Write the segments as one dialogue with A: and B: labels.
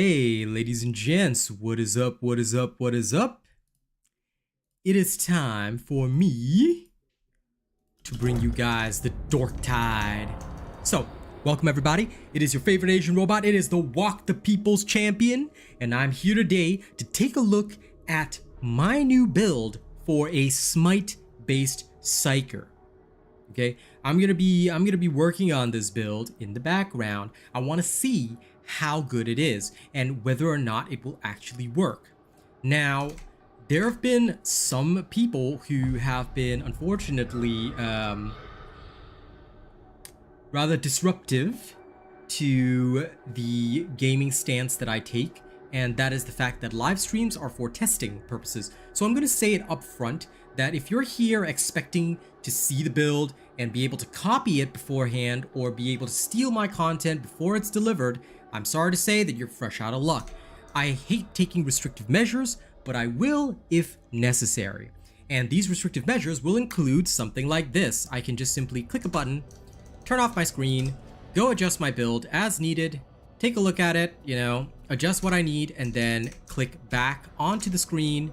A: Hey, ladies and gents, what is up, what is up, what is up? It is time for me to bring you guys the Darktide. So, welcome everybody. It is your favorite Asian robot. It is the Walk the People's Champion, and I'm here today to take a look at my new build for a Smite-based Psyker. Okay, I'm gonna be working on this build in the background. I want to see how good it is and whether or not it will actually work. Now, there have been some people who have been unfortunately rather disruptive to the gaming stance that I take, and that is the fact that live streams are for testing purposes. So I'm going to say it up front that if you're here expecting to see the build and be able to copy it beforehand or be able to steal my content before it's delivered, I'm sorry to say that you're fresh out of luck. I hate taking restrictive measures, but I will if necessary. And these restrictive measures will include something like this. I can just simply click a button, turn off my screen, go adjust my build as needed, take a look at it, you know, adjust what I need, and then click back onto the screen,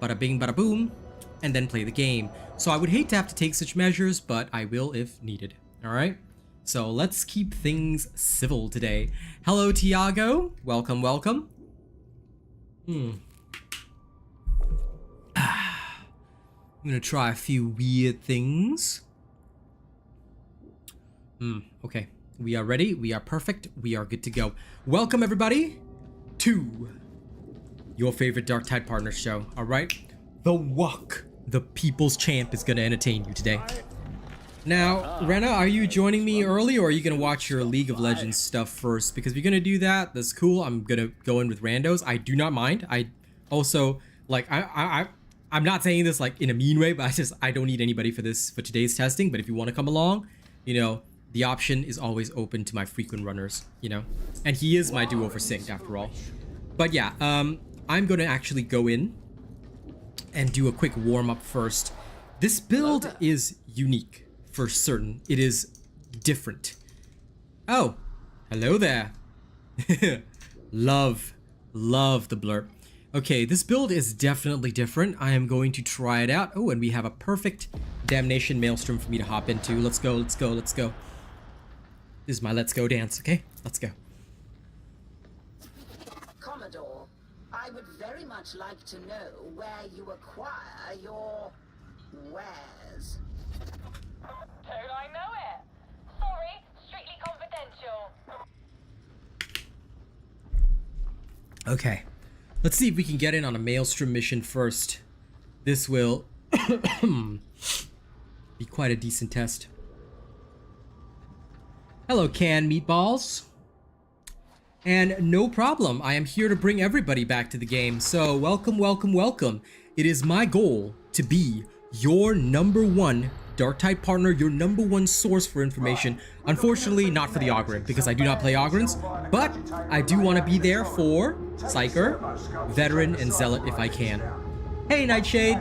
A: bada bing, bada boom, and then play the game. So I would hate to have to take such measures, but I will if needed. All right. So let's keep things civil today. Hello, Tiago. Welcome, welcome. I'm gonna try a few weird things. Okay. We are ready. We are perfect. We are good to go. Welcome, everybody, to your favorite Darktide partner show. All right. The Walk the People's Champ is gonna entertain you today. Now, Rena, are you joining me early, or are you gonna watch your League of Legends stuff first? Because if you're gonna do that, that's cool. I'm gonna go in with randos. I do not mind. I also like I'm not saying this like in a mean way, but I don't need anybody for today's testing. But if you want to come along, you know, the option is always open to my frequent runners, you know. And he is my duo for sync after all. But yeah, I'm gonna actually go in and do a quick warm up first. This build is unique. For certain, it is different. Oh, hello there. love the blurb. Okay, this build is definitely different. I am going to try it out. Oh, and we have a perfect Damnation Maelstrom for me to hop into. Let's go, let's go, let's go. This is my let's go dance, okay? Let's go.
B: Commodore, I would very much like to know where you acquire your wares.
C: Don't I know it? Sorry, strictly confidential.
A: Okay, let's see if we can get in on a Maelstrom mission first. This will be quite a decent test. Hello, canned meatballs. And no problem, I am here to bring everybody back to the game. So welcome, welcome, welcome. It is my goal to be your #1 Darktide partner, your #1 source for information. Unfortunately, not for the Ogrin, because I do not play Ogrins, but I do want to be there for Psyker, Veteran, and Zealot if I can. Hey, Nightshade!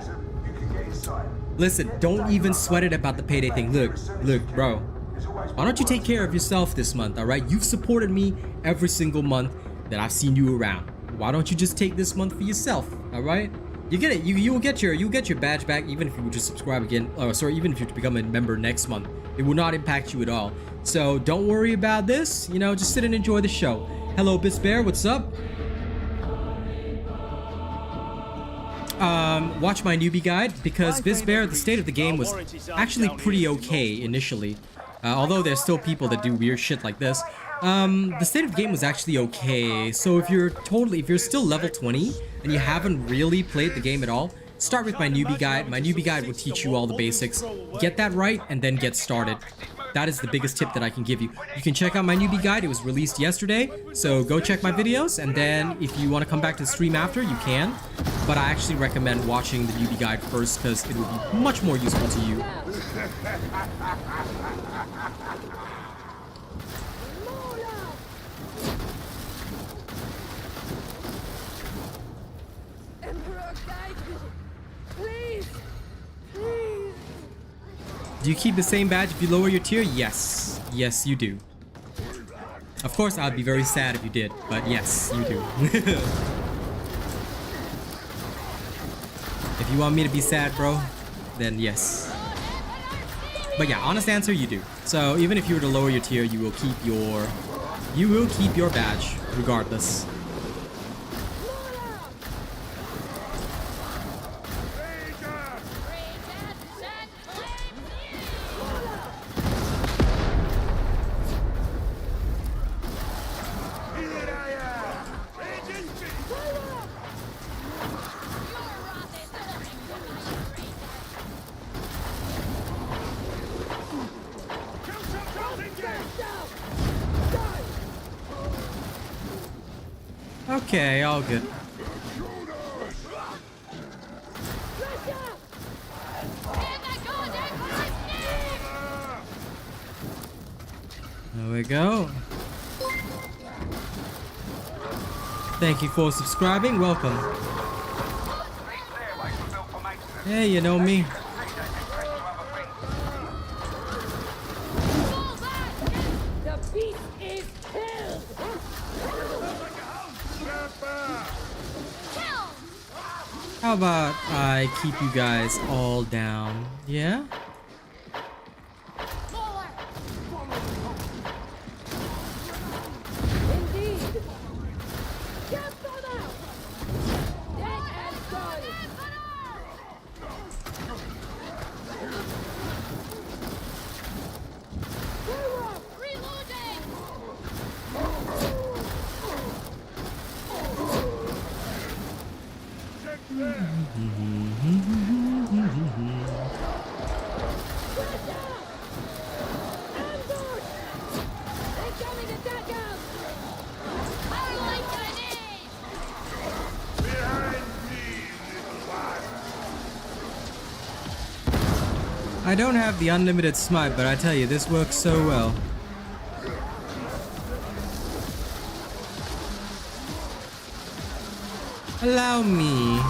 A: Listen, don't even sweat it about the payday thing. Look, bro. Why don't you take care of yourself this month, alright? You've supported me every single month that I've seen you around. Why don't you just take this month for yourself, alright? You get it. You'll get your badge back even if you would just subscribe again. Oh, sorry, even if you become a member next month. It will not impact you at all. So don't worry about this. You know, just sit and enjoy the show. Hello, Bisbear. What's up? Watch my newbie guide because Bisbear, the state of the game was actually pretty okay initially. Although there's still people that do weird shit like this. The state of the game was actually okay. So if you're still level 20 and you haven't really played the game at all, start with my newbie guide. My newbie guide will teach you all the basics. Get that right and then get started. That is the biggest tip that I can give you. You can check out my newbie guide. It was released yesterday. So go check my videos, and then if you want to come back to the stream after, you can. But I actually recommend watching the newbie guide first because it will be much more useful to you. Do you keep the same badge if you lower your tier? Yes. Yes, you do. Of course, I'd be very sad if you did, but yes, you do. If you want me to be sad, bro, then yes. But yeah, honest answer, you do. So even if you were to lower your tier, you will keep your badge regardless. Okay, all good. There we go. Thank you for subscribing. Welcome. Hey, you know me.
C: The beast is killed!
A: How about I keep you guys all down? Yeah?
C: Indeed! Get them out! Dead and done! Reloading! Incoming attackers! Power line grenade!
D: Behind me, little one.
A: I don't have the unlimited smite, but I tell you, this works so well. Allow me.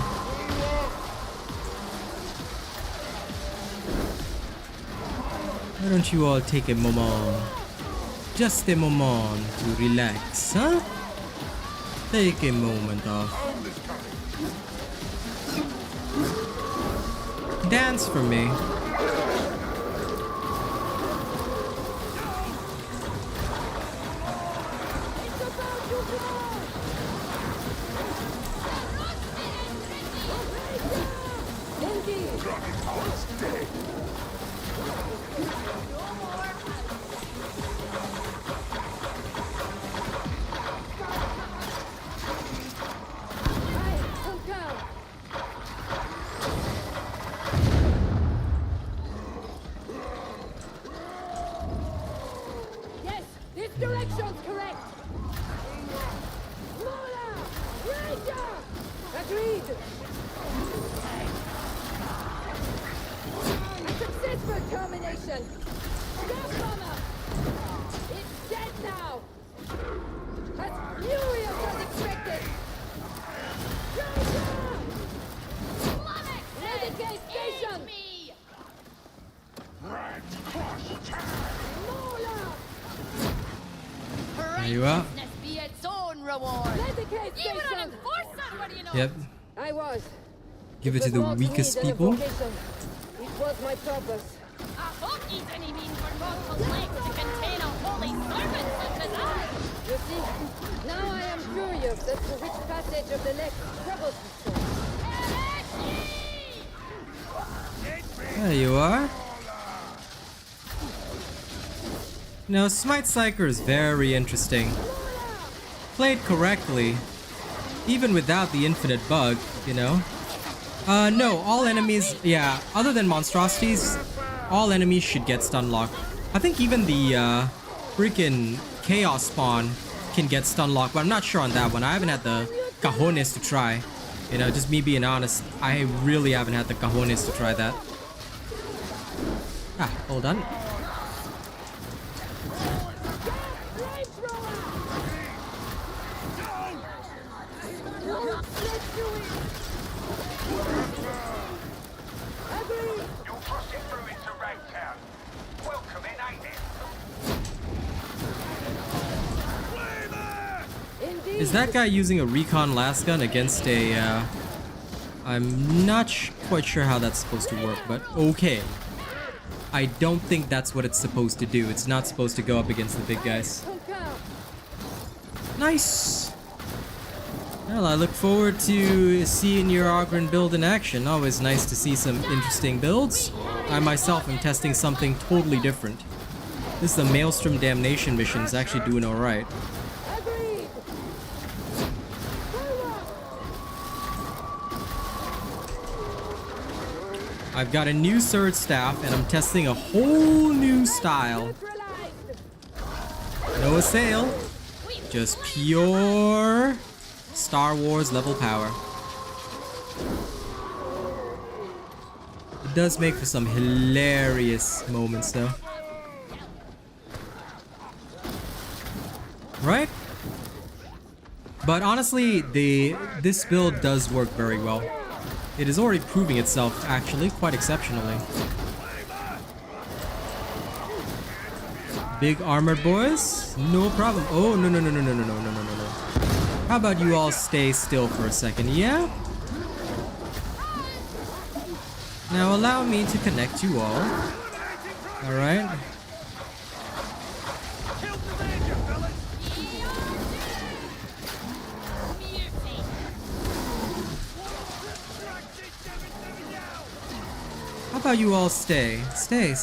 A: Why don't you all take a moment? Just a moment to relax, huh? Take a moment off. Dance for me.
C: Yes, this direction's correct. Smaller! Ranger! Agreed. A successful termination. Gas bomber! It's dead now. As furious as expected. Ranger! Renegade station!
A: There you are.
C: Be its own reward. Renegade station! You were an enforcer, what do you know?
A: Yep.
C: I was.
A: Give it to the weakest people.
C: It was my purpose. A hookie's any mean for multiple legs to contain a holy servant such as I. You see, now I am curious as to which passage of the next troubles me so.
A: There you are. No, Smite Psyker is very interesting. Played correctly, even without the infinite bug, you know. No, all enemies, yeah, other than monstrosities, all enemies should get stun locked. I think even the freaking chaos spawn can get stun locked, but I'm not sure on that one. I haven't had the cojones to try. You know, just me being honest, I really haven't had the cojones to try that. Ah, hold on. Is that guy using a Recon Lasgun against a, I'm not quite sure how that's supposed to work, but okay. I don't think that's what it's supposed to do. It's not supposed to go up against the big guys. Nice! Well, I look forward to seeing your Ogrin build in action. Always nice to see some interesting builds. I myself am testing something totally different. This is the Maelstrom Damnation mission. It's actually doing alright. I've got a new sword staff and I'm testing a whole new style. No assail, just pure Star Wars level power. It does make for some hilarious moments though. Right? But honestly, this build does work very well. It is already proving itself actually quite exceptionally. Big armored boys? No problem. Oh, no. How about you all stay still for a second, yeah? Now allow me to connect you all. Alright. How about you all stay? Stay.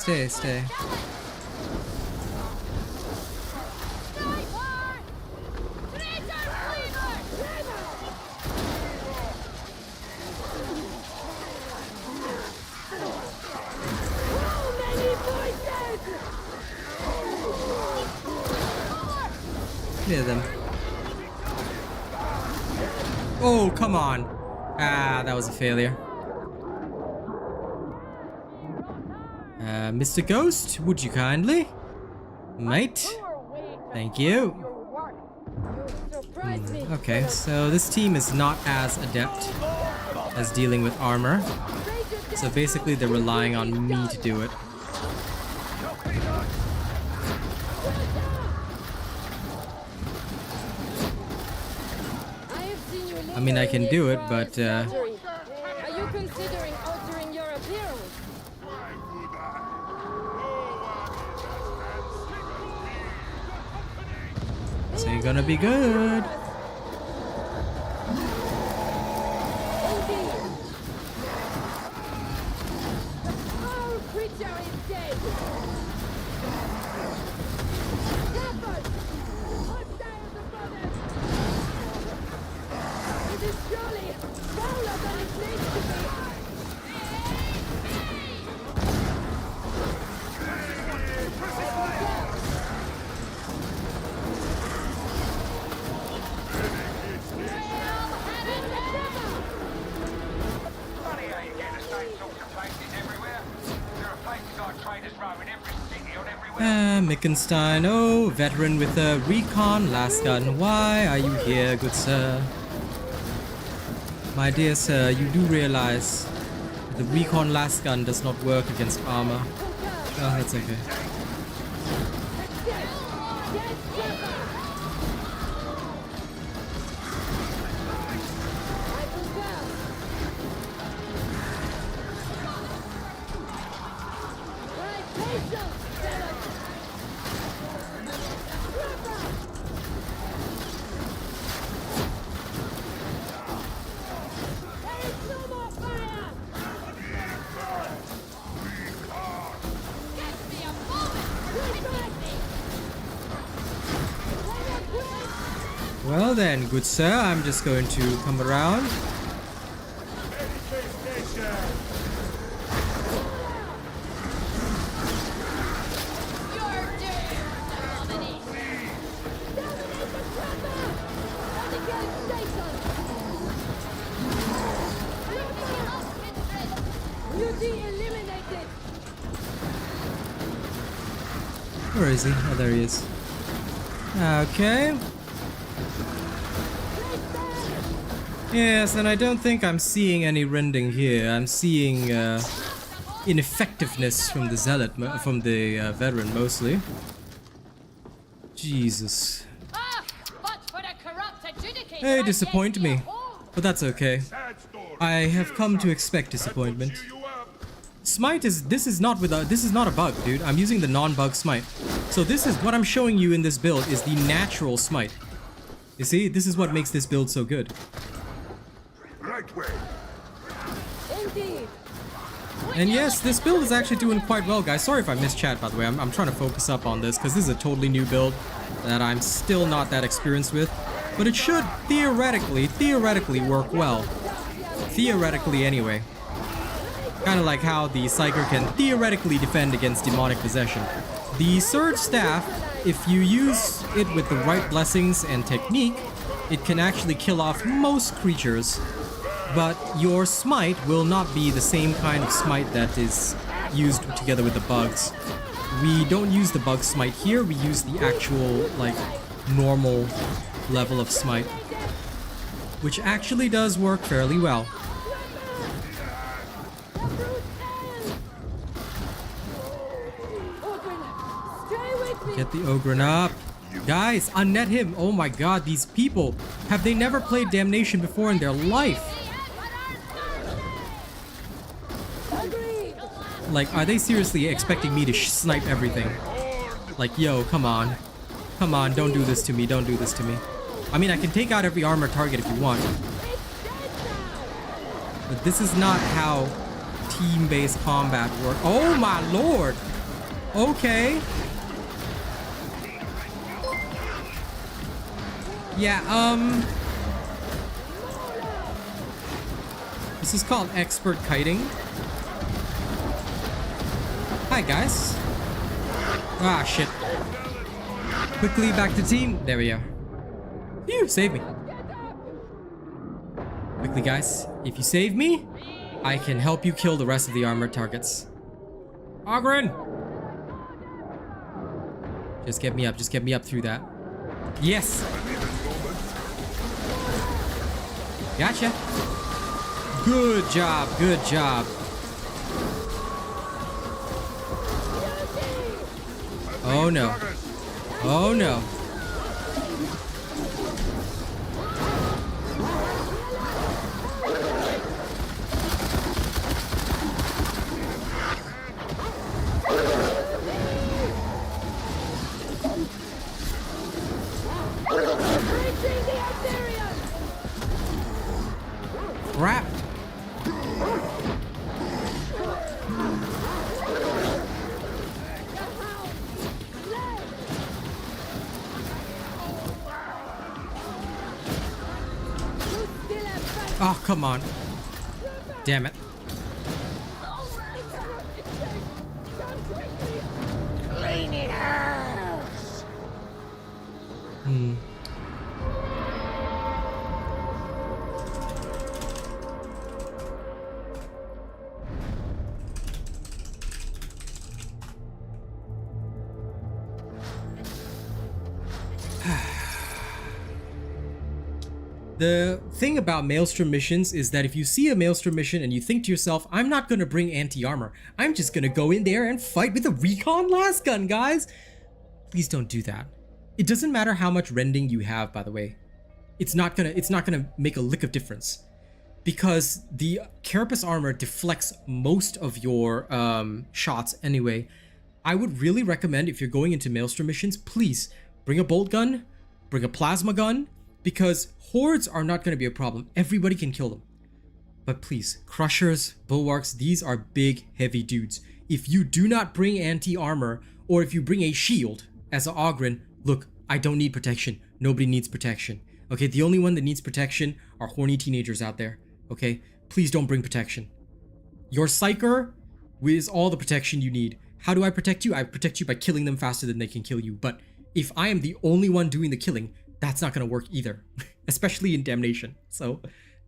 A: Clear them. Oh, come on. Ah, that was a failure. Mr. Ghost, would you kindly? Mate? Thank you. Okay, so this team is not as adept as dealing with armor. So basically they're relying on me to do it. I mean, I can do it, but
C: Are you considering altering your appearance?
A: this ain't gonna be good.
C: Our creature is dead. It is surely fouler than it needs to be.
E: Funny how you get the same sorts of places everywhere. There are places like Traders Row in every city on everywhere.
A: Mickenstein, oh, veteran with a Recon Lasgun. Why are you here, good sir? My dear sir, you do realize the Recon Lasgun does not work against armor. Oh, that's okay. Well then, good sir, I'm just going to come around. Where is he? Oh, there he is. Okay. Yes, and I don't think I'm seeing any rending here. I'm seeing ineffectiveness from the zealot, from the veteran mostly. Jesus.
F: Ah, but for the corrupted
A: Hey, disappoint me. But that's okay.
D: Sad story.
A: I have come to expect disappointment.
D: Cheer you up.
A: Smite is this is not a bug, dude. I'm using the non-bug smite. So this is what I'm showing you in this build is the natural smite. You see, this is what makes this build so good.
D: Right way.
C: Indeed.
A: And yes, this build is actually doing quite well, guys. Sorry if I missed chat, by the way. I'm trying to focus up on this because this is a totally new build that I'm still not that experienced with. But it should theoretically work well. Theoretically anyway. Kind of like how the Psyker can theoretically defend against demonic possession. The Surge Staff, if you use it with the right blessings and technique, it can actually kill off most creatures. But your Smite will not be the same kind of Smite that is used together with the bugs. We don't use the bug Smite here, we use the actual, like, normal level of Smite. Which actually does work fairly well. Get the Ogrin up. Guys, unnet him. Oh my god, these people. Have they never played Damnation before in their life? Like, are they seriously expecting me to snipe everything? Like, yo, come on. Come on, don't do this to me. Don't do this to me. I mean, I can take out every armor target if you want. But this is not how team-based combat works. Oh my lord! Okay. Yeah, this is called expert kiting. Hi, guys. Ah, shit. Quickly back to team. There we go. Phew, save me. Quickly, guys. If you save me, I can help you kill the rest of the armored targets. Ogrin! Just get me up. Just get me up through that. Yes! Gotcha. Good job. Good job. Oh no. Oh no. Crap. Oh, come on. Damn it.
B: Clean it house.
A: The thing about Maelstrom missions is that if you see a Maelstrom mission and you think to yourself, I'm not gonna bring anti-armor, I'm just gonna go in there and fight with a Recon Lasgun, guys! Please don't do that. It doesn't matter how much rending you have, by the way. It's not gonna make a lick of difference. Because the Carapace armor deflects most of your shots anyway. I would really recommend, if you're going into Maelstrom missions, please bring a bolt gun, bring a plasma gun, because hordes are not going to be a problem. Everybody can kill them. But please, crushers, bulwarks, these are big, heavy dudes. If you do not bring anti-armor, or if you bring a shield as an Ogrin, look, I don't need protection. Nobody needs protection. Okay, the only one that needs protection are horny teenagers out there. Okay, please don't bring protection. Your Psyker is all the protection you need. How do I protect you? I protect you by killing them faster than they can kill you. But if I am the only one doing the killing, that's not gonna work either, especially in Damnation. So,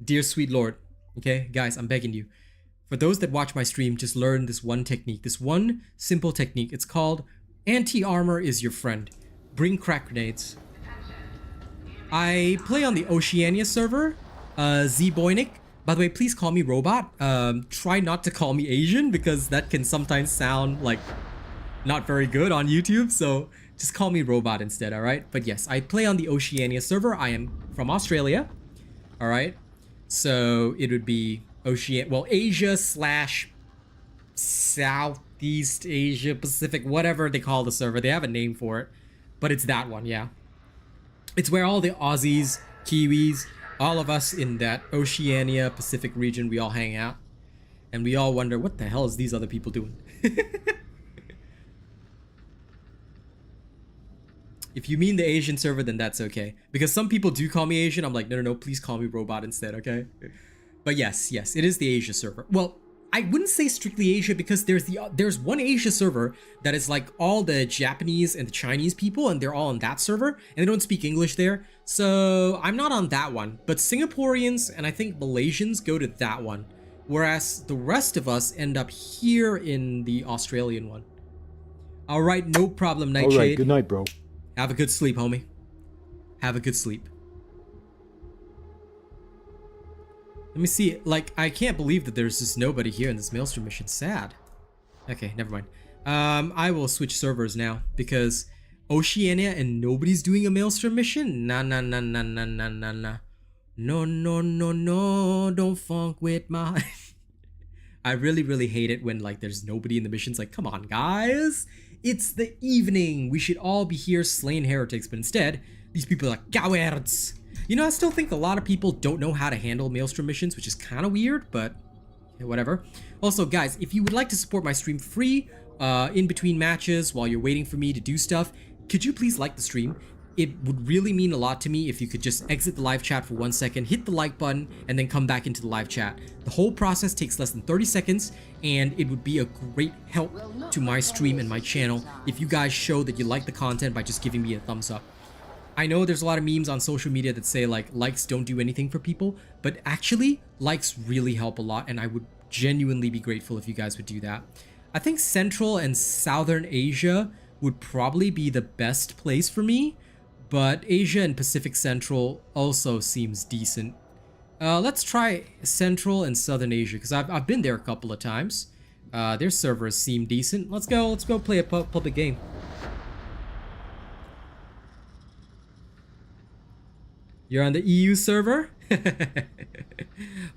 A: dear sweet lord, okay, guys, I'm begging you. For those that watch my stream, just learn this one technique, this one simple technique. It's called anti-armor is your friend. Bring crack grenades. I play on the Oceania server, Z-Boynik. By the way, please call me robot. Try not to call me Asian because that can sometimes sound like not very good on YouTube. So Just call me Robot instead, alright? But yes, I play on the Oceania server. I am from Australia, alright? So it would be Asia slash Southeast Asia, Pacific, whatever they call the server. They have a name for it, but it's that one, yeah. It's where all the Aussies, Kiwis, all of us in that Oceania Pacific region, we all hang out. And we all wonder, what the hell is these other people doing? If you mean the Asian server, then that's okay. Because some people do call me Asian. I'm like, no, please call me Robot instead, okay? But yes, it is the Asia server. Well, I wouldn't say strictly Asia because there's one Asia server that is like all the Japanese and the Chinese people, and they're all on that server, and they don't speak English there. So I'm not on that one. But Singaporeans and I think Malaysians go to that one, whereas the rest of us end up here in the Australian one. All right, no problem, Nightshade.
F: All right, good night, bro.
A: Have a good sleep, homie. Have a good sleep. Let me see. Like, I can't believe that there's just nobody here in this Maelstrom mission. Sad. Okay, never mind. I will switch servers now because Oceania and nobody's doing a Maelstrom mission? Nah. No, don't funk with my... I really hate it when like there's nobody in the missions. Like, come on, guys. It's the evening. We should all be here slaying heretics, but instead, these people are like, cowards. You know, I still think a lot of people don't know how to handle Maelstrom missions, which is kind of weird, but whatever. Also, guys, if you would like to support my stream free in between matches while you're waiting for me to do stuff, could you please like the stream? It would really mean a lot to me if you could just exit the live chat for 1 second, hit the like button, and then come back into the live chat. The whole process takes less than 30 seconds, and it would be a great help to my stream and my channel if you guys show that you like the content by just giving me a thumbs up. I know there's a lot of memes on social media that say like likes don't do anything for people, but actually likes really help a lot, and I would genuinely be grateful if you guys would do that. I think Central and Southern Asia would probably be the best place for me, but Asia and Pacific Central also seems decent. Let's try Central and Southern Asia because I've been there a couple of times. Their servers seem decent. Let's go play a public game. You're on the EU server?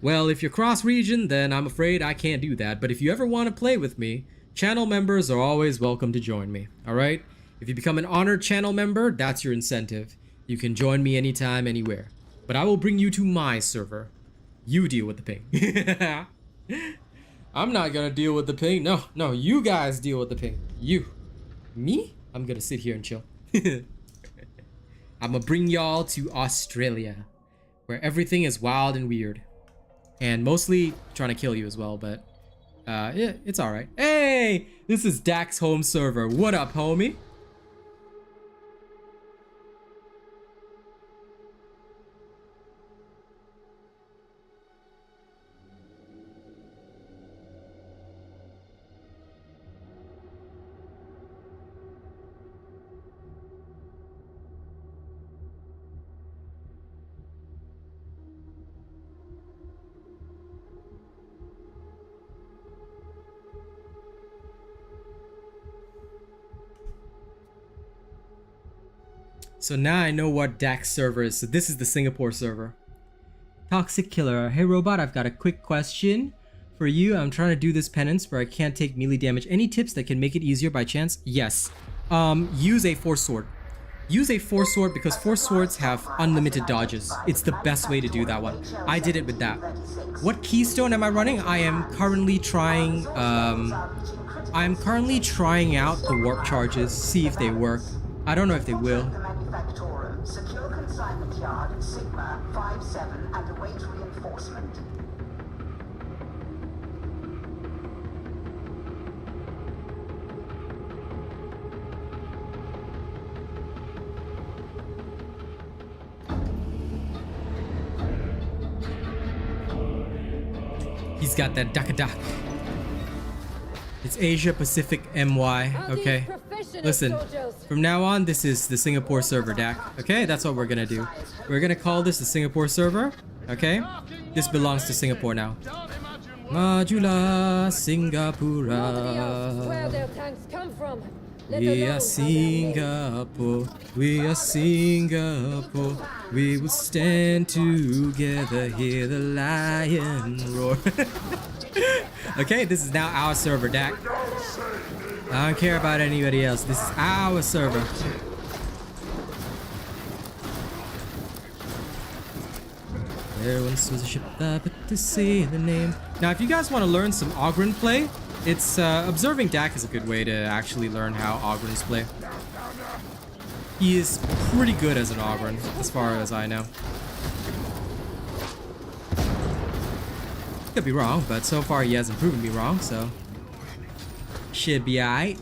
A: Well, if you're cross-region, then I'm afraid I can't do that. But if you ever want to play with me, channel members are always welcome to join me, alright? If you become an honored channel member, that's your incentive. You can join me anytime, anywhere. But I will bring you to my server. You deal with the ping. I'm not gonna deal with the ping. No, you guys deal with the ping. You. Me? I'm gonna sit here and chill. I'm gonna bring y'all to Australia, where everything is wild and weird. And mostly trying to kill you as well, but yeah, it's alright. Hey! This is Dak's home server. What up, homie? So now I know what Dak's server is. So this is the Singapore server. Toxic Killer. Hey Robot, I've got a quick question for you. I'm trying to do this penance where I can't take melee damage. Any tips that can make it easier by chance? Yes. Use a Force Sword. Use a Force Sword because Force Swords have unlimited dodges. It's the best way to do that one. I did it with that. What keystone am I running? I am currently trying out the warp charges, see if they work. I don't know if they will.
B: Secure consignment yard, Sigma 57, and await reinforcement.
A: He's got that duck. It's Asia Pacific MY, okay? Listen, from now on, this is the Singapore server, Dak. Okay, that's what we're gonna do. We're gonna call this the Singapore server, okay? This belongs to Singapore now. Majula Singapura.
C: Where their tanks come from.
A: We
C: alone
A: are
C: how they're made.
A: Singapore, we are Singapore. We will stand together, hear the lion roar. Okay, this is now our server, Dak. I don't care about anybody else. This is our server. There once was a ship that put to sea the name. Now, if you guys want to learn some Ogrin play, it's observing Dak is a good way to actually learn how Ogrins play. He is pretty good as an Ogrin, as far as I know. Could be wrong, but so far he hasn't proven me wrong, so should be alright.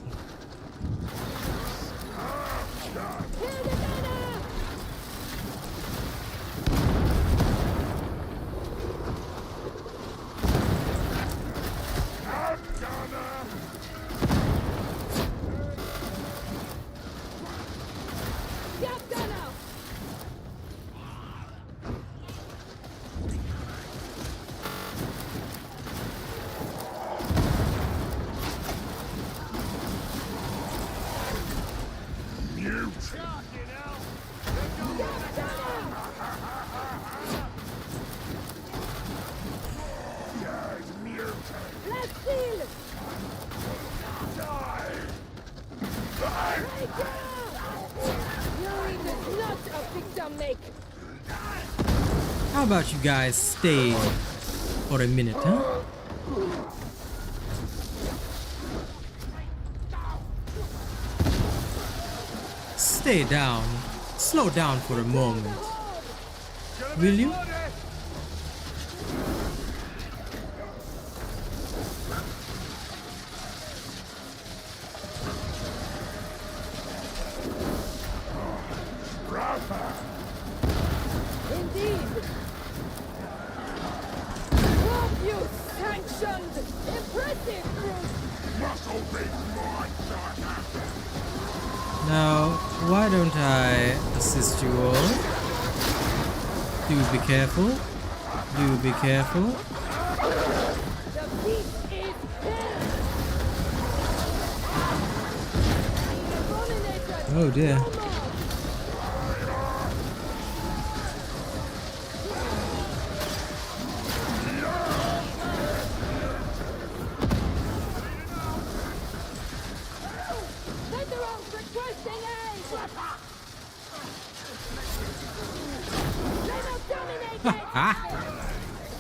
A: How about you guys stay for a minute, huh? Stay down. Slow down for a moment. Will you? Now, why don't I assist you all? Do be careful. Do be careful. Oh dear.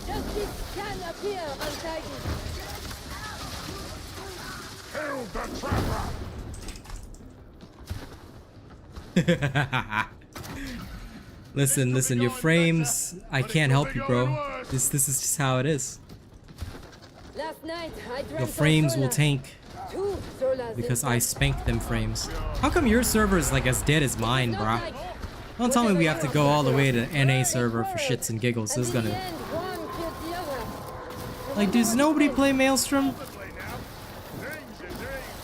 C: Justice can appear untidy.
D: Kill the trapper!
A: Listen, your frames, I can't help you, bro. This is just how it is.
C: Last night I drank
A: Your frames will
C: Sola.
A: tank
C: 2 Solas
A: because
C: in
A: I spanked them frames. How come your server is like as dead as mine,
C: Not
A: bruh?
C: like-
A: Don't tell me we have to go all the way to NA server for shits and giggles. This is
C: and in
A: gonna...
C: the end, one killed the other.
A: Like, does nobody play Maelstrom?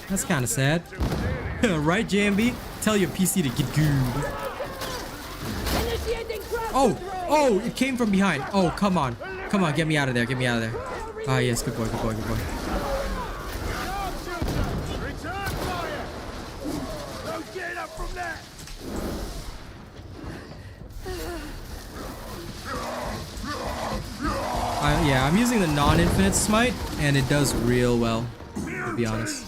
A: That's kind of sad. Right, JMB? Tell your PC to get good.
C: Initiating cross
A: Oh,
C: control.
A: oh, it came from behind. Oh, come on. Come on, get me out of there. Get me out of there. Ah, yes, good boy, good boy, good boy.
E: Return fire! No get up from that!
A: Yeah, I'm using the non-infinite smite, and it does real well, to be honest.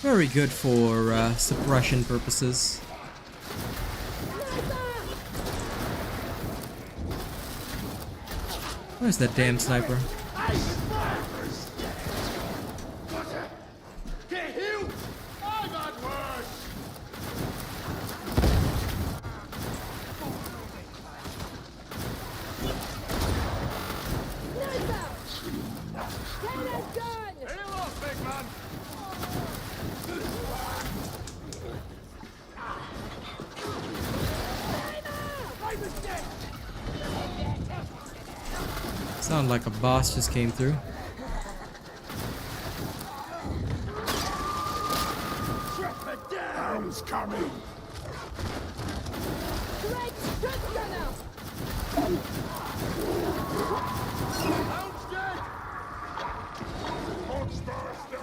A: Very good for suppression purposes. Where's that damn sniper?
E: Get healed! I've had worse! Heal up, big man!
A: Sound like a boss just came through.
D: Trapper down's coming! Hordes faster!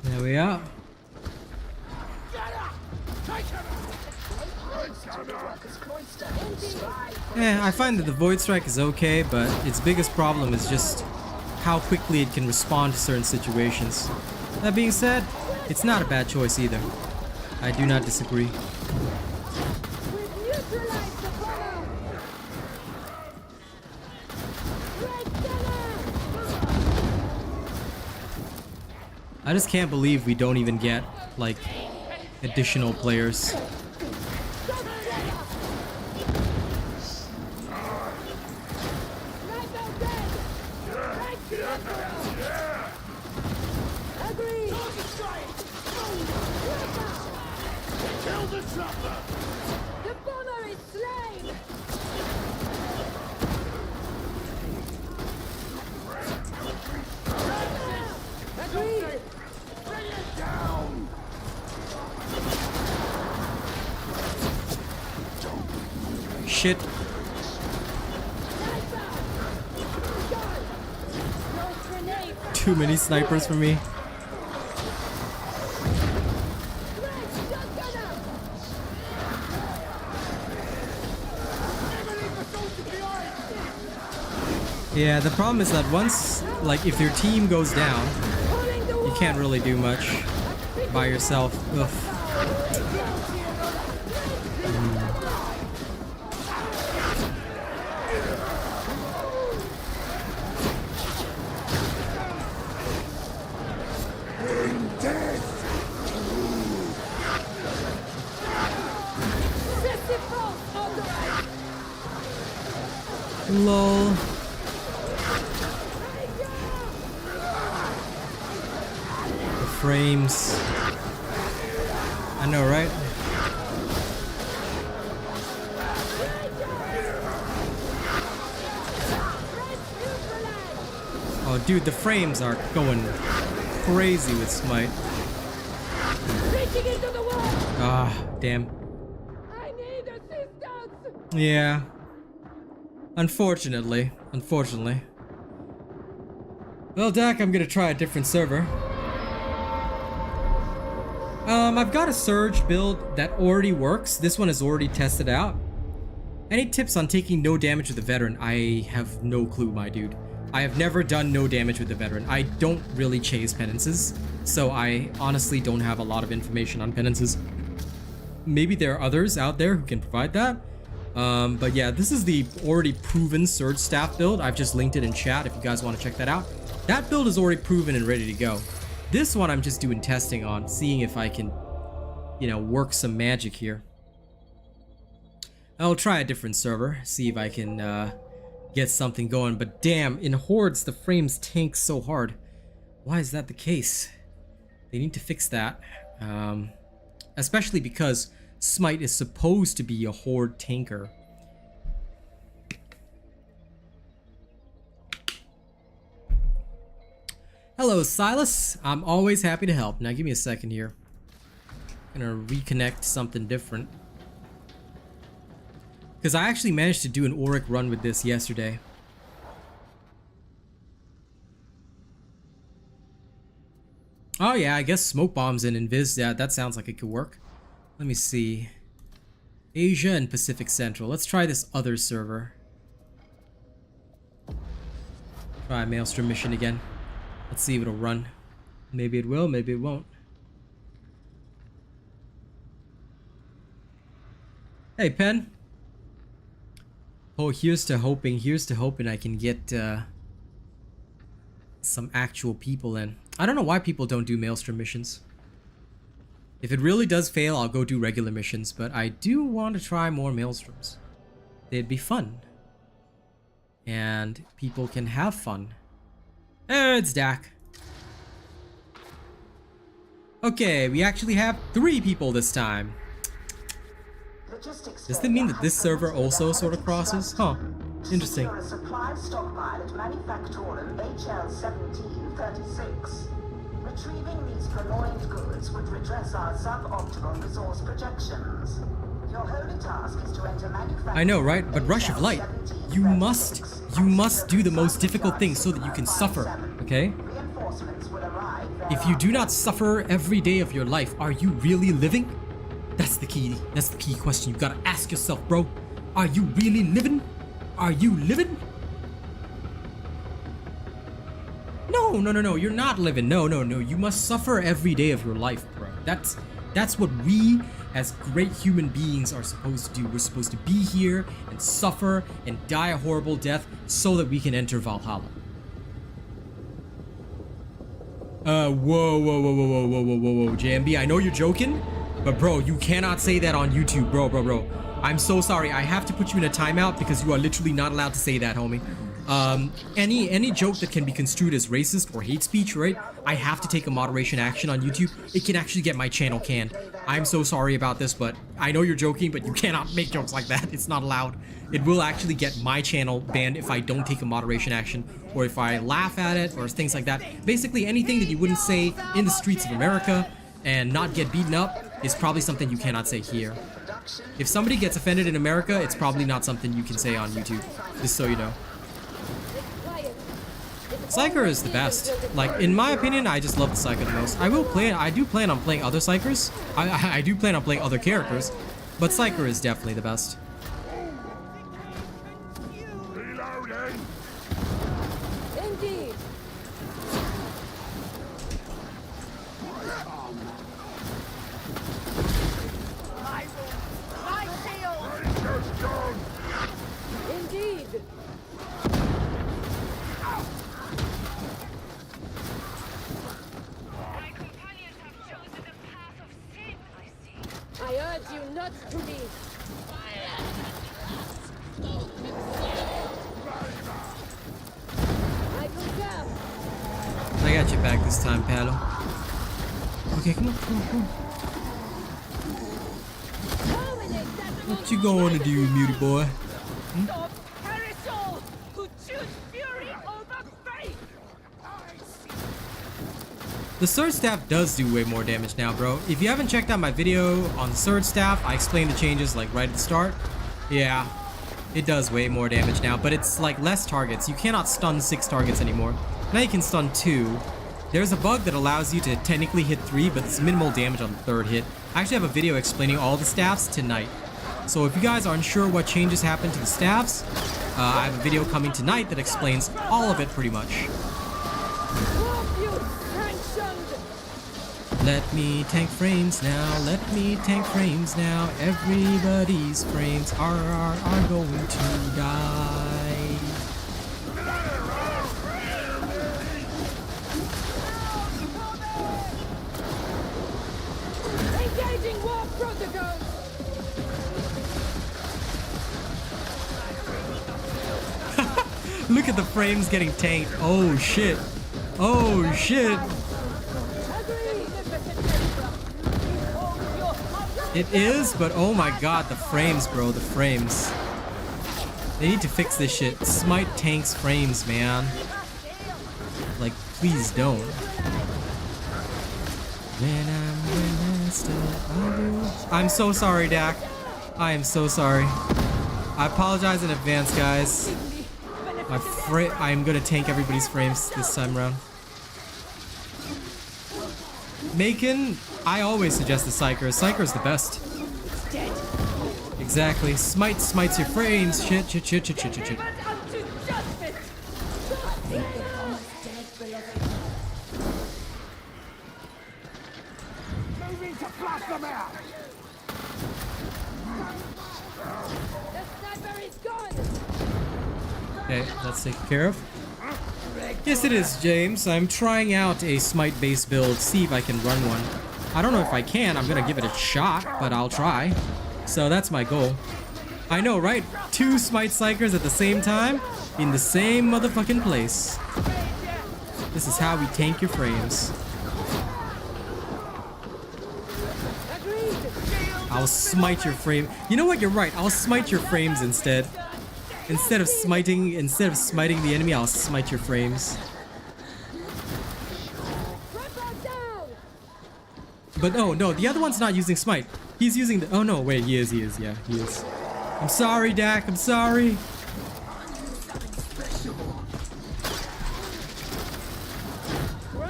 A: There we are. I find that the Void Strike is okay, but its biggest problem is just how quickly it can respond to certain situations. That being said, it's not a bad choice either. I do not disagree. I just can't believe we don't even get, like, additional players. Shit. Too many snipers for me. Yeah, the problem is that once, like, if your team goes down, you can't really do much by yourself. Ugh. Lol. The frames. I know, right? Oh, dude, the frames are going crazy with Smite. Ah, damn. Yeah. Unfortunately. Well, Dak, I'm gonna try a different server. I've got a Surge build that already works. This one is already tested out. Any tips on taking no damage with the Veteran? I have no clue, my dude. I have never done no damage with the Veteran. I don't really chase penances, so I honestly don't have a lot of information on penances. Maybe there are others out there who can provide that. But yeah, this is the already proven Surge Staff build. I've just linked it in chat if you guys want to check that out. That build is already proven and ready to go. This one I'm just doing testing on, seeing if I can, you know, work some magic here. I'll try a different server, see if I can get something going. But damn, in Hordes the frames tank so hard. Why is that the case? They need to fix that. Especially because Smite is supposed to be a Horde tanker. Hello, Silas. I'm always happy to help. Now give me a second here. I'm gonna reconnect something different. Because I actually managed to do an Oric run with this yesterday. Oh yeah, I guess smoke bombs and invis. Yeah, that sounds like it could work. Let me see. Asia and Pacific Central. Let's try this other server. Try Maelstrom mission again. Let's see if it'll run. Maybe it will, maybe it won't. Hey, Pen. Oh, here's to hoping I can get some actual people in. I don't know why people don't do Maelstrom missions. If it really does fail, I'll go do regular missions, but I do want to try more Maelstroms. They'd be fun. And people can have fun. It's Dak. Okay, we actually have 3 people this time. Does that mean that this server also sort of crosses? Huh. Interesting.
B: A supply stockpile at Manufactorum HL1736. Retrieving these purloined goods would redress our suboptimal resource projections. Your holy task is to enter Manufactorum.
A: I know, right? But Rush of Light, you must do the most difficult thing so that you can suffer, okay?
B: Reinforcements will arrive
A: If you do not suffer every day of your life, are you really living? That's the key. That's the key question you gotta ask yourself, bro. Are you really living? Are you living? No, you're not living. No. You must suffer every day of your life, bro. That's what we as great human beings are supposed to do. We're supposed to be here and suffer and die a horrible death so that we can enter Valhalla. Whoa, JMB, I know you're joking, but bro, you cannot say that on YouTube, bro. I'm so sorry. I have to put you in a timeout because you are literally not allowed to say that, homie. Any joke that can be construed as racist or hate speech, right? I have to take a moderation action on YouTube. It can actually get my channel canned. I'm so sorry about this, but I know you're joking, but you cannot make jokes like that. It's not allowed. It will actually get my channel banned if I don't take a moderation action or if I laugh at it or things like that. Basically, anything that you wouldn't say in the streets of America and not get beaten up is probably something you cannot say here. If somebody gets offended in America, it's probably not something you can say on YouTube, just so you know. Psyker is the best. Like, in my opinion, I just love the Psyker the most. I do plan on playing other Psykers. I do plan on playing other characters, but Psyker is definitely the best.
D: Reloading.
C: Indeed.
D: Ranger's gone.
C: Indeed.
F: My companions have chosen the path of sin, I see.
C: I urge you not to leave. I concur.
A: I got your back this time, Paddle. Okay, come on.
C: Dominate that
A: What you going to do, muty boy?
F: Stop! Perish all who choose fury over faith!
A: The Surge Staff does do way more damage now, bro. If you haven't checked out my video on the Surge Staff, I explained the changes like right at the start. Yeah, it does way more damage now, but it's like less targets. You cannot stun 6 targets anymore. Now you can stun 2. There's a bug that allows you to technically hit 3, but it's minimal damage on the 3rd hit. I actually have a video explaining all the staffs tonight. So if you guys are unsure what changes happen to the staffs, I have a video coming tonight that explains all of it pretty much. Let me tank frames now, let me tank frames now. Everybody's frames are going to die.
C: Engaging war protocols.
A: Look at the frames getting tanked. Oh shit. Oh shit. It is, but oh my god, the frames, bro, the frames. They need to fix this shit. Smite tanks frames, man. Like, please don't. I'm so sorry, Dak. I am so sorry. I apologize in advance, guys. I'm gonna tank everybody's frames this time around. Macon, I always suggest the Psyker. Psyker's the best. Exactly. Smites your frames. Shit.
D: Moving to flush them out.
C: The sniper is gone.
A: Okay, that's taken care of. Yes, it is, James. I'm trying out a Smite-based build, see if I can run one. I don't know if I can. I'm gonna give it a shot, but I'll try. So that's my goal. I know, right? 2 Smite Psykers at the same time in the same motherfucking place. This is how we tank your frames. I'll smite your frame. You know what? You're right. I'll smite your frames instead. Instead of smiting the enemy, I'll smite your frames. But oh no, the other one's not using smite. He's using the. Oh no, wait, he is. Yeah, he is. I'm sorry, Dak. I'm sorry.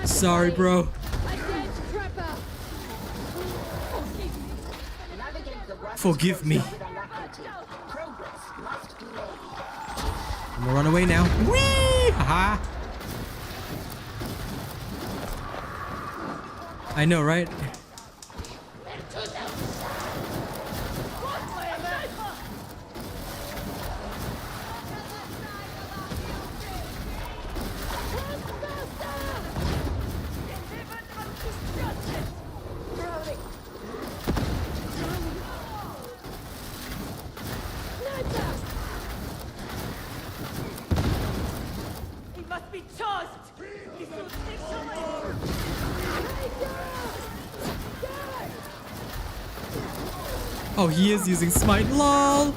A: Sorry, bro. Forgive me.
B: With alacrity. Progress must be made.
A: I'm gonna run away now. Whee! Haha. I know, right?
F: He must be tossed! This will take so much.
A: Oh, he is using Smite. LOL.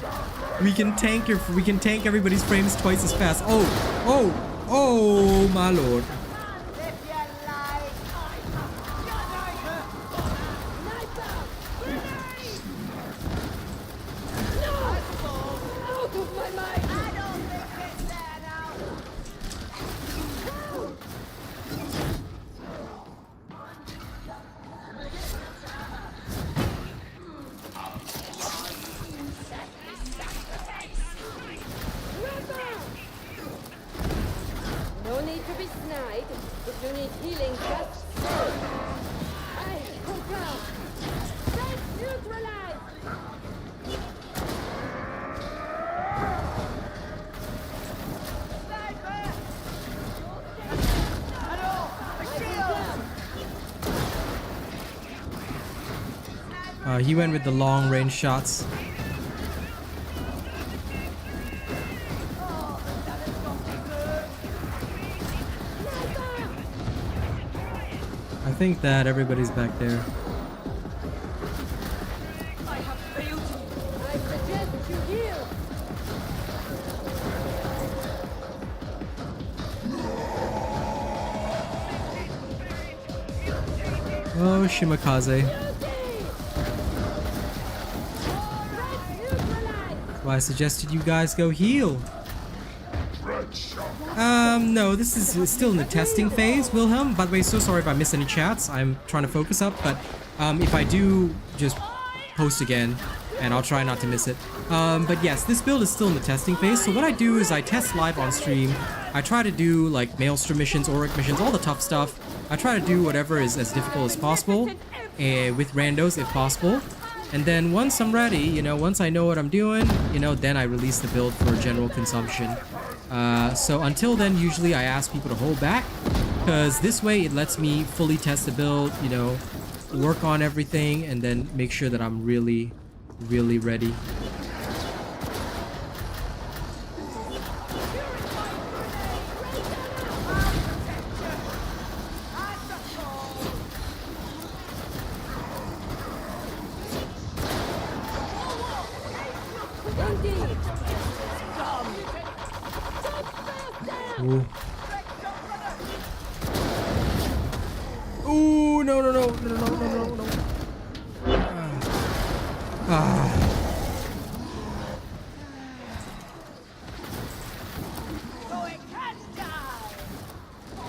A: We can tank everybody's frames twice as fast. Oh, my lord.
C: No need to be snide. If you need healing, just say. I concur. Let's neutralize.
A: He went with the long range shots. I think that everybody's back there.
F: I have failed you.
C: I suggest you heal.
A: Oh, Shimakaze. Well, I suggested you guys go heal. No, this is still in the testing phase, Wilhelm. By the way, so sorry if I missed any chats. I'm trying to focus up, but if I do, just post again, and I'll try not to miss it. But yes, this build is still in the testing phase, so what I do is I test live on stream. I try to do, like, Maelstrom missions, Auric missions, all the tough stuff. I try to do whatever is as difficult as possible, with randos if possible. And then once I'm ready, you know, once I know what I'm doing, you know, then I release the build for general consumption. So until then, usually I ask people to hold back, because this way it lets me fully test the build, you know, work on everything, and then make sure that I'm really, really ready. Ooh. Ooh, no.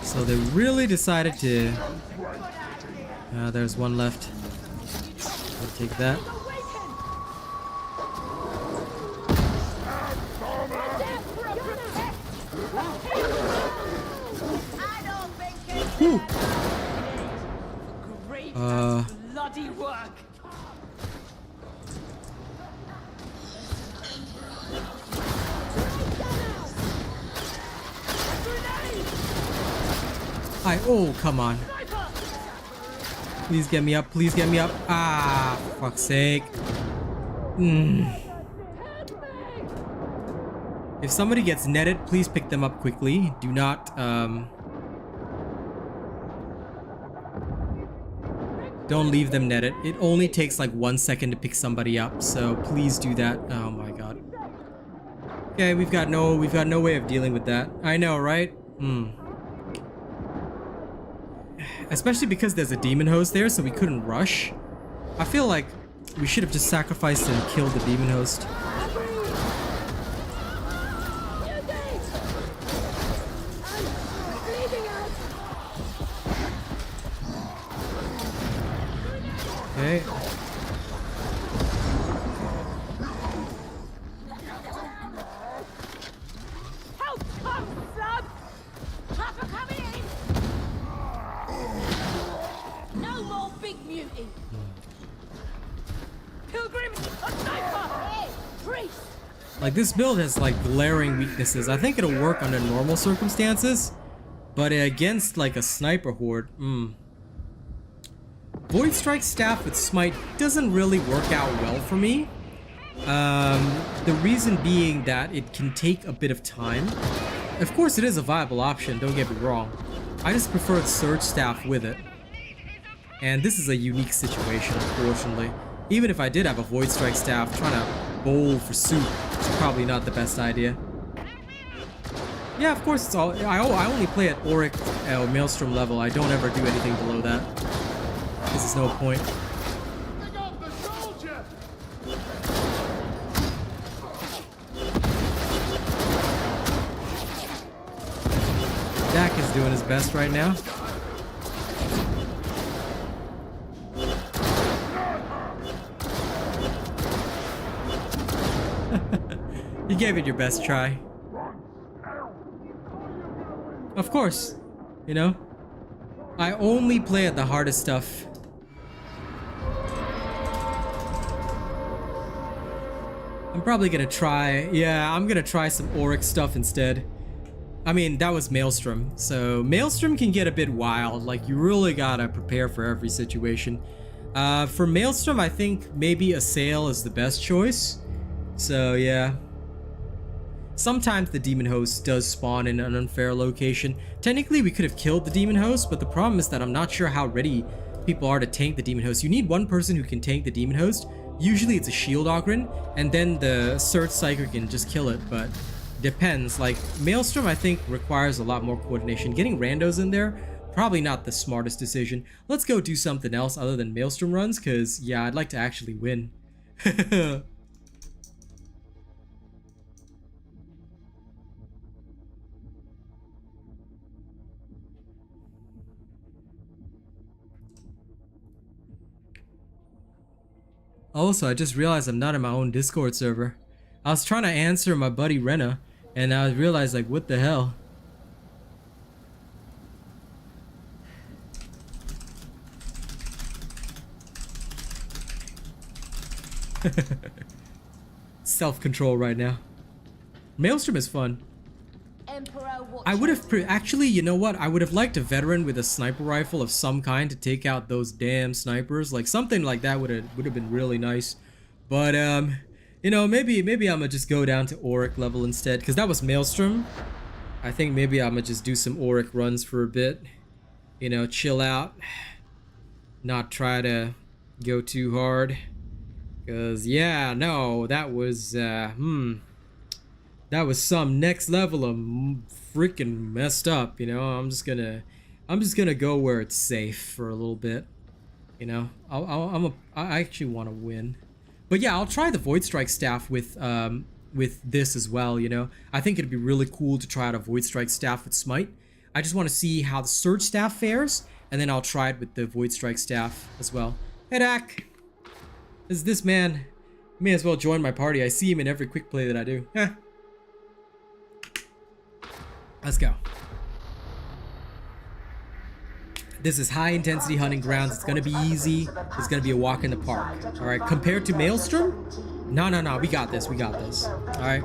A: So they really decided to... there's one left. I'll take that. Ooh.
F: Great bloody work.
A: Oh, come on. Please get me up. Please get me up. Ah, for fuck's sake. If somebody gets netted, please pick them up quickly. Do not, don't leave them netted. It only takes like 1 second to pick somebody up, so please do that. Oh my god. Okay, we've got no way of dealing with that. I know, right? Especially because there's a demon host there, so we couldn't rush. I feel like we should have just sacrificed and killed the demon host. Okay.
F: duty. Pilgrim, a sniper! Hey, priest!
A: Like, this build has like glaring weaknesses. I think it'll work under normal circumstances, but against like a sniper horde, Void Strike Staff with Smite doesn't really work out well for me. The reason being that it can take a bit of time. Of course it is a viable option, don't get me wrong. I just prefer the Surge Staff with it. And this is a unique situation, unfortunately. Even if I did have a Void Strike Staff, trying to bowl for soup is probably not the best idea. Yeah, of course it's all... I only play at Auric or Maelstrom level. I don't ever do anything below that. This is no point. Dak is doing his best right now. You gave it your best try. Of course, you know. I only play at the hardest stuff. I'm probably gonna try, yeah, I'm gonna try some Oric stuff instead. I mean, that was Maelstrom, so Maelstrom can get a bit wild, like you really gotta prepare for every situation. For Maelstrom, I think maybe Assail is the best choice, so yeah. Sometimes the demon host does spawn in an unfair location. Technically, we could have killed the demon host, but the problem is that I'm not sure how ready people are to tank the demon host. You need one person who can tank the demon host. Usually it's a shield Ogrin, and then the Smite Psyker can just kill it, but depends. Like, Maelstrom, I think, requires a lot more coordination. Getting randos in there, probably not the smartest decision. Let's go do something else other than Maelstrom runs, because, yeah, I'd like to actually win. Also, I just realized I'm not in my own Discord server. I was trying to answer my buddy Rena, and I realized, like, what the hell? Self-control right now. Maelstrom is fun. I would have actually, you know what? I would have liked a veteran with a sniper rifle of some kind to take out those damn snipers. Like, something like that would have been really nice. But you know, maybe I'm gonna just go down to Auric level instead, because that was Maelstrom. I think maybe I'm gonna just do some Auric runs for a bit. You know, chill out, not try to go too hard. Cause yeah, no, that was that was some next level of freaking messed up, you know. I'm just gonna go where it's safe for a little bit, you know. I actually want to win, but yeah, I'll try the Void Strike Staff with this as well, you know. I think it'd be really cool to try out a Void Strike Staff with Smite. I just want to see how the Surge Staff fares, and then I'll try it with the Void Strike Staff as well. Hey Dak, is this man? May as well join my party. I see him in every quick play that I do. Let's go. This is high intensity hunting grounds. It's gonna be easy. It's gonna be a walk in the park. All right, compared to Maelstrom, no, we got this. All right.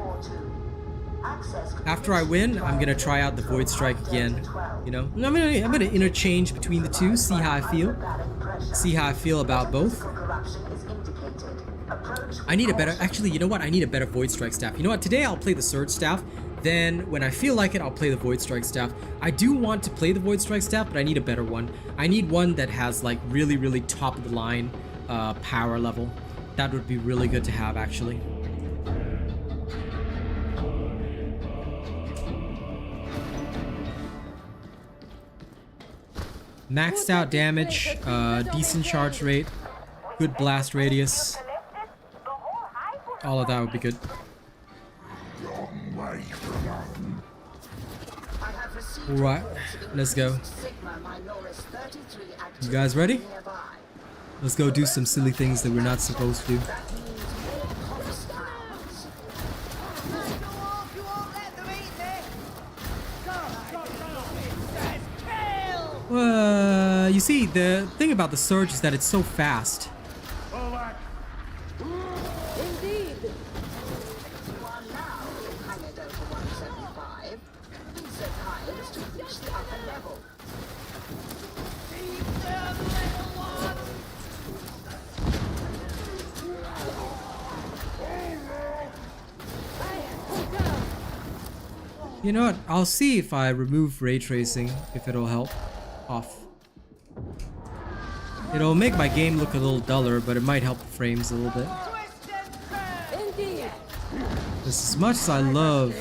A: After I win, I'm gonna try out the Void Strike again. You know, I'm gonna interchange between the two, see how I feel. See how I feel about both. I need a better, actually, you know what? I need a better Void Strike Staff. You know what? Today I'll play the Surge Staff. Then, when I feel like it, I'll play the Void Strike Staff. I do want to play the Void Strike Staff, but I need a better one. I need one that has, like, really, really top of the line power level. That would be really good to have, actually. Maxed out damage, decent charge rate, good blast radius. All of that would be good. Alright, let's go. You guys ready? Let's go do some silly things that we're not supposed to do. You see, the thing about the Surge is that it's so fast.
D: Pull back.
C: Indeed.
B: You are now in Hangar Delta 175. Be so kind as to reach the upper level.
A: You know what? I'll see if I remove ray tracing, if it'll help. Off. It'll make my game look a little duller, but it might help the frames a little bit.
C: Indeed.
A: Just as much as I love.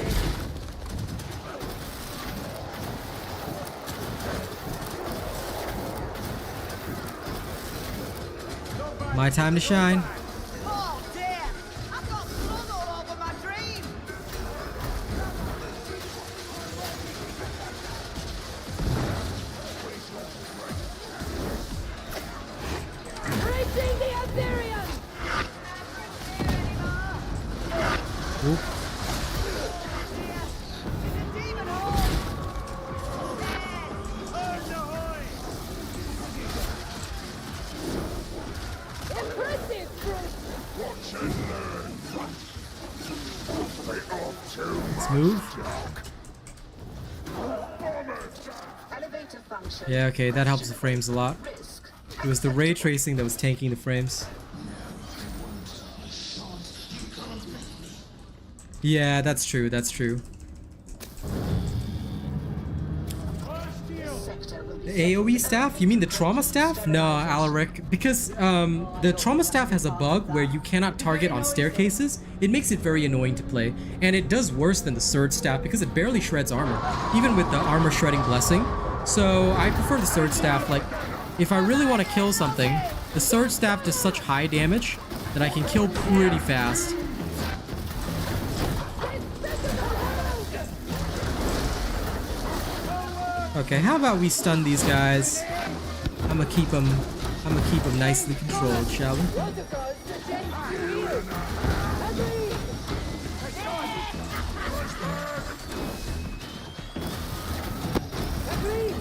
A: My time to shine.
F: Oh dear! I've got blood all over my dream!
C: Breaching the Aetherium!
A: Oop.
F: It's a demon horde!
C: Impressive, Bruce!
D: Watch and learn. Bit off too
A: Let's move.
B: Elevator function.
A: Yeah, okay, that helps the frames a lot.
B: Risk.
A: It was the ray tracing that was tanking the frames. Yeah, that's true, that's true.
B: Sector will be
A: The AoE staff? You mean the trauma staff? No, Alaric. Because the trauma staff has a bug where you cannot target on staircases. It makes it very annoying to play. And it does worse than the Surge staff because it barely shreds armor. Even with the armor shredding blessing. So I prefer the Surge staff. Like, if I really want to kill something, the Surge staff does such high damage that I can kill pretty fast. Okay, how about we stun these guys? I'm gonna keep them nicely controlled, shall we?
C: Protocols suggest you heal. Agreed. Agreed.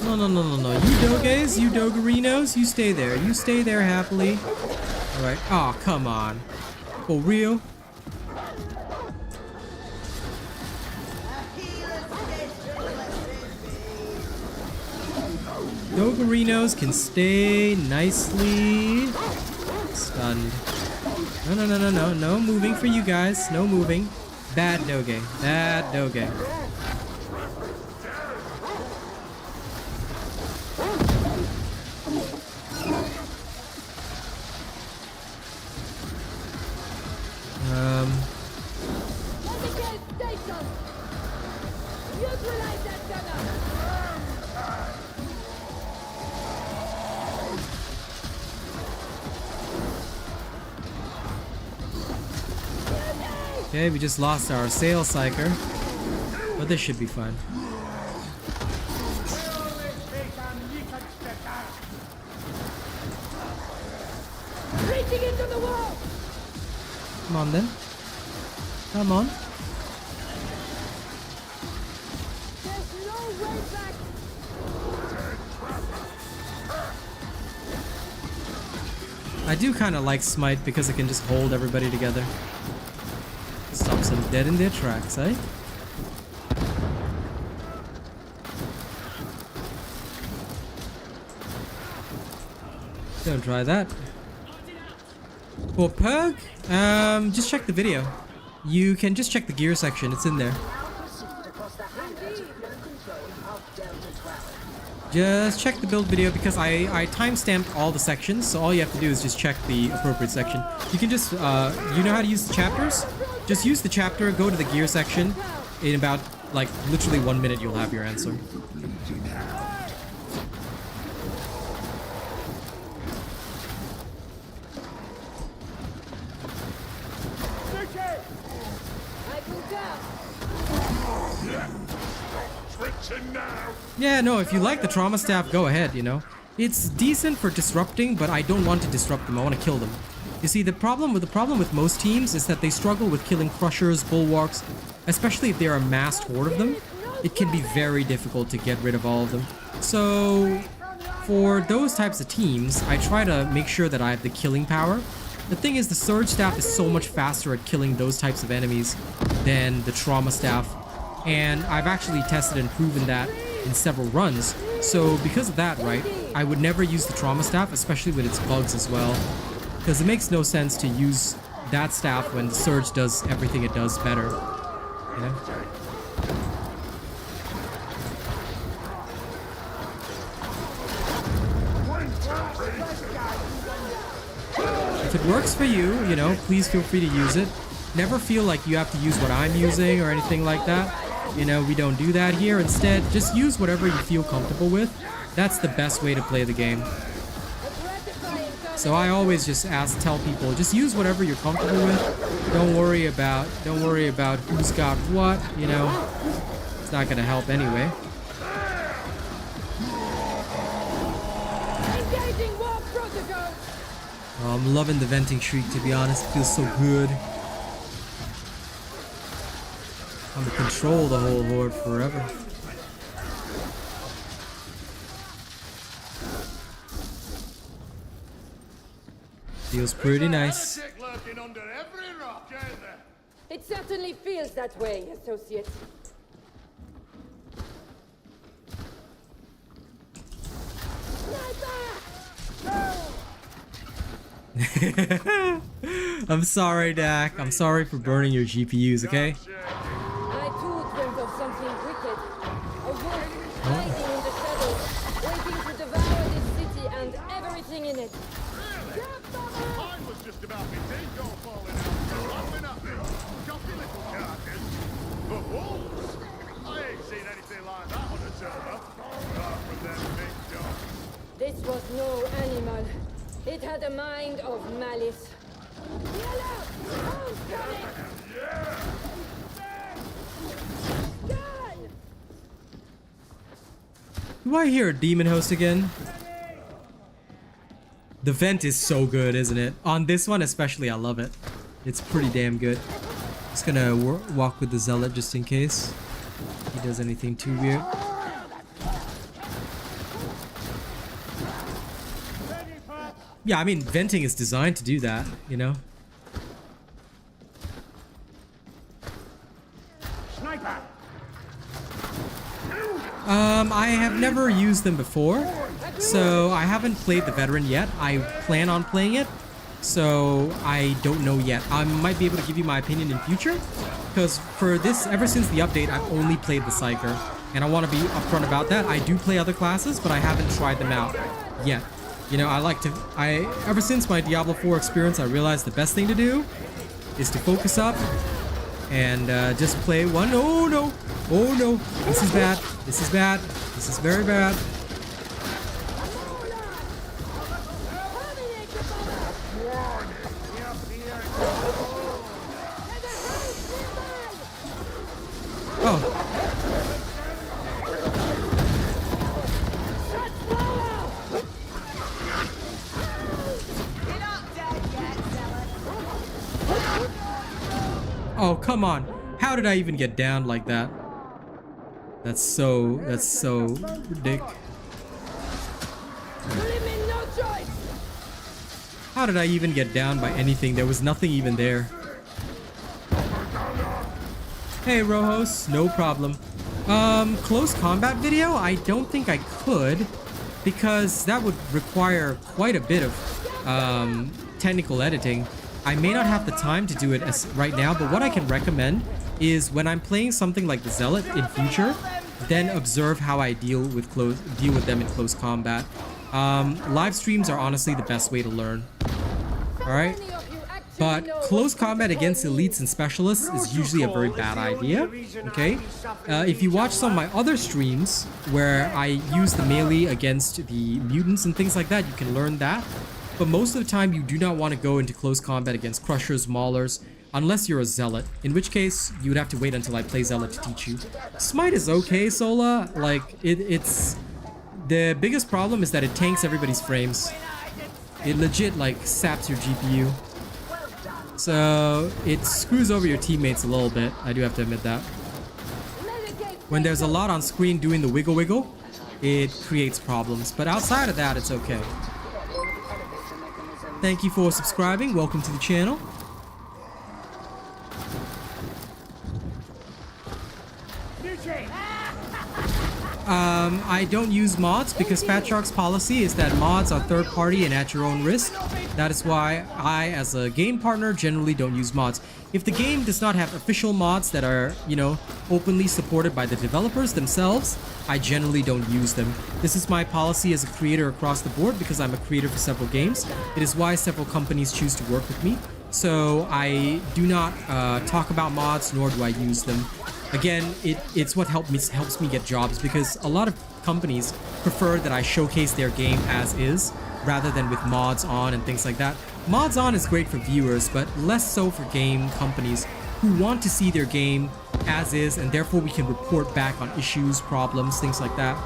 A: No. You doges, you dogarinos, you stay there. You stay there happily. Alright. Oh, come on. For real? Dogarinos can stay nicely stunned. No moving for you guys. No moving. Bad doge. Bad doge.
C: Modification station. Neutralize that gunner.
A: Okay, we just lost our Sail Psyker. But this should be fun.
C: Reaching into the wall.
A: Come on then. Come on.
C: There's no way back.
A: I do kind of like Smite because it can just hold everybody together. Stops them dead in their tracks, eh? Don't try that. For Purg, just check the video. You can just check the gear section, it's in there.
B: now proceed across the hangar to flow control of Delta 12.
A: Just check the build video because I timestamped all the sections, so all you have to do is just check the appropriate section. You can just, you know how to use the chapters? Just use the chapter, go to the gear section. In about, like, literally 1 minute you'll have your answer.
C: I can tell.
D: Switching now.
A: Yeah, no, if you like the trauma staff, go ahead, you know. It's decent for disrupting, but I don't want to disrupt them. I want to kill them. You see, the problem with most teams is that they struggle with killing crushers, bulwarks, especially if there are a massed horde of them. It can be very difficult to get rid of all of them. So for those types of teams, I try to make sure that I have the killing power. The thing is, the Surge Staff is so much faster at killing those types of enemies than the Trauma Staff. And I've actually tested and proven that in several runs. So because of that, right, I would never use the Trauma Staff, especially with its bugs as well. Because it makes no sense to use that staff when the Surge does everything it does better. You know? If it works for you, you know, please feel free to use it. Never feel like you have to use what I'm using or anything like that. You know, we don't do that here. Instead, just use whatever you feel comfortable with. That's the best way to play the game. So I always just tell people, just use whatever you're comfortable with. Don't worry about who's got what, you know. It's not gonna help anyway.
C: Engaging war protocol.
A: Oh, I'm loving the venting shriek, to be honest. It feels so good. I'm gonna control the whole horde forever. Feels pretty nice.
C: It certainly feels that way, associate.
A: I'm sorry, Dak. I'm sorry for burning your GPUs, okay?
C: I too dreamt of something wicked. A wolf hiding in the shadows, waiting to devour this city and everything in it.
D: Mine was just about me teeth all falling out, laughing at me. Cocky little carcass. But wolves? I ain't seen anything like that on a server. Apart from them big dogs.
C: This was no animal. It had a mind of malice. Yellow! Who's coming? Gun!
A: Do I hear a demon host again? The vent is so good, isn't it? On this one especially, I love it. It's pretty damn good. Just gonna walk with the zealot just in case he does anything too weird. Yeah, I mean, venting is designed to do that, you know? I have never used them before, so I haven't played the veteran yet. I plan on playing it, so I don't know yet. I might be able to give you my opinion in future, because for this, ever since the update, I've only played the Psyker, and I want to be upfront about that. I do play other classes, but I haven't tried them out yet. You know, ever since my Diablo 4 experience, I realized the best thing to do is to focus up and just play one. Oh no, oh no, this is bad, this is bad, this is very bad. Oh. Oh, come on. How did I even get down like that? That's so ridiculous. How did I even get down by anything? There was nothing even there. Hey, Rojos, no problem. Close combat video? I don't think I could, because that would require quite a bit of technical editing. I may not have the time to do it right now, but what I can recommend is when I'm playing something like the Zealot in future, then observe how I deal with them in close combat. Live streams are honestly the best way to learn. Alright? But close combat against elites and specialists is usually a very bad idea. Okay? If you watch some of my other streams where I use the melee against the mutants and things like that, you can learn that. But most of the time, you do not want to go into close combat against crushers, maulers, unless you're a zealot, in which case you would have to wait until I play zealot to teach you. Smite is okay, Sola. Like, it's the biggest problem is that it tanks everybody's frames. It legit like saps your GPU. So it screws over your teammates a little bit. I do have to admit that. When there's a lot on screen doing the wiggle wiggle, it creates problems. But outside of that, it's okay. Thank you for subscribing. Welcome to the channel. I don't use mods because Fat Shark's policy is that mods are third party and at your own risk. That is why I, as a game partner, generally don't use mods. If the game does not have official mods that are, you know, openly supported by the developers themselves, I generally don't use them. This is my policy as a creator across the board because I'm a creator for several games. It is why several companies choose to work with me. So I do not talk about mods, nor do I use them. Again, it's what helps me get jobs, because a lot of companies prefer that I showcase their game as is rather than with mods on and things like that. Mods on is great for viewers, but less so for game companies who want to see their game as is, and therefore we can report back on issues, problems, things like that.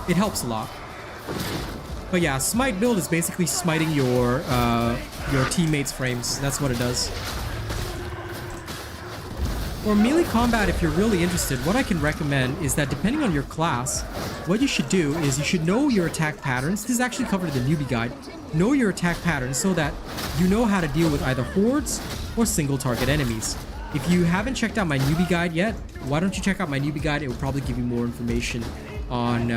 A: It helps a lot. But yeah, Smite build is basically smiting your teammates' frames. That's what it does. For melee combat, if you're really interested, what I can recommend is that depending on your class, what you should do is you should know your attack patterns. This is actually covered in the newbie guide. Know your attack patterns so that you know how to deal with either hordes or single target enemies. If you haven't checked out my newbie guide yet, why don't you check out my newbie guide? It will probably give you more information on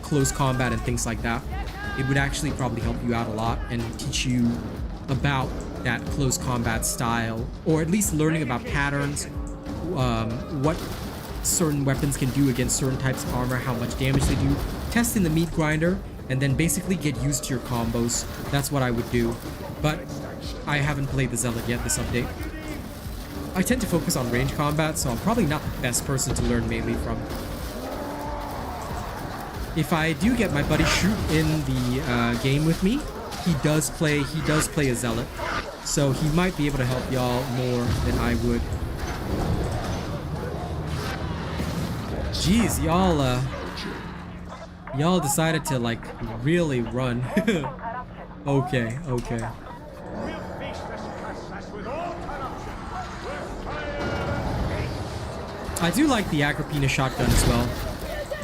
A: close combat and things like that. It would actually probably help you out a lot and teach you about that close combat style, or at least learning about patterns, what certain weapons can do against certain types of armor, how much damage they do, test in the meat grinder, and then basically get used to your combos. That's what I would do. But I haven't played the Zealot yet this update. I tend to focus on range combat, so I'm probably not the best person to learn melee from. If I do get my buddy Shriek in the game with me, he does play a Zealot, so he might be able to help y'all more than I would. Jeez, y'all decided to like really run. Okay. I do like the Agrippina shotgun as well,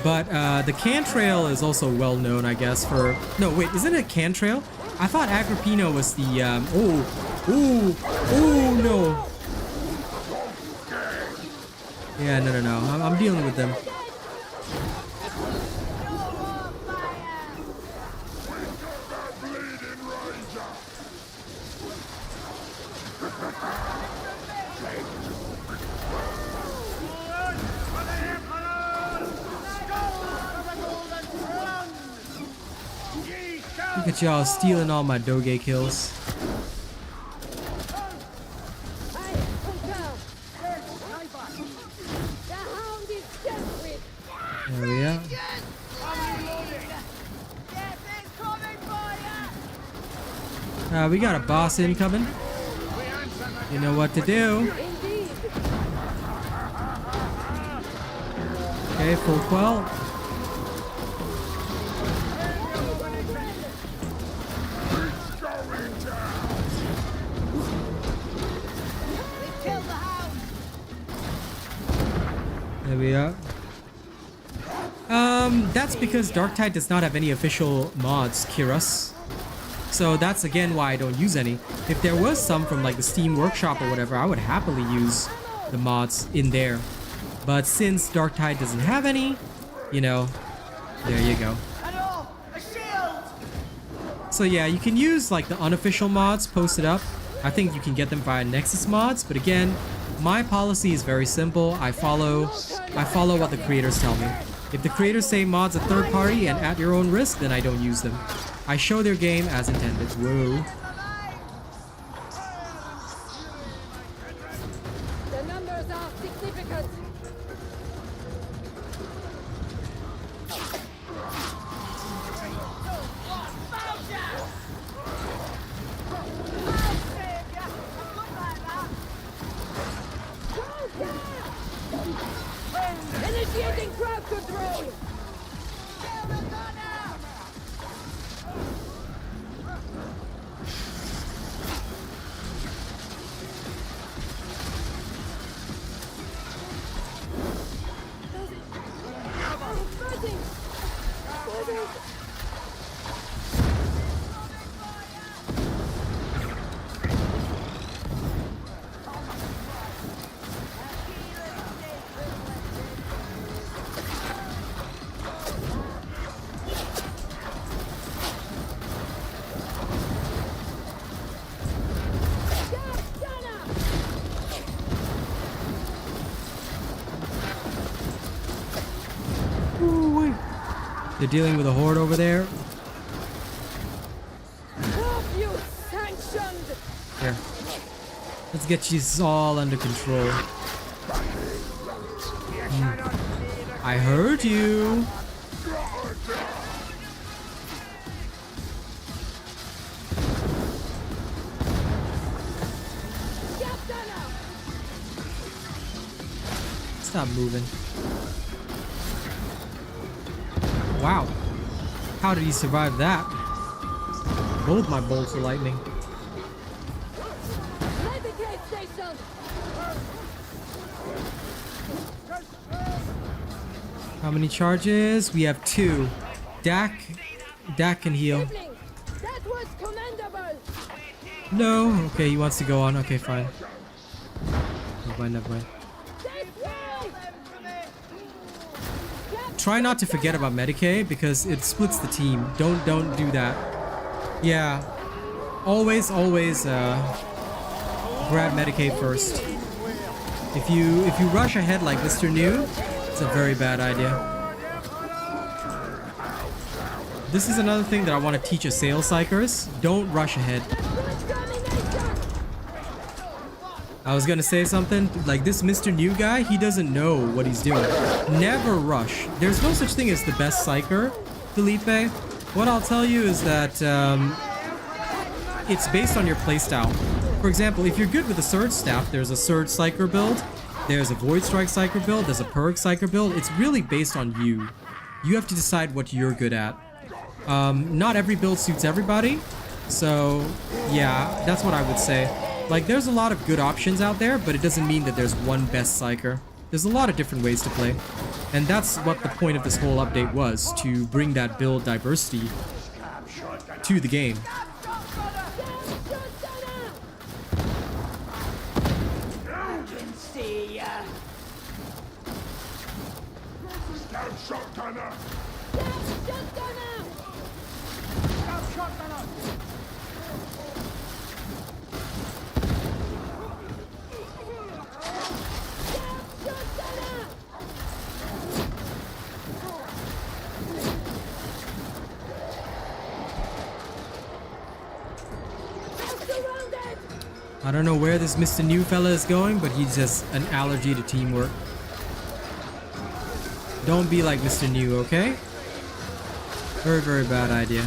A: but the Cantrail is also well known, I guess, for... No, wait, is it a Cantrail? I thought Agrippina was the oh no. Yeah, no. I'm dealing with them. Look at y'all stealing all my Doge kills. There we are. We got a boss incoming. You know what to do. Okay, full quell. There we are. That's because Darktide does not have any official mods, Kiras. So that's again why I don't use any. If there was some from like the Steam Workshop or whatever, I would happily use the mods in there. But since Darktide doesn't have any, you know, there you go. So yeah, you can use like the unofficial mods posted up. I think you can get them via Nexus mods, but again, my policy is very simple. I follow what the creators tell me. If the creators say mods are third party and at your own risk, then I don't use them. I show their game as intended. Whoa.
C: The numbers are significant. Initiating crowd control!
A: They're dealing with a horde over there.
C: Have you sanctioned?
A: Here. Let's get you all under control. I heard you. Stop moving. Wow. How did he survive that? Both my bolts of lightning.
C: Medicate station.
A: How many charges? We have 2. Dak can heal.
C: Dueling. That was commendable.
A: No. Okay, he wants to go on. Okay, fine. Never mind, never mind.
C: This way.
A: Try not to forget about Medicaid because it splits the team. Don't do that. Yeah. Always grab Medicaid first. If you rush ahead like Mr. New, it's a very bad idea. This is another thing that I want to teach Sales Psykers. Don't rush ahead. I was gonna say something like this Mr. New guy, he doesn't know what he's doing. Never rush. There's no such thing as the best Psyker, Felipe. What I'll tell you is that it's based on your playstyle. For example, if you're good with a Surge Staff, there's a Surge Psyker build, there's a Void Strike Psyker build, there's a Purg Psyker build. It's really based on you. You have to decide what you're good at. Not every build suits everybody, so yeah, that's what I would say. Like, there's a lot of good options out there, but it doesn't mean that there's one best Psyker. There's a lot of different ways to play. And that's what the point of this whole update was, to bring that build diversity to the game. I don't know where this Mr. New fella is going, but he's just an allergy to teamwork. Don't be like Mr. New, okay? Very, very bad idea.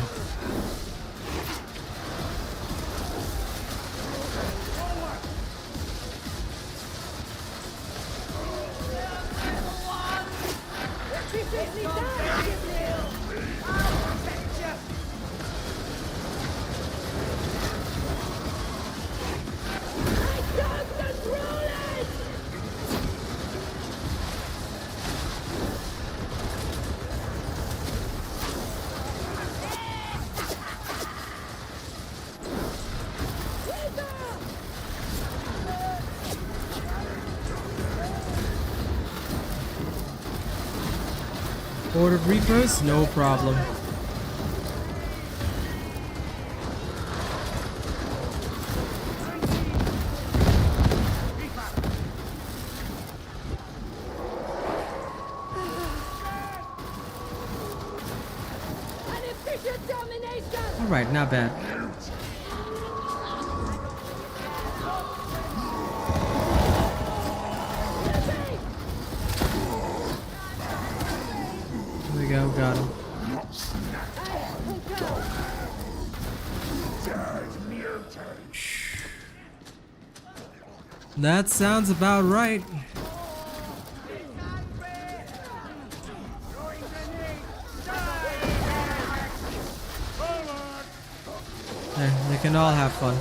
A: Horde of Reapers, no problem. Alright, not bad. There we go, got him. That sounds about right. There, they can all have fun.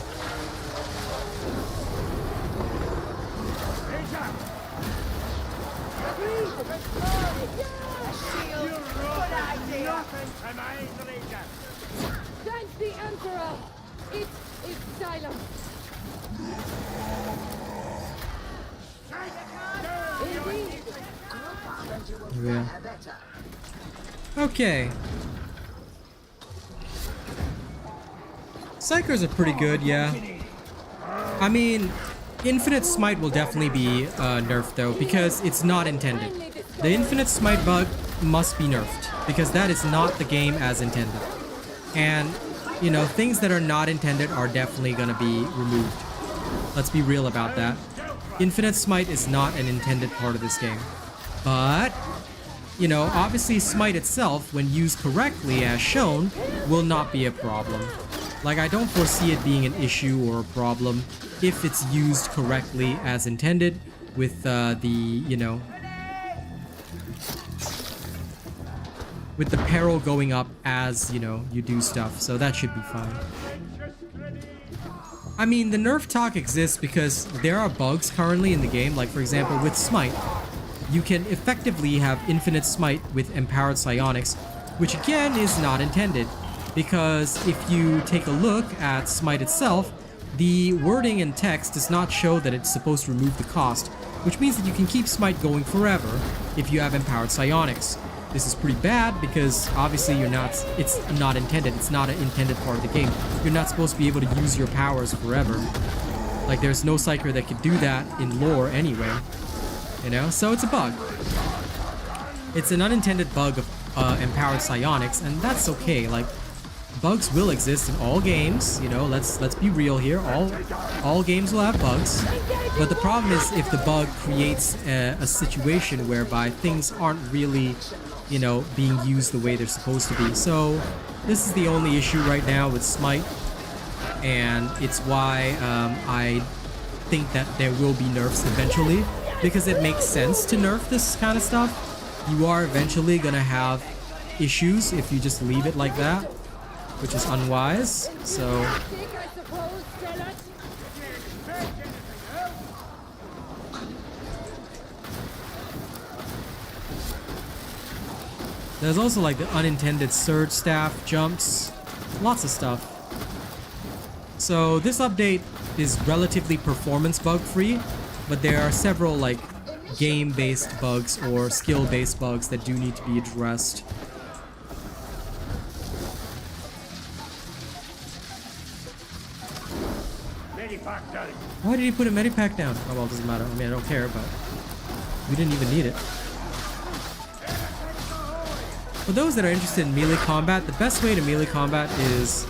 C: Thank the Emperor! It is silent. Indeed.
A: Yeah. Okay. Psykers are pretty good, yeah. I mean, Infinite Smite will definitely be nerfed though, because it's not intended. The Infinite Smite bug must be nerfed, because that is not the game as intended. And, you know, things that are not intended are definitely gonna be removed. Let's be real about that. Infinite Smite is not an intended part of this game. But, you know, obviously Smite itself, when used correctly as shown, will not be a problem. Like, I don't foresee it being an issue or a problem if it's used correctly as intended with you know, with the peril going up as, you know, you do stuff. So that should be fine. I mean, the nerf talk exists because there are bugs currently in the game. Like, for example, with Smite, you can effectively have infinite Smite with empowered psionics, which again is not intended. Because if you take a look at Smite itself, the wording and text does not show that it's supposed to remove the cost, which means that you can keep Smite going forever if you have empowered psionics. This is pretty bad because obviously it's not intended. It's not an intended part of the game. You're not supposed to be able to use your powers forever. Like, there's no Psyker that could do that in lore anyway. You know, so it's a bug. It's an unintended bug of empowered psionics, and that's okay. Like, bugs will exist in all games, you know, let's be real here. All games will have bugs. But the problem is if the bug creates a situation whereby things aren't really, you know, being used the way they're supposed to be. So this is the only issue right now with Smite, and it's why I think that there will be nerfs eventually, because it makes sense to nerf this kind of stuff. You are eventually gonna have issues if you just leave it like that, which is unwise. So there's also like the unintended surge staff jumps, lots of stuff. So this update is relatively performance bug free, but there are several like game-based bugs or skill-based bugs that do need to be addressed. Why did he put a medipack down? Oh well, it doesn't matter. I mean, I don't care, but we didn't even need it. For those that are interested in melee combat, the best way to melee combat is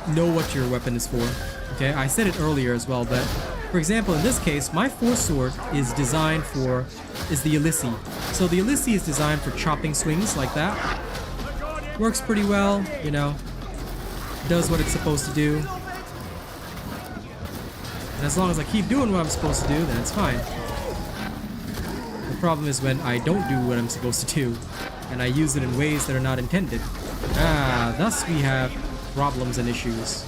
A: know what your weapon is for. Okay, I said it earlier as well, but for example, in this case, my force sword is designed for the Elyssi. So the Elyssi is designed for chopping swings like that. Works pretty well, you know. Does what it's supposed to do. And as long as I keep doing what I'm supposed to do, then it's fine. The problem is when I don't do what I'm supposed to do, and I use it in ways that are not intended. Thus we have problems and issues.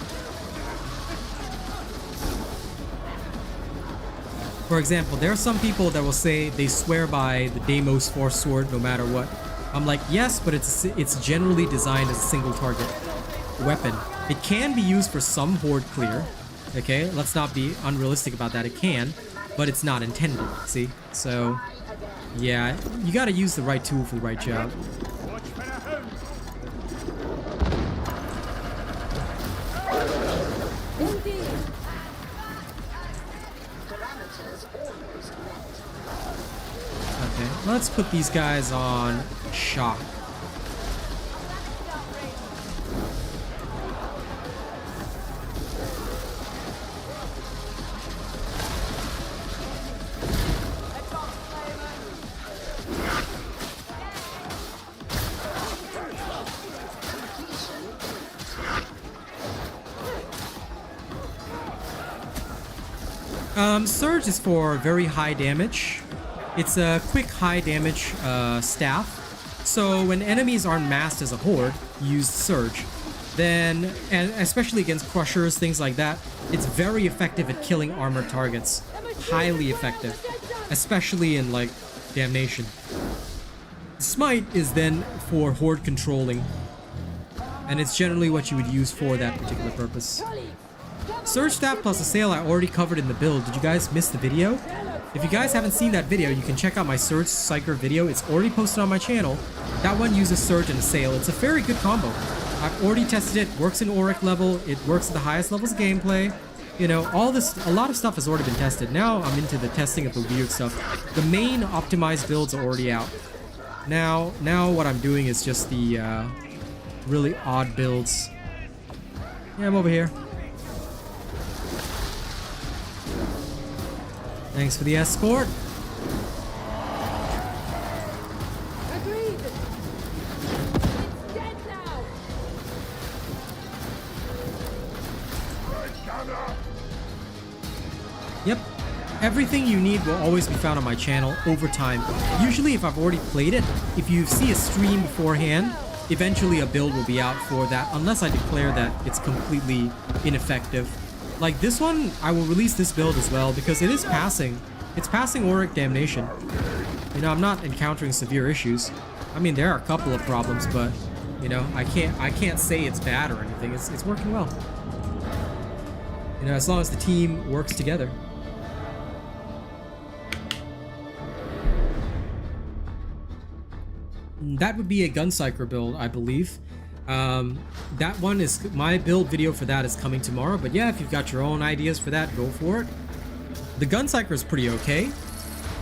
A: For example, there are some people that will say they swear by the Deimos Force Sword no matter what. I'm like, yes, but it's generally designed as a single target weapon. It can be used for some horde clear. Okay, let's not be unrealistic about that. It can, but it's not intended, see? So, yeah, you gotta use the right tool for the right job. Okay, let's put these guys on shock. Surge is for very high damage. It's a quick high damage staff. So when enemies aren't massed as a horde, use Surge. Then, and especially against crushers, things like that, it's very effective at killing armored targets. Highly effective. Especially in like Damnation. Smite is then for horde controlling. And it's generally what you would use for that particular purpose. Surge Staff plus Assail I already covered in the build. Did you guys miss the video? If you guys haven't seen that video, you can check out my Surge Psyker video. It's already posted on my channel. That one uses Surge and Assail. It's a very good combo. I've already tested it. Works in Auric level. It works at the highest levels of gameplay. You know, a lot of stuff has already been tested. Now I'm into the testing of the weird stuff. The main optimized builds are already out. Now what I'm doing is just the really odd builds. Yeah, I'm over here. Thanks for the escort.
C: Agreed. It's dead now.
A: Yep. Everything you need will always be found on my channel over time. Usually if I've already played it, if you see a stream beforehand, eventually a build will be out for that, unless I declare that it's completely ineffective. Like this one, I will release this build as well because it is passing. It's passing Auric Damnation. You know, I'm not encountering severe issues. I mean, there are a couple of problems, but you know, I can't say it's bad or anything. It's working well. You know, as long as the team works together. That would be a Gun Psyker build, I believe. That one is, my build video for that is coming tomorrow, but yeah, if you've got your own ideas for that, go for it. The Gun Psyker is pretty okay.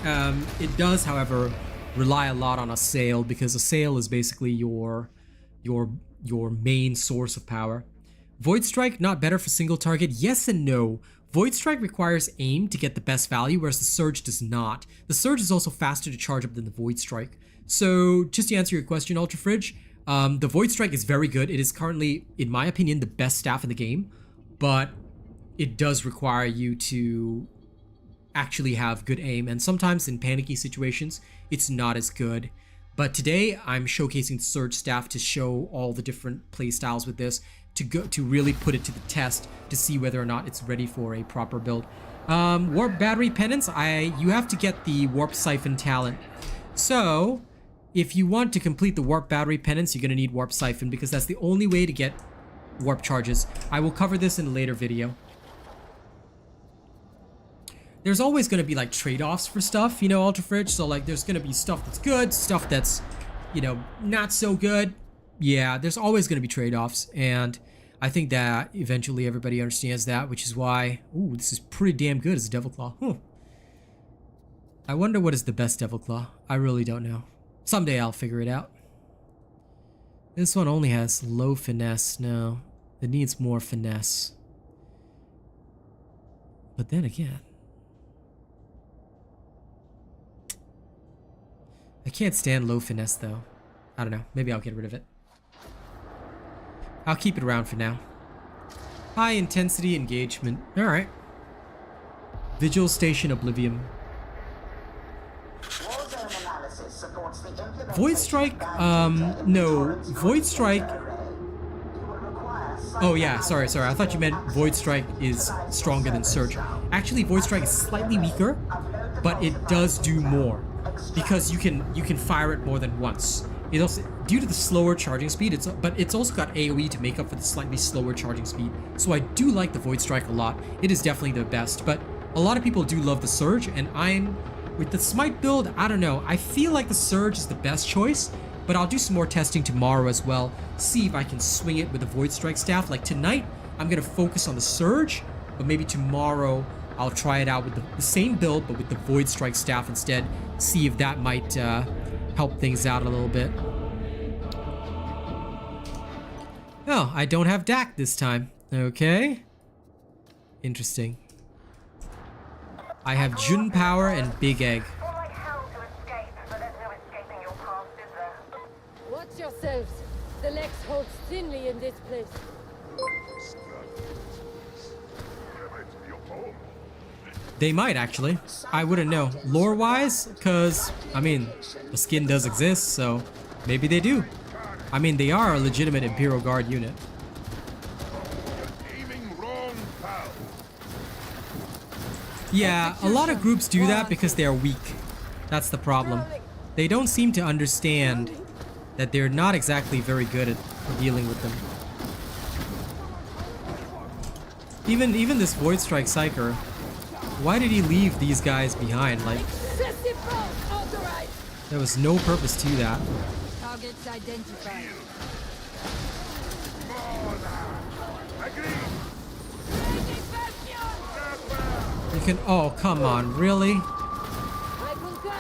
A: It does, however, rely a lot on a sail, because a sail is basically your main source of power. Void Strike, not better for single target? Yes and no. Void Strike requires aim to get the best value, whereas the Surge does not. The Surge is also faster to charge up than the Void Strike. So, just to answer your question, Ultra Fridge, the Void Strike is very good. It is currently, in my opinion, the best staff in the game, but it does require you to actually have good aim, and sometimes in panicky situations, it's not as good. But today, I'm showcasing the Surge staff to show all the different playstyles with this, to really put it to the test to see whether or not it's ready for a proper build. Warp Battery Penance, you have to get the Warp Siphon talent. So, if you want to complete the Warp Battery Penance, you're going to need Warp Siphon, because that's the only way to get warp charges. I will cover this in a later video. There's always going to be like trade-offs for stuff, you know, Ultra Fridge. So like there's going to be stuff that's good, stuff that's, you know, not so good. Yeah, there's always going to be trade-offs, and I think that eventually everybody understands that, which is why, ooh, this is pretty damn good as a Devil Claw. I wonder what is the best Devil Claw. I really don't know. Someday I'll figure it out. This one only has low finesse. No, it needs more finesse. But then again, I can't stand low finesse though. I don't know. Maybe I'll get rid of it. I'll keep it around for now. High intensity engagement. Alright. Vigil Station Oblivion. Void Strike, no. Void Strike... Oh yeah, sorry. I thought you meant Void Strike is stronger than Surge. Actually, Void Strike is slightly weaker, but it does do more. Because you can fire it more than once. It also, due to the slower charging speed, but it's also got AoE to make up for the slightly slower charging speed. So I do like the Void Strike a lot. It is definitely the best, but a lot of people do love the Surge, and with the Smite build, I don't know. I feel like the Surge is the best choice, but I'll do some more testing tomorrow as well. See if I can swing it with the Void Strike staff. Like tonight, I'm going to focus on the Surge, but maybe tomorrow I'll try it out with the same build, but with the Void Strike staff instead. See if that might help things out a little bit. Oh, I don't have DAC this time. Okay. Interesting. I have Jun Power and Big Egg.
C: Watch yourselves. The legs hold thinly in this place.
A: They might actually. I wouldn't know. Lore-wise, because, I mean, the skin does exist, so maybe they do. I mean, they are a legitimate Imperial Guard unit. Yeah, a lot of groups do that because they are weak. That's the problem. They don't seem to understand that they're not exactly very good at dealing with them. Even this Void Strike Psyker, why did he leave these guys behind? Like, there was no purpose to that.
C: Targets identified.
A: You can. Oh, come on, really?
C: I concur.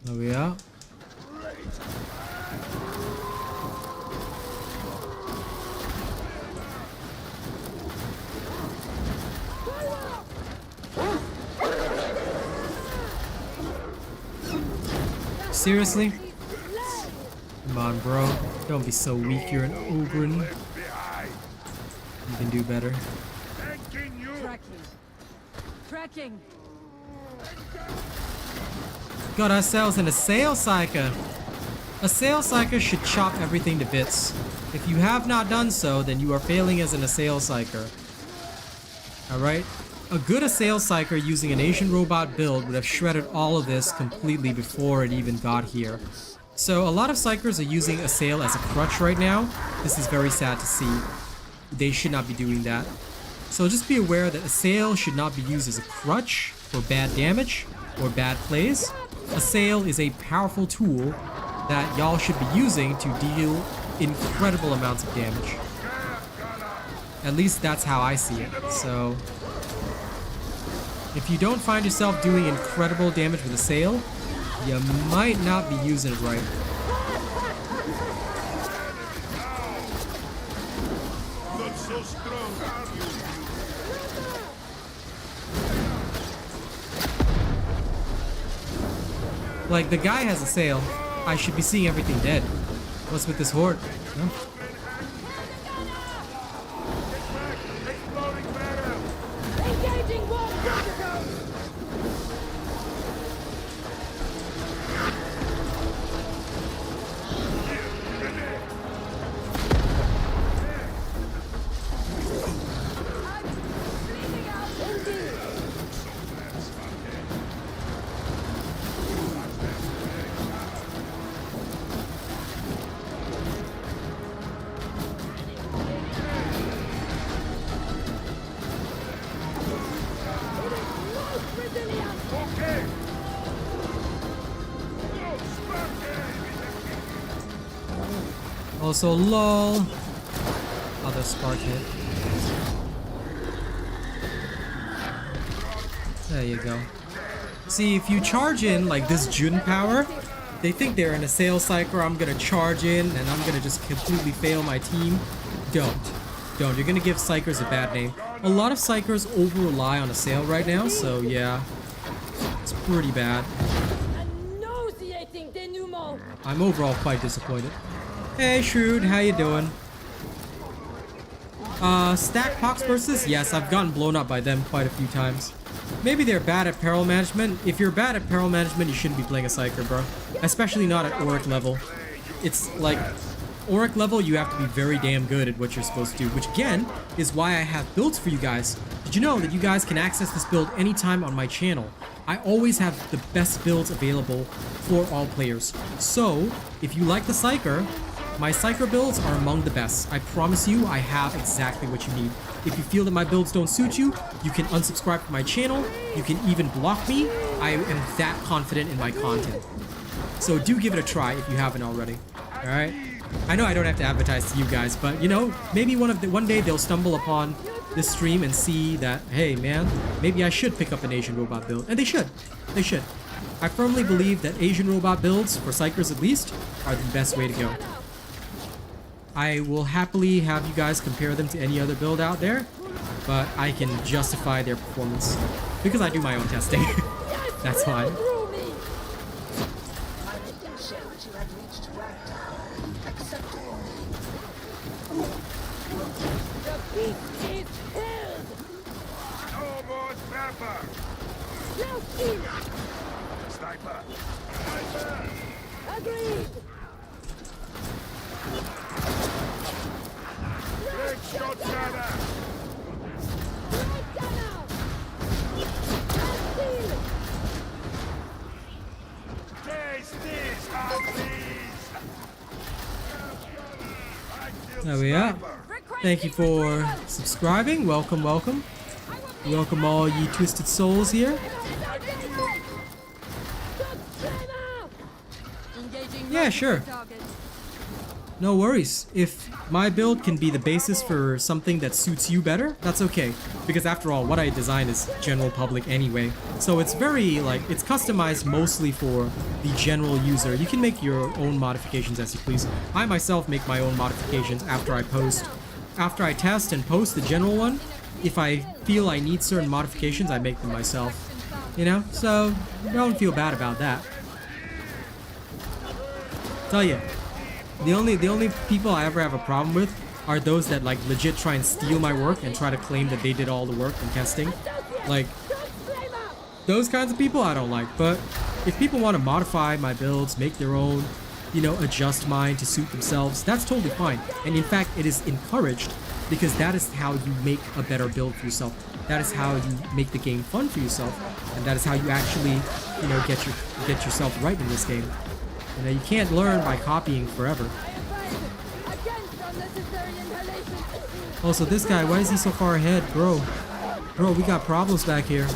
A: There we are. Seriously? Come on, bro. Don't be so weak. You're an Ogrin. You can do better.
F: Tracking. Tracking.
A: Got ourselves an Assail Psyker. Assail Psyker should chop everything to bits. If you have not done so, then you are failing as an Assail Psyker. Alright? A good Assail Psyker using an Asian robot build would have shredded all of this completely before it even got here. So a lot of Psykers are using Assail as a crutch right now. This is very sad to see. They should not be doing that. So just be aware that Assail should not be used as a crutch for bad damage or bad plays. Assail is a powerful tool that y'all should be using to deal incredible amounts of damage. At least that's how I see it. So if you don't find yourself doing incredible damage with Assail, you might not be using it right.
D: Not so strong, are you?
A: Like, the guy has Assail. I should be seeing everything dead. What's with this horde? Huh?
D: Exploding battle!
C: Engaging wall protocols.
A: Also, lol. Other spark hit. There you go. See, if you charge in like this Jun power, they think they're an Assail Psyker. I'm gonna charge in and I'm gonna just completely fail my team. Don't. You're gonna give Psykers a bad name. A lot of Psykers over rely on Assail right now, so yeah. It's pretty bad.
C: A nauseating denouement.
A: I'm overall quite disappointed. Hey Shrewd, how you doing? Stack Pox versus? Yes, I've gotten blown up by them quite a few times. Maybe they're bad at peril management. If you're bad at peril management, you shouldn't be playing a Psyker, bro. Especially not at Auric level. It's like, Auric level, you have to be very damn good at what you're supposed to do, which again, is why I have builds for you guys. Did you know that you guys can access this build anytime on my channel? I always have the best builds available for all players. So, if you like the Psyker, my Psyker builds are among the best. I promise you, I have exactly what you need. If you feel that my builds don't suit you, you can unsubscribe from my channel. You can even block me. I am that confident in my content. So do give it a try if you haven't already. Alright? I know I don't have to advertise to you guys, but you know, maybe one day they'll stumble upon this stream and see that, hey man, maybe I should pick up an Asian robot build. And they should. They should. I firmly believe that Asian robot builds, for Psykers at least, are the best way to go. I will happily have you guys compare them to any other build out there, but I can justify their performance because I do my own testing. That's fine.
B: My reading shows you have reached Darktide. Acceptable.
C: The beast is held.
D: No more pepper!
C: Now see.
D: Sniper!
C: Agreed.
D: Big shot ladder!
C: Right gunner. Steal.
D: Taste this, Houses!
A: There we are. Thank you for subscribing. Welcome, welcome. Welcome all ye twisted souls here. Yeah, sure. No worries. If my build can be the basis for something that suits you better, that's okay. Because after all, what I design is general public anyway. So it's very, like, it's customized mostly for the general user. You can make your own modifications as you please. I myself make my own modifications after I post. After I test and post the general one, if I feel I need certain modifications, I make them myself. You know? So, don't feel bad about that. Tell you. The only people I ever have a problem with are those that like legit try and steal my work and try to claim that they did all the work and testing. Like, those kinds of people I don't like. But if people want to modify my builds, make their own, you know, adjust mine to suit themselves, that's totally fine. And in fact, it is encouraged because that is how you make a better build for yourself. That is how you make the game fun for yourself. And that is how you actually, you know, get yourself right in this game. You know, you can't learn by copying forever. Also, this guy, why is he so far ahead? Bro, we got problems back here.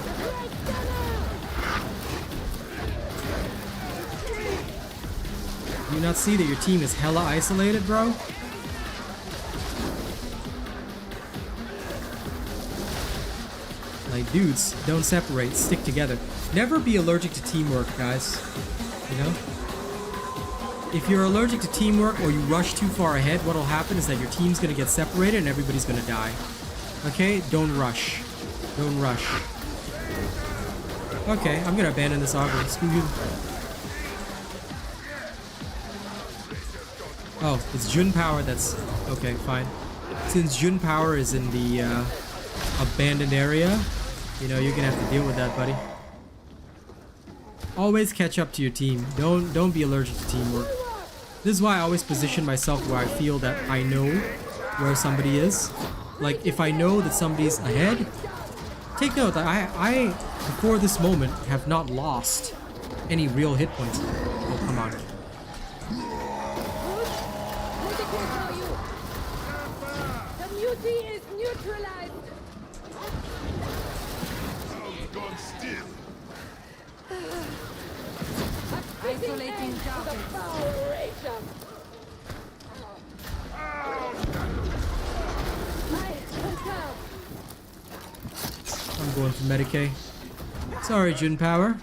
A: Do you not see that your team is hella isolated, bro? Like, dudes, don't separate, stick together. Never be allergic to teamwork, guys. You know? If you're allergic to teamwork or you rush too far ahead, what'll happen is that your team's gonna get separated and everybody's gonna die. Okay? Don't rush. Don't rush. Okay, I'm gonna abandon this Ogrin. Screw you. Oh, it's Jun Power that's... Okay, fine. Since Jun Power is in the abandoned area, you know, you're gonna have to deal with that, buddy. Always catch up to your team. Don't be allergic to teamwork. This is why I always position myself where I feel that I know where somebody is. Like, if I know that somebody's ahead, take note that I before this moment, have not lost any real hit points. Oh, come on.
C: The mutiny is neutralized. Isolating target.
A: I'm going for Medicaid. Sorry, Jun Power.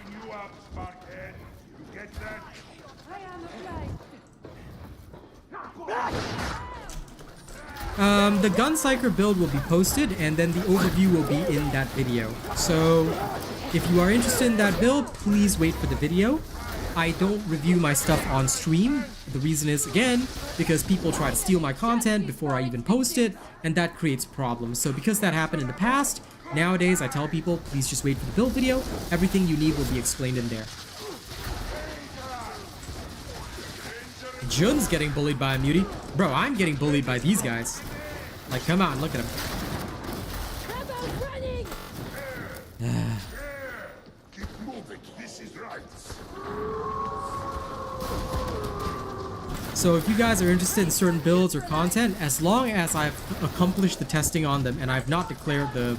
A: The Gun Psyker build will be posted, and then the overview will be in that video. So, if you are interested in that build, please wait for the video. I don't review my stuff on stream. The reason is, again, because people try to steal my content before I even post it, and that creates problems. So because that happened in the past, nowadays I tell people, please just wait for the build video. Everything you need will be explained in there. Jun's getting bullied by a mutie. Bro, I'm getting bullied by these guys. Like, come on, look at him. So if you guys are interested in certain builds or content, as long as I've accomplished the testing on them and I've not declared the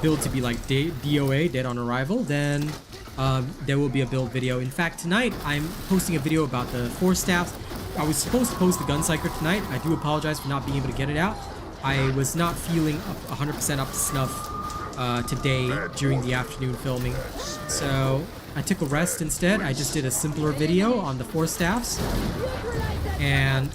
A: build to be like DOA, Dead on Arrival, then there will be a build video. In fact, tonight I'm posting a video about the 4 staffs. I was supposed to post the Gun Psyker tonight. I do apologize for not being able to get it out. I was not feeling 100% up to snuff today during the afternoon filming. So I took a rest instead. I just did a simpler video on the 4 staffs. And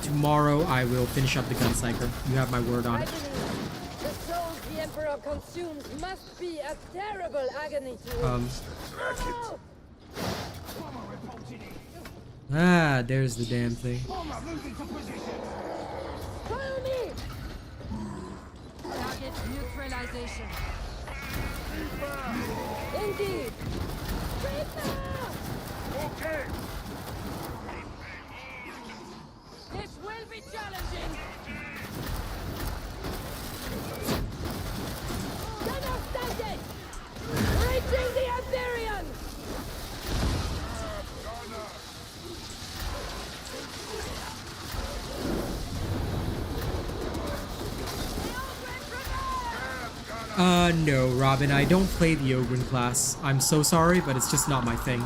A: tomorrow I will finish up the Gun Psyker. You have my word on it.
C: The souls the Emperor consumes must be a terrible agony to him.
A: Ah, there's the damn thing.
C: Follow me!
F: Target neutralization.
C: Indeed!
D: Okay.
F: This will be challenging.
C: Gunner started! Reaching the Assyrian!
A: No, Robin, I don't play the Ogrin class. I'm so sorry, but it's just not my thing.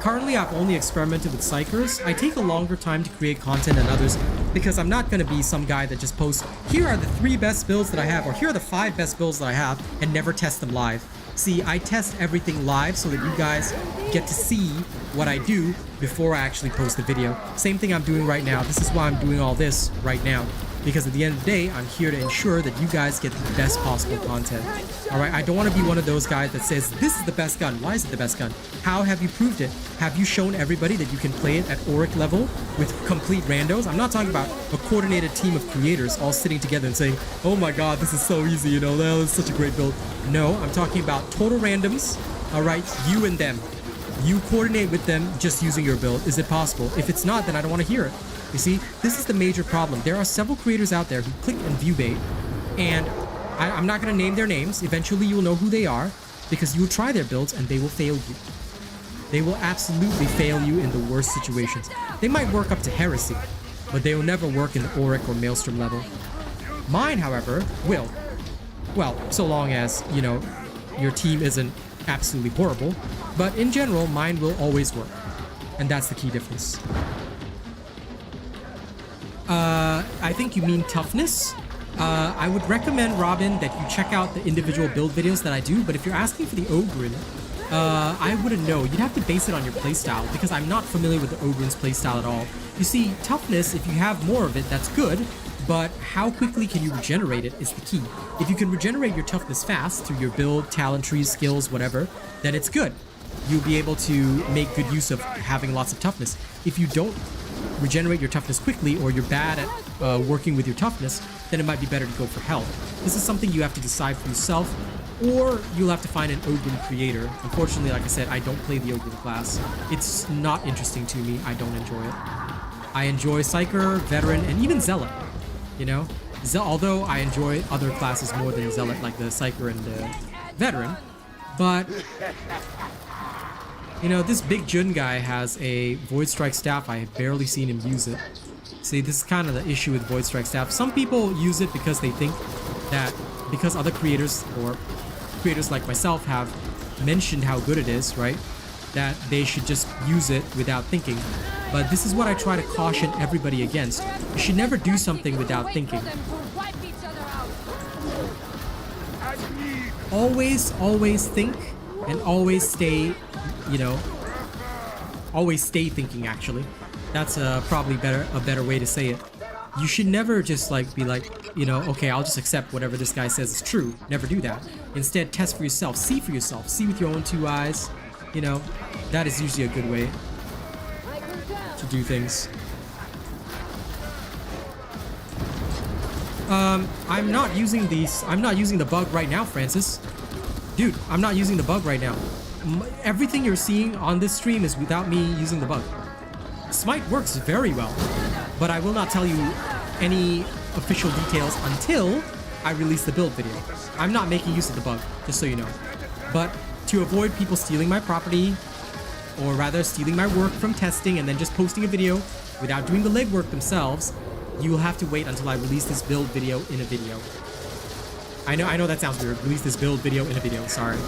A: Currently, I've only experimented with Psykers. I take a longer time to create content than others because I'm not going to be some guy that just posts, here are the 3 best builds that I have, or here are the 5 best builds that I have, and never test them live. See, I test everything live so that you guys get to see what I do before I actually post the video. Same thing I'm doing right now. This is why I'm doing all this right now. Because at the end of the day, I'm here to ensure that you guys get the best possible content. Alright, I don't want to be one of those guys that says, this is the best gun. Why is it the best gun? How have you proved it? Have you shown everybody that you can play it at Auric level with complete randos? I'm not talking about a coordinated team of creators all sitting together and saying, oh my god, this is so easy, you know, that was such a great build. No, I'm talking about total randoms. Alright, you and them. You coordinate with them just using your build. Is it possible? If it's not, then I don't want to hear it. You see, this is the major problem. There are several creators out there who click and view bait, and I'm not going to name their names. Eventually, you will know who they are, because you will try their builds and they will fail you. They will absolutely fail you in the worst situations. They might work up to heresy, but they will never work in the Oric or Maelstrom level. Mine, however, will. Well, so long as, you know, your team isn't absolutely horrible, but in general, mine will always work. And that's the key difference. I think you mean toughness. I would recommend, Robin, that you check out the individual build videos that I do, but if you're asking for the Ogrin, I wouldn't know. You'd have to base it on your playstyle, because I'm not familiar with the Ogrin's playstyle at all. You see, toughness, if you have more of it, that's good, but how quickly can you regenerate it is the key. If you can regenerate your toughness fast through your build, talent trees, skills, whatever, then it's good. You'll be able to make good use of having lots of toughness. If you don't regenerate your toughness quickly, or you're bad at working with your toughness, then it might be better to go for health. This is something you have to decide for yourself, or you'll have to find an Ogrin creator. Unfortunately, like I said, I don't play the Ogrin class. It's not interesting to me. I don't enjoy it. I enjoy Psyker, Veteran, and even Zealot. You know? Although I enjoy other classes more than Zealot, like the Psyker and the Veteran. But you know, this Big Jun guy has a Void Strike staff. I have barely seen him use it. See, this is kind of the issue with Void Strike staff. Some people use it because they think that because other creators, or creators like myself, have mentioned how good it is, right? That they should just use it without thinking. But this is what I try to caution everybody against. You should never do something without thinking. Always think, and always stay, you know, always stay thinking, actually. That's probably a better way to say it. You should never just like be like, you know, okay, I'll just accept whatever this guy says is true. Never do that. Instead, test for yourself, see with your own 2 eyes. You know, that is usually a good way to do things. I'm not using the bug right now, Francis. Dude, I'm not using the bug right now. Everything you're seeing on this stream is without me using the bug. Smite works very well, but I will not tell you any official details until I release the build video. I'm not making use of the bug, just so you know. But to avoid people stealing my property, or rather stealing my work from testing and then just posting a video without doing the legwork themselves, you will have to wait until I release this build video in a video. I know that sounds weird. Release this build video in a video, sorry.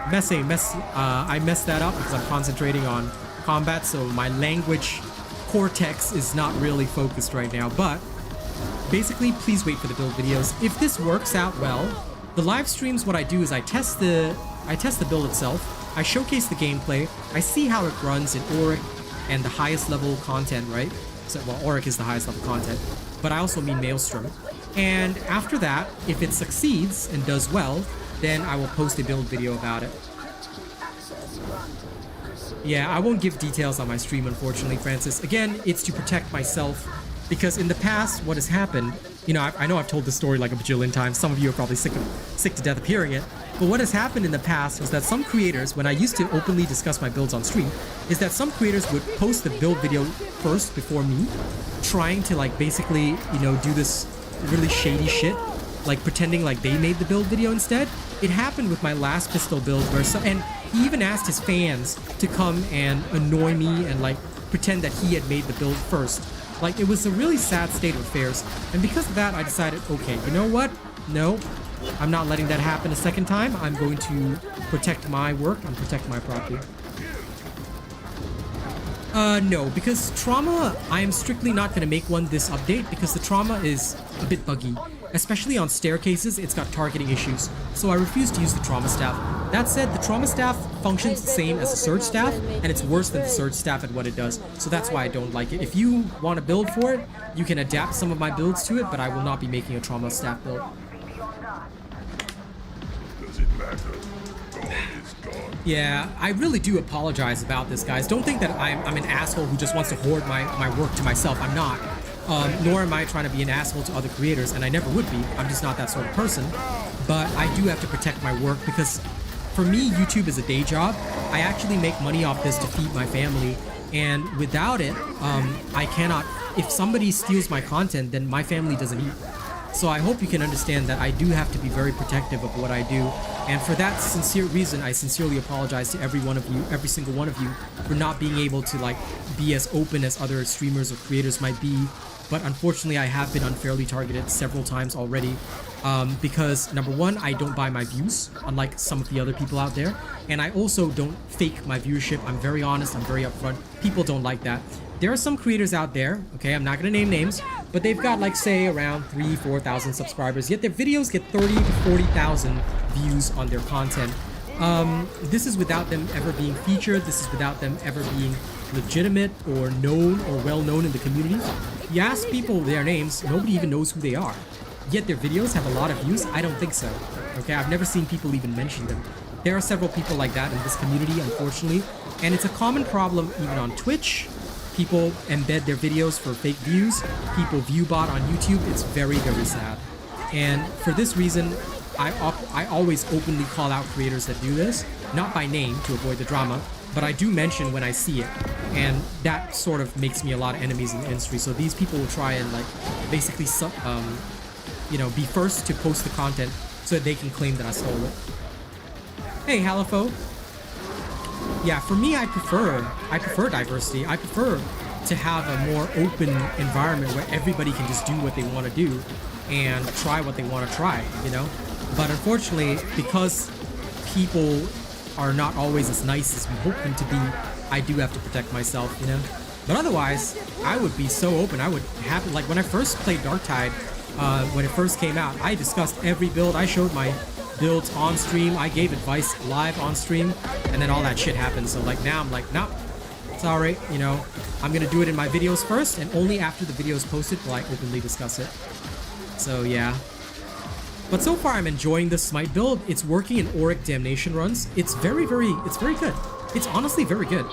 A: I messed that up because I'm concentrating on combat, so my language cortex is not really focused right now. But basically, please wait for the build videos. If this works out well, the live streams, what I do is I test the build itself, I showcase the gameplay, I see how it runs in Oric and the highest level content, right? So, well, Oric is the highest level content, but I also mean Maelstrom. And after that, if it succeeds and does well, then I will post a build video about it. Yeah, I won't give details on my stream, unfortunately, Francis. Again, it's to protect myself, because in the past, what has happened, you know, I know I've told this story like a bajillion times. Some of you are probably sick to death of hearing it. But what has happened in the past was that some creators, when I used to openly discuss my builds on stream, is that some creators would post the build video first before me, trying to like basically, you know, do this really shady shit, like pretending like they made the build video instead. It happened with my last pistol build where and he even asked his fans to come and annoy me and like pretend that he had made the build first. Like, it was a really sad state of affairs, and because of that I decided, okay, you know what? No, I'm not letting that happen a second time. I'm going to protect my work and protect my property. No, because trauma, I am strictly not going to make one this update because the trauma is a bit buggy. Especially on staircases, it's got targeting issues, so I refuse to use the trauma staff. That said, the trauma staff functions the same as the surge staff, and it's worse than the surge staff at what it does, so that's why I don't like it. If you want to build for it, you can adapt some of my builds to it, but I will not be making a trauma staff build.
D: Does it matter? God is God.
A: Yeah, I really do apologize about this, guys. Don't think that I'm an asshole who just wants to hoard my work to myself. I'm not. Nor am I trying to be an asshole to other creators, and I never would be. I'm just not that sort of person. But I do have to protect my work because for me, YouTube is a day job. I actually make money off this to feed my family, and without it, I cannot. If somebody steals my content, then my family doesn't eat. So I hope you can understand that I do have to be very protective of what I do. And for that sincere reason, I sincerely apologize to every one of you, every single one of you, for not being able to like be as open as other streamers or creators might be. But unfortunately, I have been unfairly targeted several times already. Because number one, I don't buy my views, unlike some of the other people out there. And I also don't fake my viewership. I'm very honest, I'm very upfront. People don't like that. There are some creators out there, okay, I'm not gonna name names, but they've got like say around 3,000-4,000 subscribers, yet their videos get 30,000 to 40,000 views on their content. This is without them ever being featured, this is without them ever being legitimate or known or well known in the community. You ask people their names, nobody even knows who they are. Yet their videos have a lot of views? I don't think so. Okay, I've never seen people even mention them. There are several people like that in this community, unfortunately, and it's a common problem even on Twitch. People embed their videos for fake views. People view bot on YouTube. It's very, very sad. And for this reason, I always openly call out creators that do this, not by name to avoid the drama, but I do mention when I see it. And that sort of makes me a lot of enemies in the industry. So these people will try and like basically, you know, be first to post the content so that they can claim that I stole it. Hey, Halifo. Yeah, for me, I prefer diversity. I prefer to have a more open environment where everybody can just do what they want to do and try what they want to try, you know? But unfortunately, because people are not always as nice as we hope them to be, I do have to protect myself, you know? But otherwise, I would be so open. I would have, like, when I first played Darktide, when it first came out, I discussed every build. I showed my builds on stream, I gave advice live on stream, and then all that shit happened. So like now I'm like, nope, sorry, you know, I'm gonna do it in my videos first, and only after the video is posted will I openly discuss it. So yeah. But so far I'm enjoying this Smite build. It's working in Auric Damnation runs. It's very good. It's honestly very good.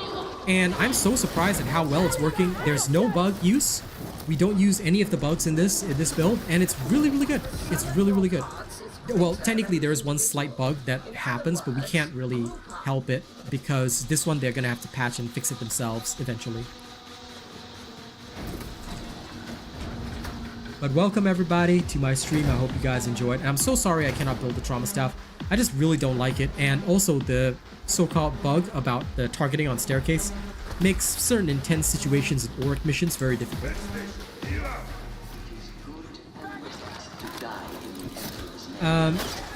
A: And I'm so surprised at how well it's working. There's no bug use. We don't use any of the bugs in this build, and it's really good. It's really good. Well, technically there is one slight bug that happens, but we can't really help it because this one they're gonna have to patch and fix it themselves eventually. But welcome everybody to my stream. I hope you guys enjoyed. And I'm so sorry I cannot build the trauma staff. I just really don't like it. And also the so-called bug about the targeting on staircase makes certain intense situations in Oric missions very difficult.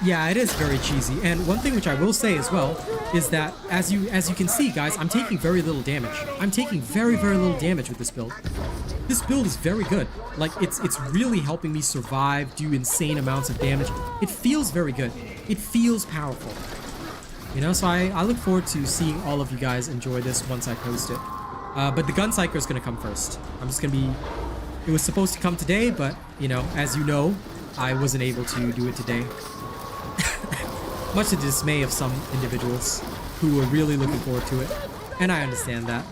A: Yeah, it is very cheesy. And one thing which I will say as well is that as you can see, guys, I'm taking very little damage. I'm taking very little damage with this build. This build is very good. Like it's really helping me survive, do insane amounts of damage. It feels very good. It feels powerful. You know, so I look forward to seeing all of you guys enjoy this once I post it. But the Gun Psyker is gonna come first. I'm just gonna be. It was supposed to come today, but you know, as you know, I wasn't able to do it today. Much to the dismay of some individuals who were really looking forward to it. And I understand that.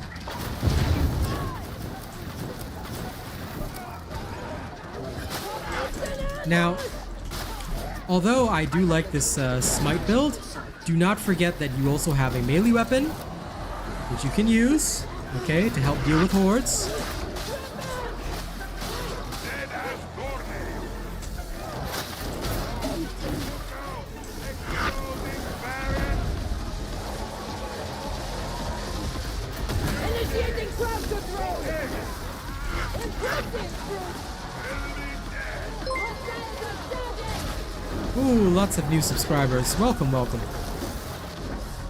A: Now, although I do like this Smite build, do not forget that you also have a melee weapon, which you can use, okay, to help deal with hordes. Ooh, lots of new subscribers. Welcome, welcome.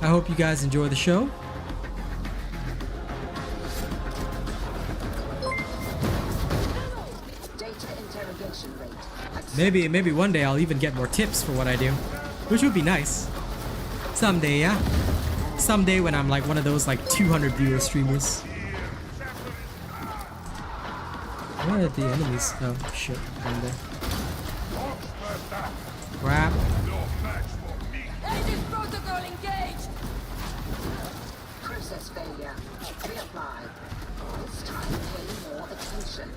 A: I hope you guys enjoy the show.
B: Data interrogation rate.
A: Maybe one day I'll even get more tips for what I do, which would be nice. Someday, yeah. Someday when I'm like one of those like 200 viewer streamers. Where are the enemies? Oh shit, down there. Crap.
C: Aegis protocol engaged!
B: Process failure. Reapply. This time pay more attention.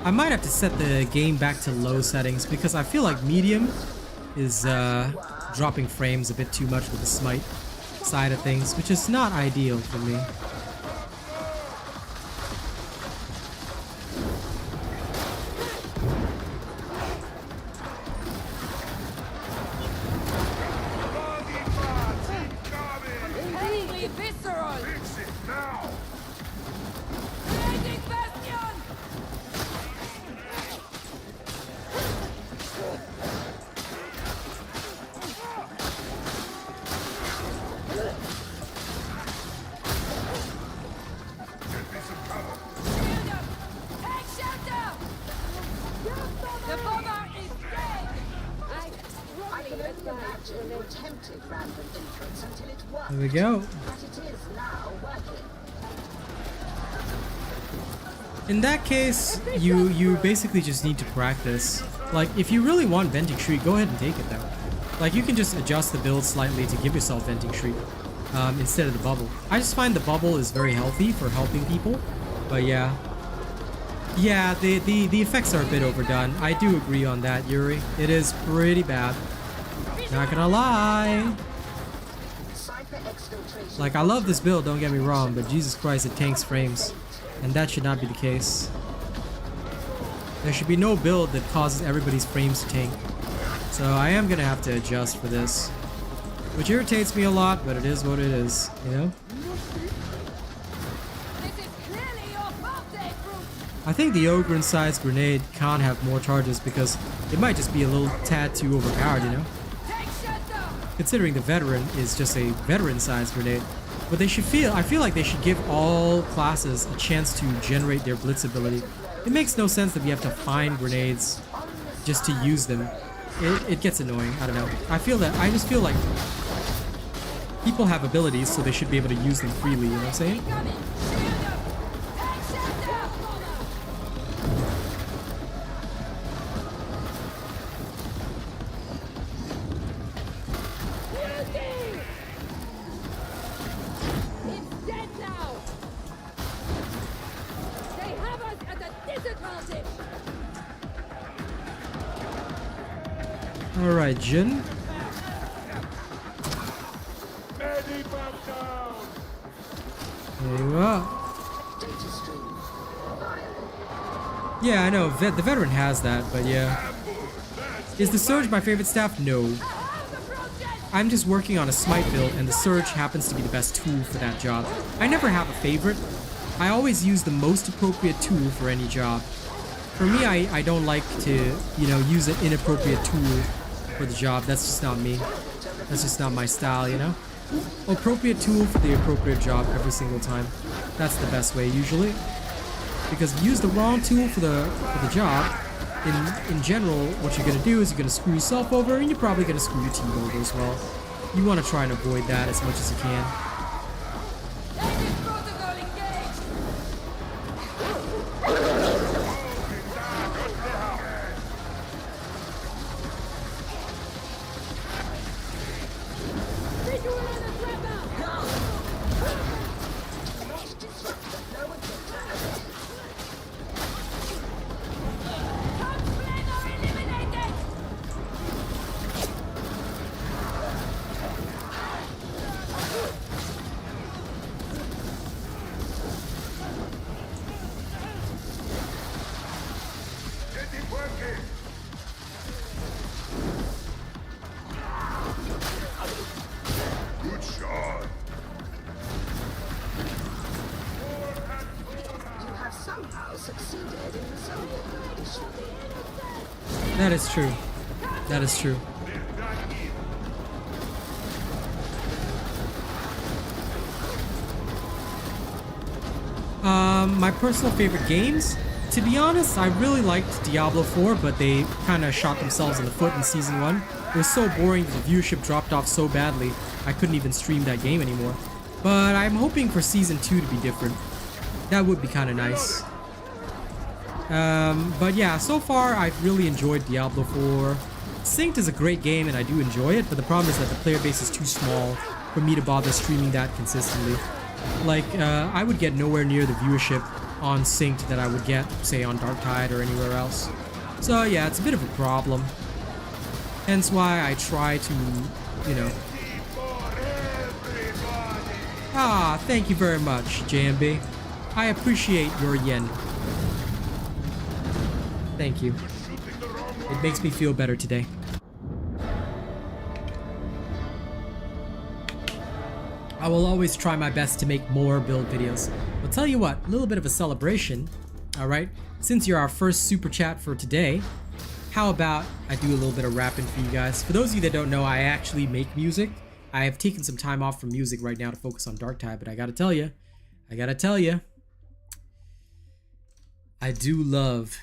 A: I might have to set the game back to low settings because I feel like medium is dropping frames a bit too much with the Smite side of things, which is not ideal for me.
C: Incredibly visceral!
D: Fix it now!
C: Creating bastion!
D: Get me some cover.
C: Shield up! Take shelter! The bomber is dead!
B: I can only imagine you attempted random inputs until it worked.
A: There we go.
B: But it is now working.
A: In that case, you basically just need to practice. Like, if you really want Venting Shriek, go ahead and take it though. Like, you can just adjust the build slightly to give yourself Venting Shriek instead of the bubble. I just find the bubble is very healthy for helping people, but yeah. Yeah, the effects are a bit overdone. I do agree on that, Yuri. It is pretty bad. Not gonna lie.
B: Cypher exfiltration.
A: Like, I love this build, don't get me wrong, but Jesus Christ, it tanks frames. And that should not be the case. There should be no build that causes everybody's frames to tank. So I am gonna have to adjust for this. Which irritates me a lot, but it is what it is, you know?
C: This is clearly your birthday fruit!
A: I think the Ogrin sized grenade can't have more charges because it might just be a little tad too overpowered, you know?
C: Take shelter!
A: Considering the veteran is just a veteran sized grenade. But they should I feel like they should give all classes a chance to generate their blitz ability. It makes no sense that we have to find grenades just to use them. It gets annoying, I don't know. I just feel like people have abilities, so they should be able to use them freely, you know what I'm saying?
C: Coming! Shield up! Take shelter! Shielding! It's dead now! They have us at a disadvantage!
A: Alright, Jin. There you are.
B: Data stream. Viable.
A: Yeah, I know, the veteran has that, but yeah. Is the Surge my favorite staff? No. I'm just working on a Smite build, and the Surge happens to be the best tool for that job. I never have a favorite. I always use the most appropriate tool for any job. For me, I don't like to, you know, use an inappropriate tool for the job. That's just not me. That's just not my style, you know? Appropriate tool for the appropriate job every single time. That's the best way usually. Because if you use the wrong tool for the job, in general, what you're gonna do is you're gonna screw yourself over, and you're probably gonna screw your team over as well. You want to try and avoid that as much as you can.
C: Aegis protocol engaged! Visual on the trapper!
B: Not disrupt the flow of data array.
C: Top flavor eliminated!
A: That is true. That is true. My personal favorite games? To be honest, I really liked Diablo 4, but they kind of shot themselves in the foot in Season 1. It was so boring, the viewership dropped off so badly, I couldn't even stream that game anymore. But I'm hoping for Season 2 to be different. That would be kind of nice. But yeah, so far I've really enjoyed Diablo 4. Synced is a great game and I do enjoy it, but the problem is that the player base is too small for me to bother streaming that consistently. Like, I would get nowhere near the viewership on Synced that I would get, say, on Darktide or anywhere else. So yeah, it's a bit of a problem. Hence why I try to, you know... Ah, thank you very much, JMB. I appreciate your yen. Thank you. It makes me feel better today. I will always try my best to make more build videos. But tell you what, a little bit of a celebration, alright? Since you're our first super chat for today, how about I do a little bit of rapping for you guys? For those of you that don't know, I actually make music. I have taken some time off from music right now to focus on Darktide, but I gotta tell you, I do love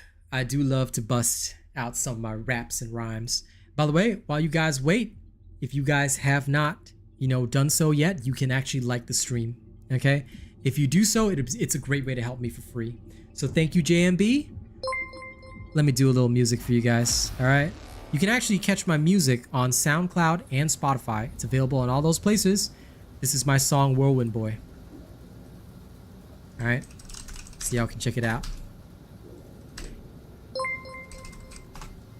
A: to bust out some of my raps and rhymes. By the way, while you guys wait, if you guys have not, you know, done so yet, you can actually like the stream, okay? If you do so, it's a great way to help me for free. So thank you, JMB. Let me do a little music for you guys, all right? You can actually catch my music on SoundCloud and Spotify. It's available on all those places. This is my song, Whirlwind Boy. All right, see y'all can check it out.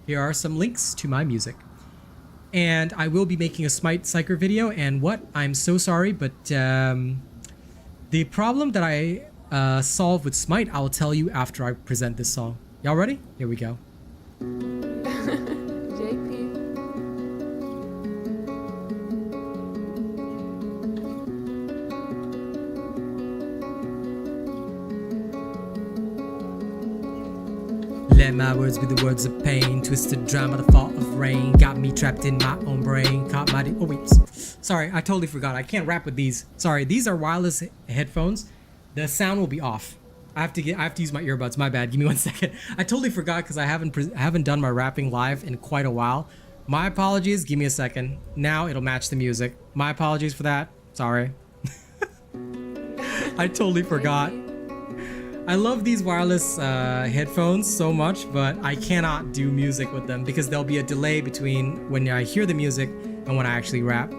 A: Here are some links to my music. And I will be making a Smite Psyker video, and what? I'm so sorry, but the problem that I solved with Smite, I will tell you after I present this song. Y'all ready? Here we go. Let my words be the words of pain, twisted drama, the fault of rain, got me trapped in my own brain, caught my oh wait, sorry, I totally forgot. I can't rap with these. Sorry, these are wireless headphones. The sound will be off. I have to use my earbuds. My bad. Give me 1 second. I totally forgot because I haven't done my rapping live in quite a while. My apologies. Give me a second. Now it'll match the music. My apologies for that. Sorry. I totally forgot. I love these wireless headphones so much, but I cannot do music with them because there'll be a delay between when I hear the music and when I actually rap.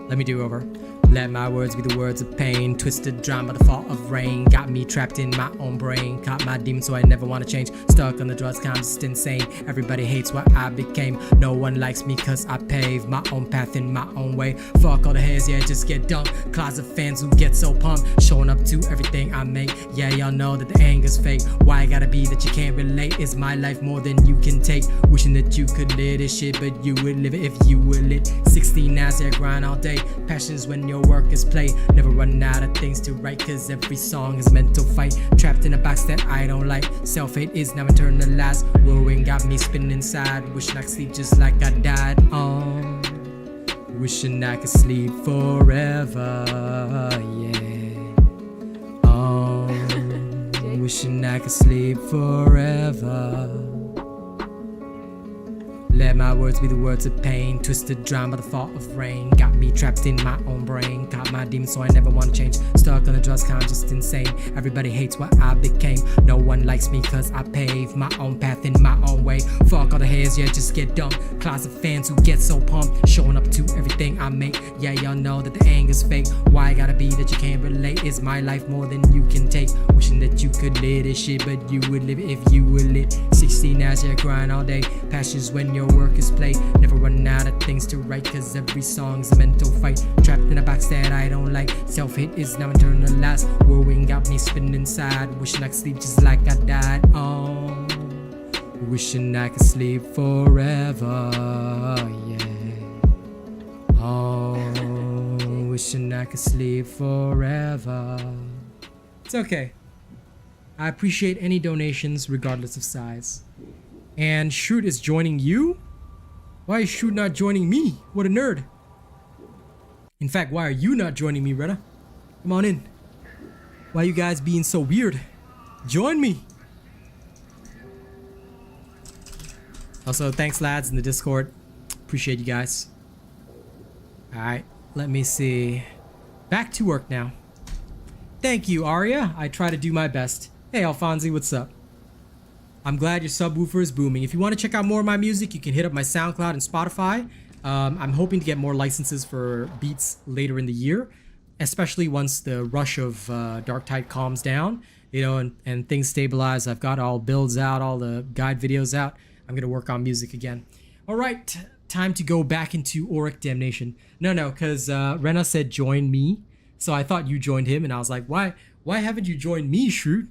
A: Let me do over. Let my words be the words of pain, twisted drama, the fault of rain, got me trapped in my own brain, caught my demons so I never want to change, stuck on the drugs, I'm just insane, everybody hates what I became, no one likes me cause I paved my own path in my own way, fuck all the haters, yeah, just get dumped, closet fans who get so pumped, showing up to everything I make, yeah, y'all know that the anger's fake, why it gotta be that you can't relate, is my life more than you can take, wishing that you could live this shit, but you would live it if you were lit, 16 hours, yeah, grind all day, passions when your work is play, never run out of things to write, cause every song is a mental fight, trapped in a box that I don't like, self-hate is now internalized, whirlwind got me spinning inside, wishing I could sleep just like I died, wishing I could sleep forever, yeah, wishing I could sleep forever. Let my words be the words of pain, twisted drama, the fault of rain, got me trapped in my own brain, caught my demons so I never want to change, stuck on the drugs, I'm just insane, everybody hates what I became, no one likes me cause I paved my own path in my own way, fuck all the haters, yeah, just get dumped, closet fans who get so pumped, showing up to everything I make, yeah, y'all know that the anger's fake, why it gotta be that you can't relate, is my life more than you can take, wishing that you could live this shit, but you would live it if you were lit, 16 hours, yeah, grind all day, passions when your work is play, never run out of things to write, cause every song's a mental fight, trapped in a box that I don't like, self-hate is now internalized, whirlwind got me spinning inside, wishing I could sleep just like I died, wishing I could sleep forever, yeah, wishing I could sleep forever. It's okay, I appreciate any donations regardless of size. And Shriek is joining you? Why is Shriek not joining me? What a nerd. In fact, why are you not joining me, Retta? Come on in. Why are you guys being so weird? Join me. Also, thanks lads in the Discord. Appreciate you guys. Alright, let me see. Back to work now. Thank you, Aria. I try to do my best. Hey, Alfonzi, what's up? I'm glad your subwoofer is booming. If you want to check out more of my music, you can hit up my SoundCloud and Spotify. I'm hoping to get more licenses for beats later in the year, especially once the rush of Darktide calms down, you know, and things stabilize. I've got all builds out, all the guide videos out. I'm going to work on music again. All right, time to go back into Auric Damnation. No, because Rena said join me. So I thought you joined him, and I was like, why haven't you joined me, Shriek?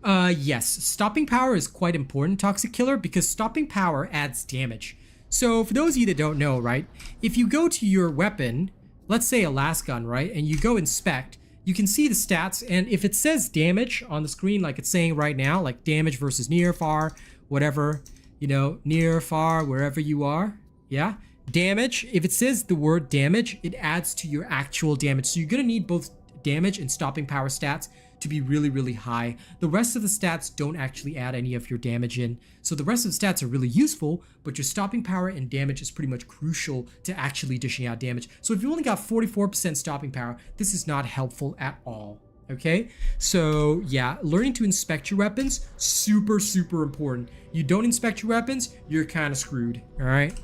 A: Yes, stopping power is quite important, Toxic Killer, because stopping power adds damage. So for those of you that don't know, right, if you go to your weapon, let's say a Lasgun, right, and you go inspect, you can see the stats, and if it says damage on the screen like it's saying right now, like damage versus near, far, whatever, you know, near, far, wherever you are, yeah, damage, if it says the word damage, it adds to your actual damage. So you're gonna need both damage and stopping power stats to be really, really high. The rest of the stats don't actually add any of your damage in. So the rest of the stats are really useful, but your stopping power and damage is pretty much crucial to actually dishing out damage. So if you only got 44% stopping power, this is not helpful at all. Okay, so yeah, learning to inspect your weapons, super, super important. You don't inspect your weapons, you're kind of screwed, all right?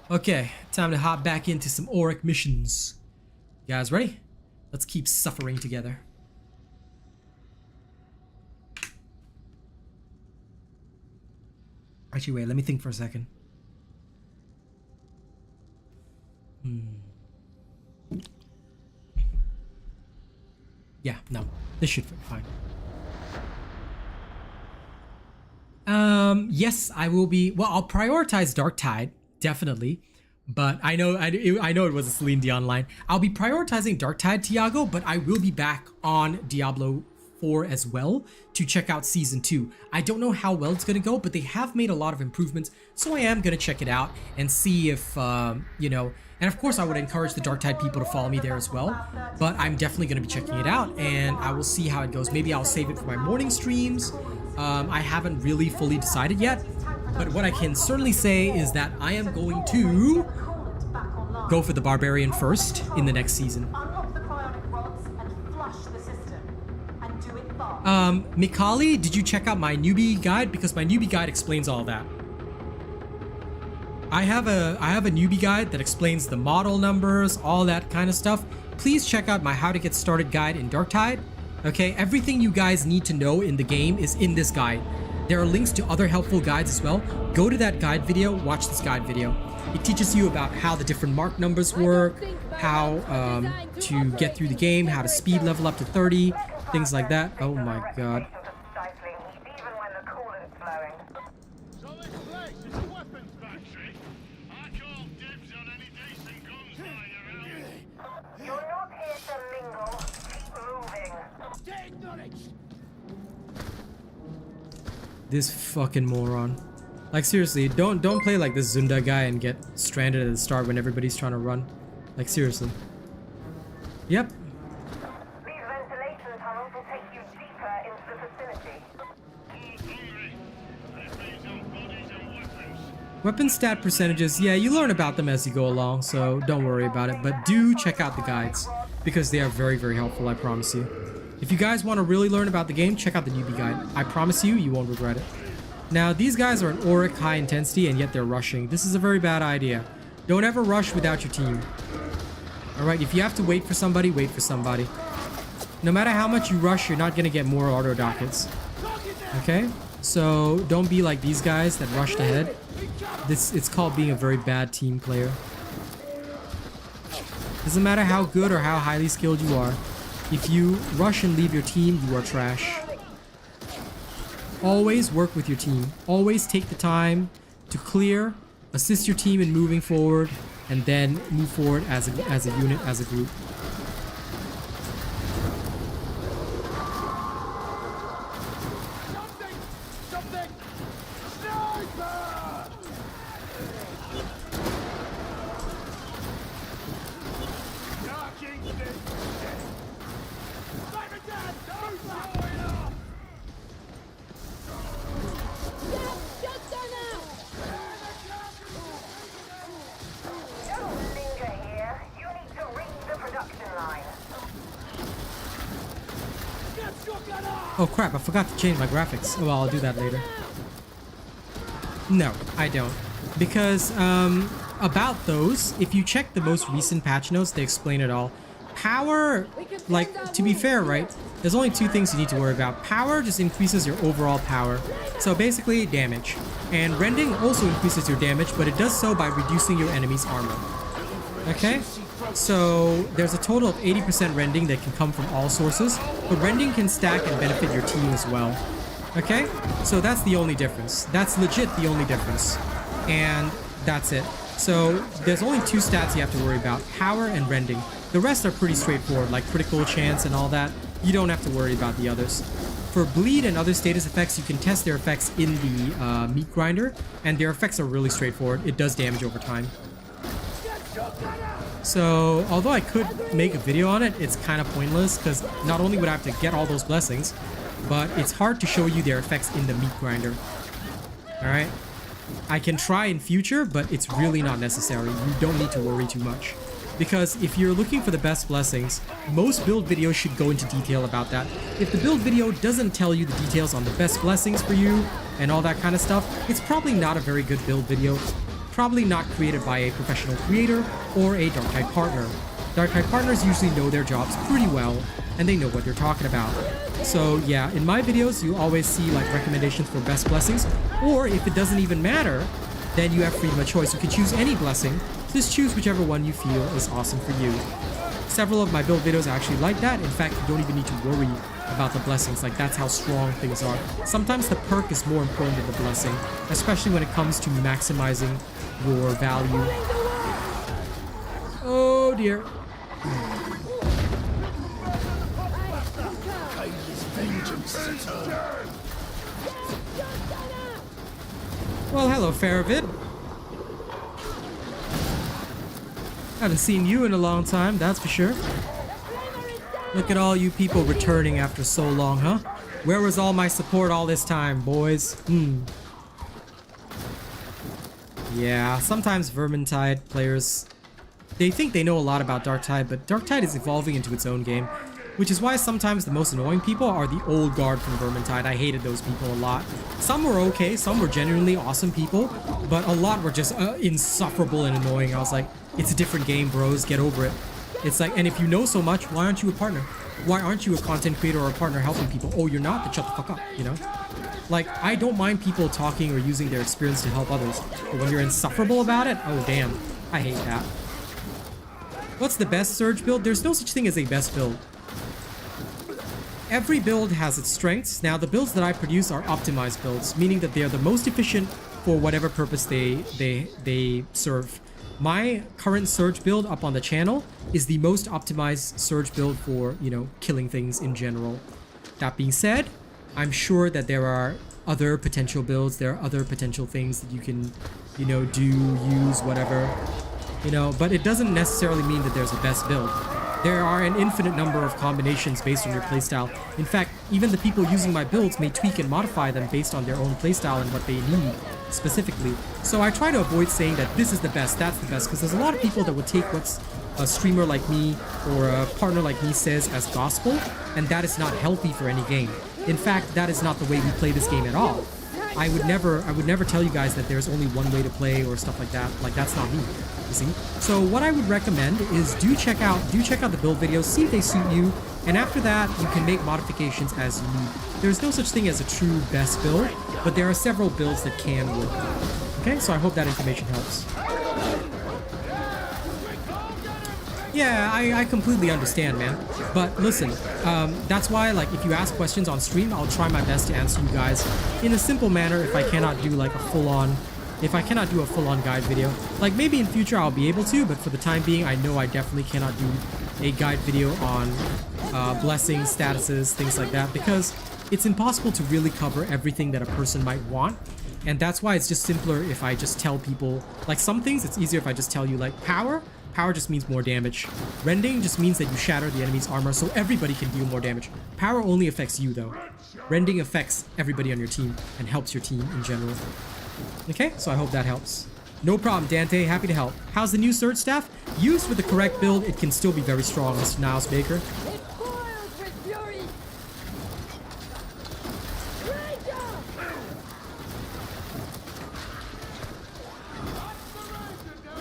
A: Okay, time to hop back into some Auric missions. You guys ready? Let's keep suffering together. Actually, wait, let me think for a second. Yeah, no, this should be fine. Yes, I will be, well, I'll prioritize Darktide, definitely. But I know it was a Celine Dion line. I'll be prioritizing Darktide, Tiago, but I will be back on Diablo 4 as well to check out Season 2. I don't know how well it's going to go, but they have made a lot of improvements, so I am going to check it out and see if, you know, and of course I would encourage the Darktide people to follow me there as well, but I'm definitely going to be checking it out, and I will see how it goes. Maybe I'll save it for my morning streams. I haven't really fully decided yet. But what I can certainly say is that I am going to go for the Barbarian first in the next season. Mikali, did you check out my newbie guide? Because my newbie guide explains all that. I have a newbie guide that explains the model numbers, all that kind of stuff. Please check out my How to Get Started guide in Darktide. Okay, everything you guys need to know in the game is in this guide. There are links to other helpful guides as well. Go to that guide video, watch this guide video. It teaches you about how the different mark numbers work, how to get through the game, how to speed level up to 30, things like that. Oh my god.
D: So this place is a weapons factory. I call dibs on any decent guns lying around.
B: You're not here to mingle. Keep moving.
D: Get acknowledged.
A: This fucking moron. Like seriously, don't play like this Zunda guy and get stranded at the start when everybody's trying to run. Like seriously. Yep.
B: These ventilation tunnels will take you deeper into the vicinity.
D: Who's hungry? It feeds on bodies and weapons.
A: Weapon stat percentages, yeah, you learn about them as you go along, so don't worry about it. But do check out the guides, because they are very, very helpful, I promise you. If you guys want to really learn about the game, check out the newbie guide. I promise you, you won't regret it. Now, these guys are an Oric high intensity, and yet they're rushing. This is a very bad idea. Don't ever rush without your team. Alright, if you have to wait for somebody, wait for somebody. No matter how much you rush, you're not going to get more auto dockets. Okay? So, don't be like these guys that rushed ahead. It's called being a very bad team player. Doesn't matter how good or how highly skilled you are. If you rush and leave your team, you are trash. Always work with your team. Always take the time to clear, assist your team in moving forward, and then move forward as a unit, as a group.
D: something! Sniper! Dark instinct! Fire it down! Don't blow it up!
B: Don't linger here. You need to reach the production line.
A: Oh crap, I forgot to change my graphics. Oh, well, I'll do that later. No, I don't. Because, about those, if you check the most recent patch notes, they explain it all. Power, like, to be fair, right? There's only two things you need to worry about. Power just increases your overall power. So basically, damage. And rending also increases your damage, but it does so by reducing your enemy's armor. Okay? So there's a total of 80% rending that can come from all sources, but rending can stack and benefit your team as well. Okay? So that's the only difference. That's legit the only difference. And that's it. So there's only two stats you have to worry about, power and rending. The rest are pretty straightforward, like critical chance and all that. You don't have to worry about the others. For bleed and other status effects, you can test their effects in the meat grinder, and their effects are really straightforward. It does damage over time. So, although I could make a video on it, it's kind of pointless because not only would I have to get all those blessings, but it's hard to show you their effects in the meat grinder. Alright? I can try in future, but it's really not necessary. You don't need to worry too much. Because if you're looking for the best blessings, most build videos should go into detail about that. If the build video doesn't tell you the details on the best blessings for you and all that kind of stuff, it's probably not a very good build video. Probably not created by a professional creator or a Darktide partner. Darktide partners usually know their jobs pretty well, and they know what they're talking about. So yeah, in my videos, you always see like recommendations for best blessings, or if it doesn't even matter, then you have freedom of choice. You can choose any blessing. Just choose whichever one you feel is awesome for you. Several of my build videos are actually like that. In fact, you don't even need to worry about the blessings. Like, that's how strong things are. Sometimes the perk is more important than the blessing, especially when it comes to maximizing your value. Oh dear. Well, hello, Faravid. Haven't seen you in a long time, that's for sure. Look at all you people returning after so long, huh? Where was all my support all this time, boys? Yeah, sometimes Vermintide players, they think they know a lot about Darktide, but Darktide is evolving into its own game, which is why sometimes the most annoying people are the old guard from Vermintide. I hated those people a lot. Some were okay, some were genuinely awesome people, but a lot were just insufferable and annoying. I was like, it's a different game, bros, get over it. It's like, and if you know so much, why aren't you a partner? Why aren't you a content creator or a partner helping people? Oh, you're not? Then shut the fuck up, you know? Like, I don't mind people talking or using their experience to help others, but when you're insufferable about it, oh damn, I hate that. What's the best Surge build? There's no such thing as a best build. Every build has its strengths. Now, the builds that I produce are optimized builds, meaning that they are the most efficient for whatever purpose they serve. My current Surge build up on the channel is the most optimized Surge build for, you know, killing things in general. That being said, I'm sure that there are other potential builds, there are other potential things that you can, you know, do, use, whatever, you know, but it doesn't necessarily mean that there's a best build. There are an infinite number of combinations based on your playstyle. In fact, even the people using my builds may tweak and modify them based on their own playstyle and what they need specifically. So I try to avoid saying that this is the best, that's the best, because there's a lot of people that would take what's a streamer like me or a partner like me says as gospel, and that is not healthy for any game. In fact, that is not the way we play this game at all. I would never tell you guys that there's only one way to play or stuff like that. Like, that's not me, you see? So what I would recommend is do check out the build videos, see if they suit you, and after that, you can make modifications as you need. There's no such thing as a true best build, but there are several builds that can work. Okay, so I hope that information helps. Yeah, I completely understand, man. But listen, that's why, like, if you ask questions on stream, I'll try my best to answer you guys in a simple manner if I cannot do, like, a full-on guide video. Like, maybe in future I'll be able to, but for the time being, I know I definitely cannot do a guide video on blessings, statuses, things like that, because it's impossible to really cover everything that a person might want. And that's why it's just simpler if I just tell people, like some things it's easier if I just tell you like power just means more damage. Rending just means that you shatter the enemy's armor so everybody can deal more damage. Power only affects you though. Rending affects everybody on your team and helps your team in general. Okay, so I hope that helps. No problem, Dante, happy to help. How's the new Surge Staff? Used with the correct build, it can still be very strong, Mr. Niles Baker.
C: It boils with fury.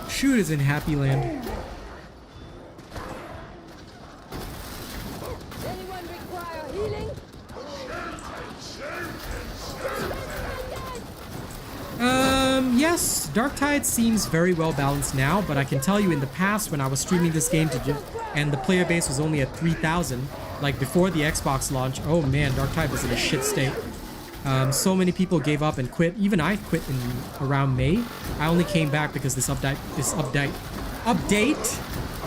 A: Shoot is in Happy Land.
C: Anyone require healing?
A: Yes, Darktide seems very well balanced now, but I can tell you in the past when I was streaming this game and the player base was only at 3,000, like before the Xbox launch, oh man, Darktide was in a shit state. So many people gave up and quit. Even I quit in around May. I only came back because this update,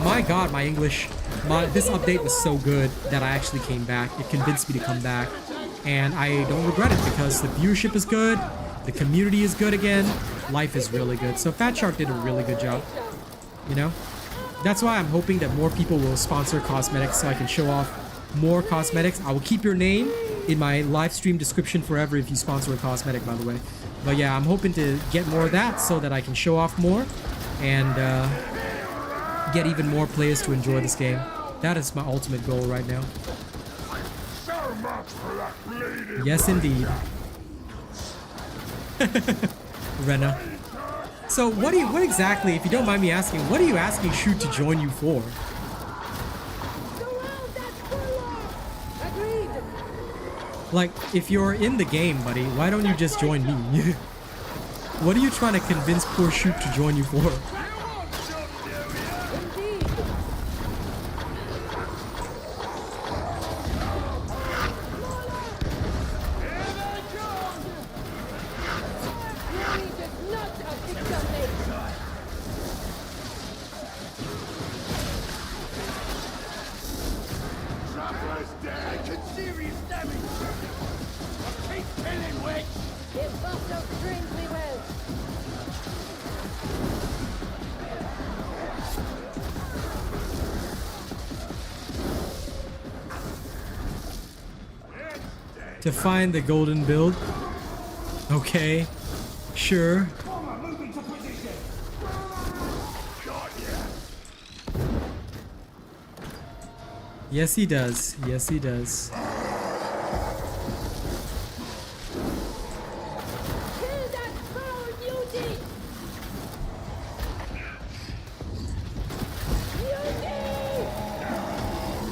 A: my god, my English, this update was so good that I actually came back. It convinced me to come back, and I don't regret it because the viewership is good, the community is good again, life is really good. So Fat Shark did a really good job, you know? That's why I'm hoping that more people will sponsor cosmetics so I can show off more cosmetics. I will keep your name in my live stream description forever if you sponsor a cosmetic, by the way. But yeah, I'm hoping to get more of that so that I can show off more and get even more players to enjoy this game. That is my ultimate goal right now.
D: So much for that bleeding.
A: Yes, indeed. Rena. So what exactly, if you don't mind me asking, what are you asking Shoot to join you for?
C: Surround that bulwark! Agreed.
A: Like, if you're in the game, buddy, why don't you just join me? What are you trying to convince poor Shoot to join you for?
C: Indeed. Fury does not articulate.
D: Traveler's dead. Can serious damage. Keep killing, witch.
C: It must have strangely well.
A: To find the golden build? Okay. Sure. Yes, he does. Yes, he does.
C: Kill that foul beauty! Beauty!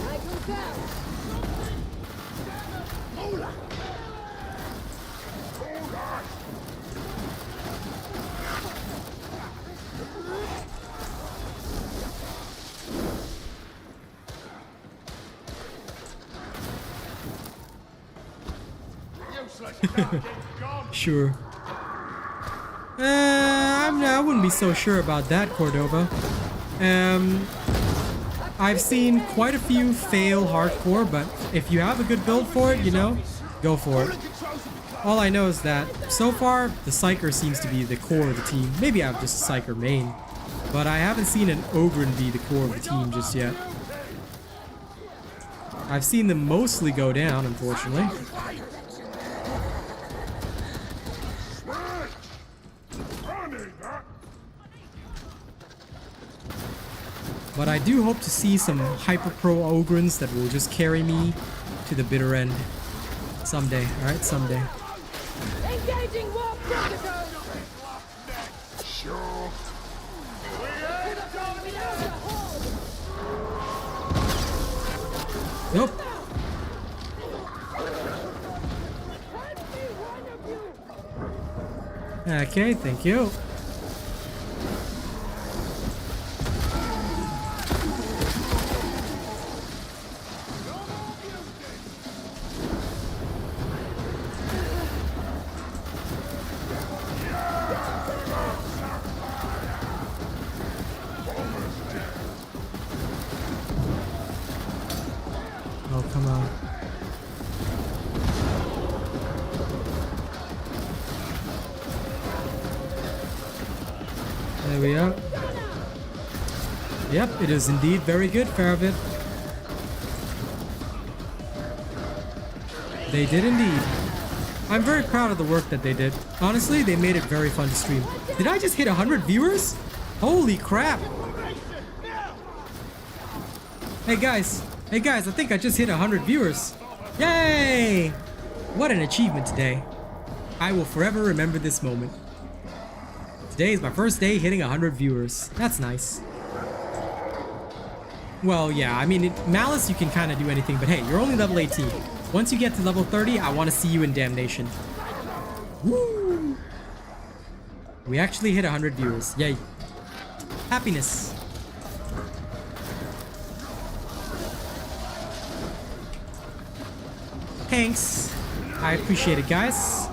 C: I concur.
A: Sure. I wouldn't be so sure about that, Cordova. I've seen quite a few fail hardcore, but if you have a good build for it, you know, go for it. All I know is that, so far, the Psyker seems to be the core of the team. Maybe I have just a Psyker main, but I haven't seen an Ogrin be the core of the team just yet. I've seen them mostly go down, unfortunately. But I do hope to see some hyper pro Ogrins that will just carry me to the bitter end. Someday, alright? Someday.
C: Engaging war protocol!
D: Sure.
A: Nope. Okay, thank you. Oh, come on. There we are. Yep, it is indeed very good, Faravit. They did indeed. I'm very proud of the work that they did. Honestly, they made it very fun to stream. Did I just hit 100 viewers? Holy crap. Hey guys, I think I just hit 100 viewers. Yay! What an achievement today. I will forever remember this moment. Today is my first day hitting 100 viewers. That's nice. Well, yeah, I mean, Malice, you can kind of do anything, but hey, you're only level 18. Once you get to level 30, I want to see you in Damnation. Woo! We actually hit 100 viewers. Yay. Happiness. Thanks. I appreciate it, guys.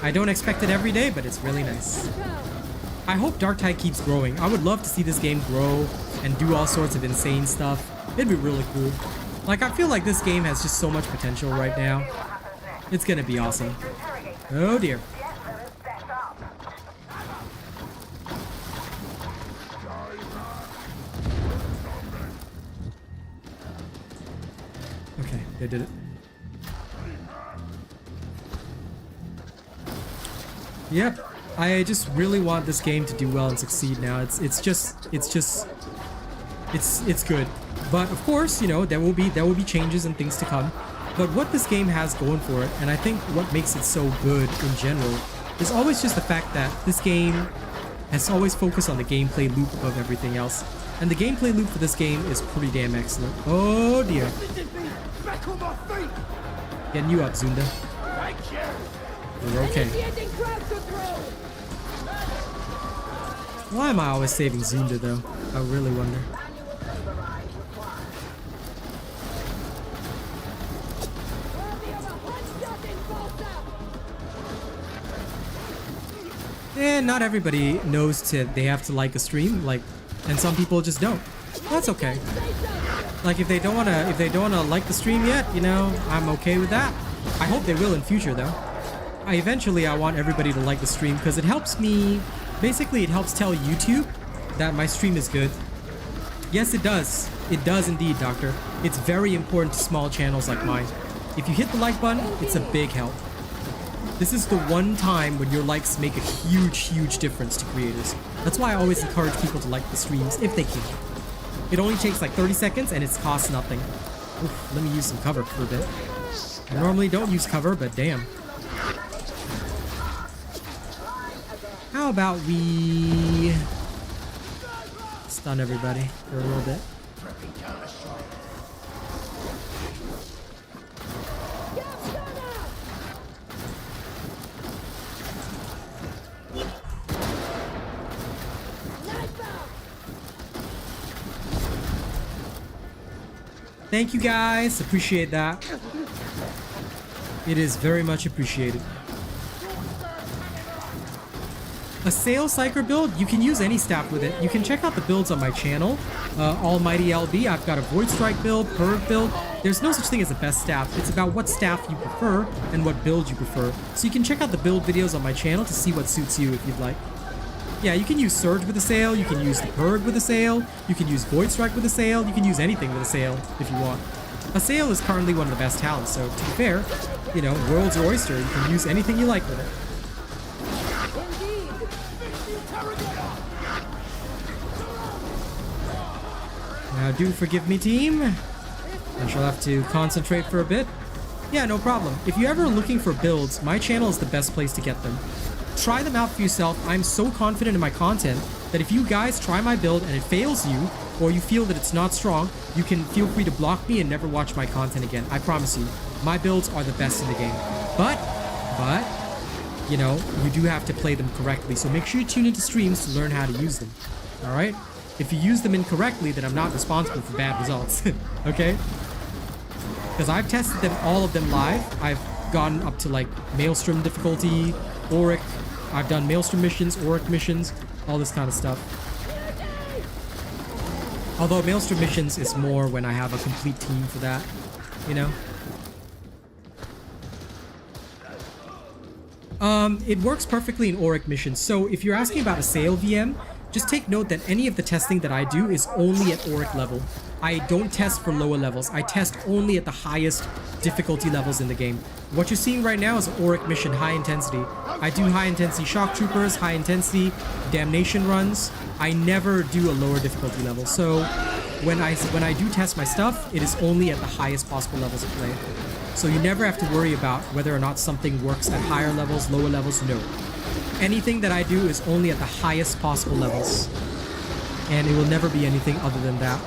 A: I don't expect it every day, but it's really nice. I hope Darktide keeps growing. I would love to see this game grow and do all sorts of insane stuff. It'd be really cool. Like, I feel like this game has just so much potential right now. It's gonna be awesome. Oh dear. Okay, they did it. Yep, I just really want this game to do well and succeed now. It's good. But of course, you know, there will be changes and things to come. But what this game has going for it, and I think what makes it so good in general, is always just the fact that this game has always focused on the gameplay loop above everything else. And the gameplay loop for this game is pretty damn excellent. Oh dear. Getting you up, Zunda. You're okay. Why am I always saving Zunda though? I really wonder. And not everybody knows they have to like a stream, like, and some people just don't. That's okay. Like, if they don't wanna like the stream yet, you know, I'm okay with that. I hope they will in future though. Eventually I want everybody to like the stream because it helps me, basically it helps tell YouTube that my stream is good. Yes, it does. It does indeed, Doctor. It's very important to small channels like mine. If you hit the like button, it's a big help. This is the one time when your likes make a huge difference to creators. That's why I always encourage people to like the streams if they can. It only takes like 30 seconds and it costs nothing. Oof, let me use some cover for a bit. I normally don't use cover, but damn. How about we stun everybody for a little bit? Thank you guys, appreciate that. It is very much appreciated. A Sail Psyker build, you can use any staff with it. You can check out the builds on my channel. Almighty LB, I've got a Void Strike build, Purg build. There's no such thing as a best staff. It's about what staff you prefer and what build you prefer. So you can check out the build videos on my channel to see what suits you if you'd like. Yeah, you can use Surge with a Sail, you can use the Purg with a Sail, you can use Void Strike with a Sail, you can use anything with a Sail if you want. A Sail is currently one of the best talents, so to be fair, you know, world's your oyster, you can use anything you like with it. Now do forgive me, team. I shall have to concentrate for a bit. Yeah, no problem. If you're ever looking for builds, my channel is the best place to get them. Try them out for yourself. I'm so confident in my content that if you guys try my build and it fails you, or you feel that it's not strong, you can feel free to block me and never watch my content again. I promise you, my builds are the best in the game. But, you know, you do have to play them correctly, so make sure you tune into streams to learn how to use them. Alright? If you use them incorrectly, then I'm not responsible for bad results. Okay? Because I've tested them, all of them live. I've gone up to like Maelstrom difficulty, Oric. I've done Maelstrom missions, Oric missions, all this kind of stuff. Although Maelstrom missions is more when I have a complete team for that, you know? It works perfectly in Oric missions. So if you're asking about a Sail VM, just take note that any of the testing that I do is only at Auric level. I don't test for lower levels. I test only at the highest difficulty levels in the game. What you're seeing right now is Auric mission high intensity. I do high intensity shock troopers, high intensity damnation runs. I never do a lower difficulty level. So when I do test my stuff, it is only at the highest possible levels of play. So you never have to worry about whether or not something works at higher levels, lower levels, no. Anything that I do is only at the highest possible levels. And it will never be anything other than that.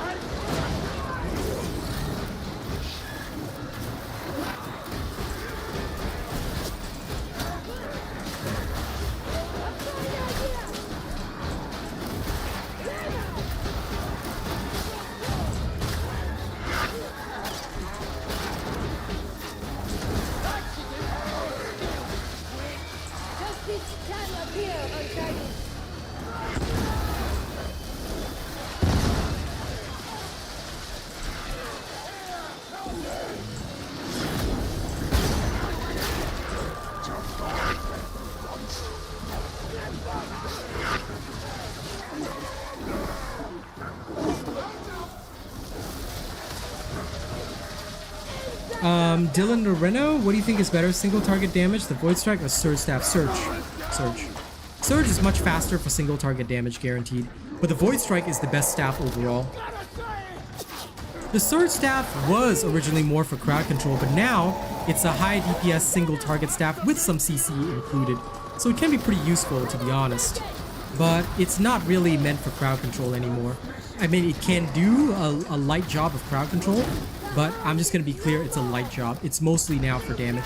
A: Dylan Loreno, what do you think is better? Single target damage, the Void Strike, or Surge Staff? Surge. Surge is much faster for single target damage, guaranteed. But the Void Strike is the best staff overall. The Surge Staff was originally more for crowd control, but now it's a high DPS single target staff with some CC included. So it can be pretty useful, to be honest. But it's not really meant for crowd control anymore. I mean, it can do a light job of crowd control, but I'm just going to be clear, it's a light job. It's mostly now for damage.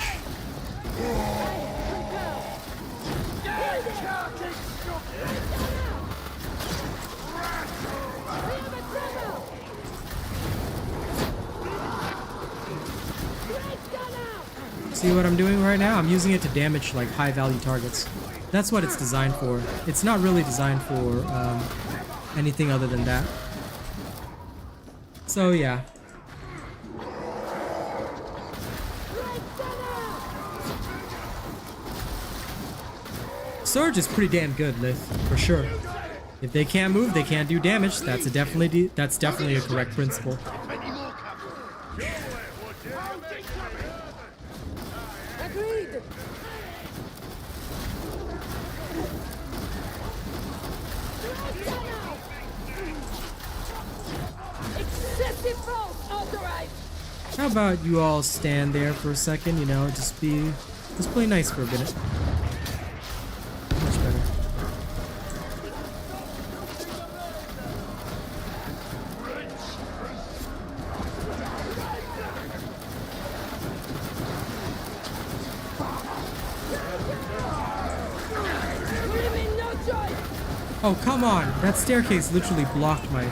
A: See what I'm doing right now? I'm using it to damage like high value targets. That's what it's designed for. It's not really designed for anything other than that. So yeah. Surge is pretty damn good, Lith, for sure. If they can't move, they can't do damage. That's definitely a correct principle.
C: Agreed. Excessive force authorized.
A: How about you all stand there for a second, you know, just play nice for a minute. Much better. Oh, come on! That staircase literally blocked my...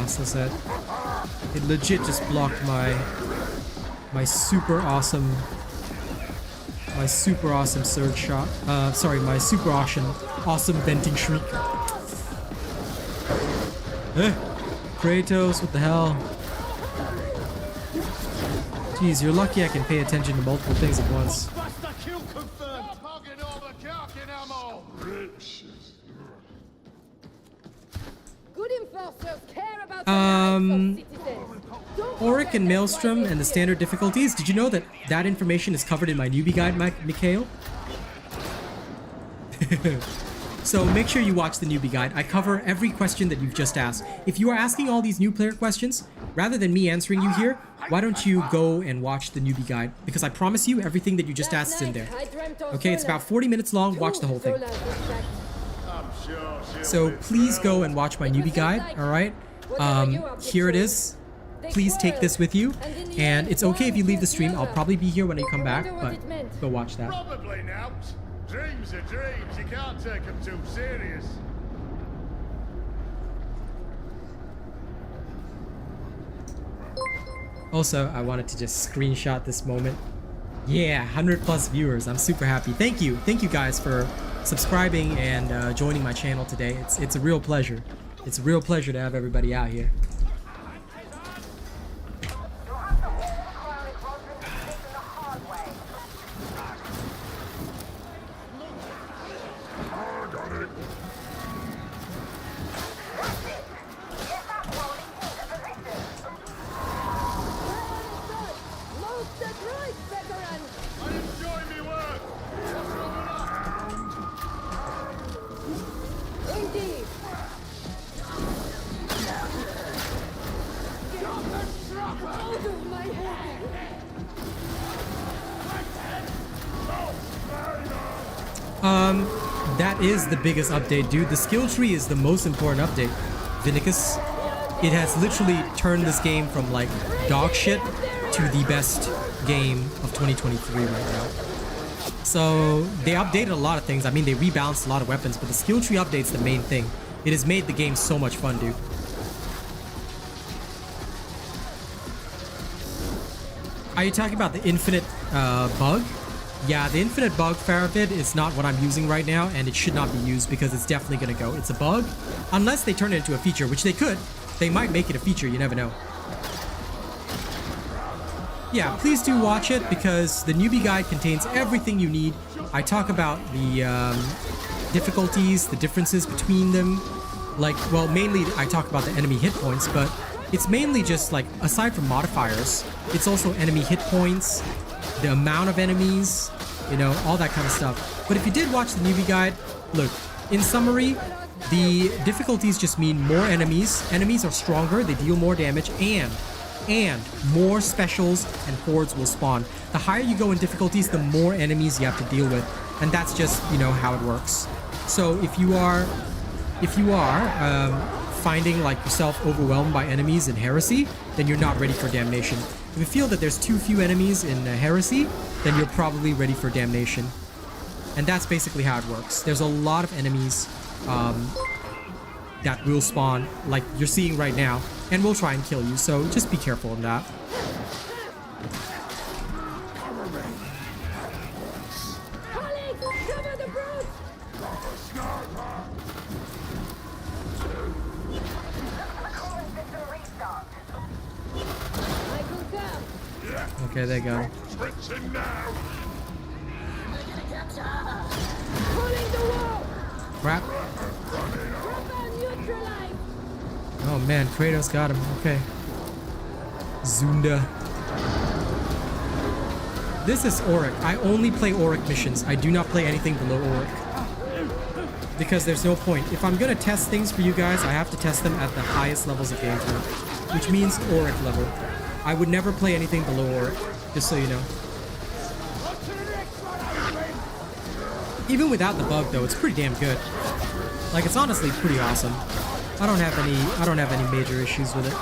A: so sad. It legit just blocked my super awesome surge shot. Sorry, my super awesome venting shriek. Kratos, what the hell? Jeez, you're lucky I can pay attention to multiple things at once.
C: Good enforcers care about the lives of citizens.
A: Oric and Maelstrom and the standard difficulties. Did you know that that information is covered in my newbie guide, Mikhail? So make sure you watch the newbie guide. I cover every question that you've just asked. If you are asking all these new player questions, rather than me answering you here, why don't you go and watch the newbie guide? Because I promise you, everything that you just asked is in there. Okay, it's about 40 minutes long. Watch the whole thing. So please go and watch my newbie guide, alright? Here it is. Please take this with you. And it's okay if you leave the stream. I'll probably be here when you come back, but go watch that.
D: Probably not. Dreams are dreams. You can't take them too serious.
A: Also, I wanted to just screenshot this moment. Yeah, 100 plus viewers. I'm super happy. Thank you. Thank you guys for subscribing and joining my channel today. It's a real pleasure. It's a real pleasure to have everybody out here. That is the biggest update, dude. The skill tree is the most important update. Vinicus, it has literally turned this game from like dog shit to the best game of 2023 right now. So they updated a lot of things. I mean, they rebalanced a lot of weapons, but the skill tree update's the main thing. It has made the game so much fun, dude. Are you talking about the infinite bug? Yeah, the infinite bug Farabid is not what I'm using right now, and it should not be used because it's definitely going to go. It's a bug, unless they turn it into a feature, which they could. They might make it a feature, you never know. Yeah, please do watch it because the newbie guide contains everything you need. I talk about the difficulties, the differences between them. Like, well, mainly I talk about the enemy hit points, but it's mainly just like, aside from modifiers, it's also enemy hit points, the amount of enemies, you know, all that kind of stuff. But if you did watch the newbie guide, look, in summary, the difficulties just mean more enemies. Enemies are stronger, they deal more damage, and more specials and hordes will spawn. The higher you go in difficulties, the more enemies you have to deal with, and that's just, you know, how it works. So if you are finding like yourself overwhelmed by enemies in Heresy, then you're not ready for Damnation. If you feel that there's too few enemies in Heresy, then you're probably ready for Damnation. And that's basically how it works. There's a lot of enemies that will spawn, like you're seeing right now, and will try and kill you, so just be careful of that. Okay, there you go. Crap. Oh man, Kratos got him. Okay. Zunda. This is Oric. I only play Oric missions. I do not play anything below Oric. Because there's no point. If I'm gonna test things for you guys, I have to test them at the highest levels of gameplay. Which means Oric level. I would never play anything below Oric, just so you know. Even without the bug though, it's pretty damn good. Like, it's honestly pretty awesome. I don't have any major issues with it.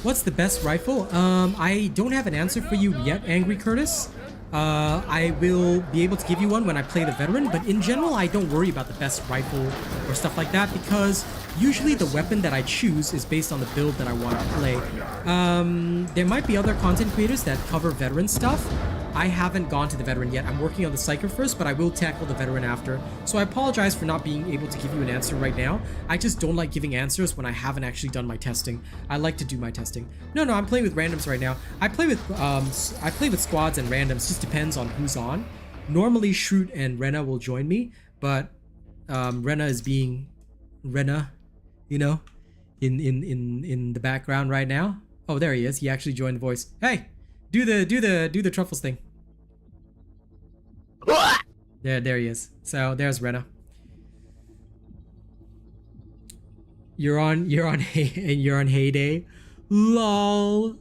A: What's the best rifle? I don't have an answer for you yet, Angry Curtis. I will be able to give you one when I play the veteran, but in general, I don't worry about the best rifle or stuff like that because usually the weapon that I choose is based on the build that I want to play. There might be other content creators that cover veteran stuff. I haven't gone to the veteran yet. I'm working on the Psyker first, but I will tackle the veteran after. So I apologize for not being able to give you an answer right now. I just don't like giving answers when I haven't actually done my testing. I like to do my testing. No, I'm playing with randoms right now. I play with squads and randoms. Just depends on who's on. Normally Shriek and Rena will join me, but Rena is being Rena, you know, in the background right now. Oh, there he is. He actually joined the voice. Hey, do the truffles thing. There he is. So there's Rena. You're on Heyday. Lol.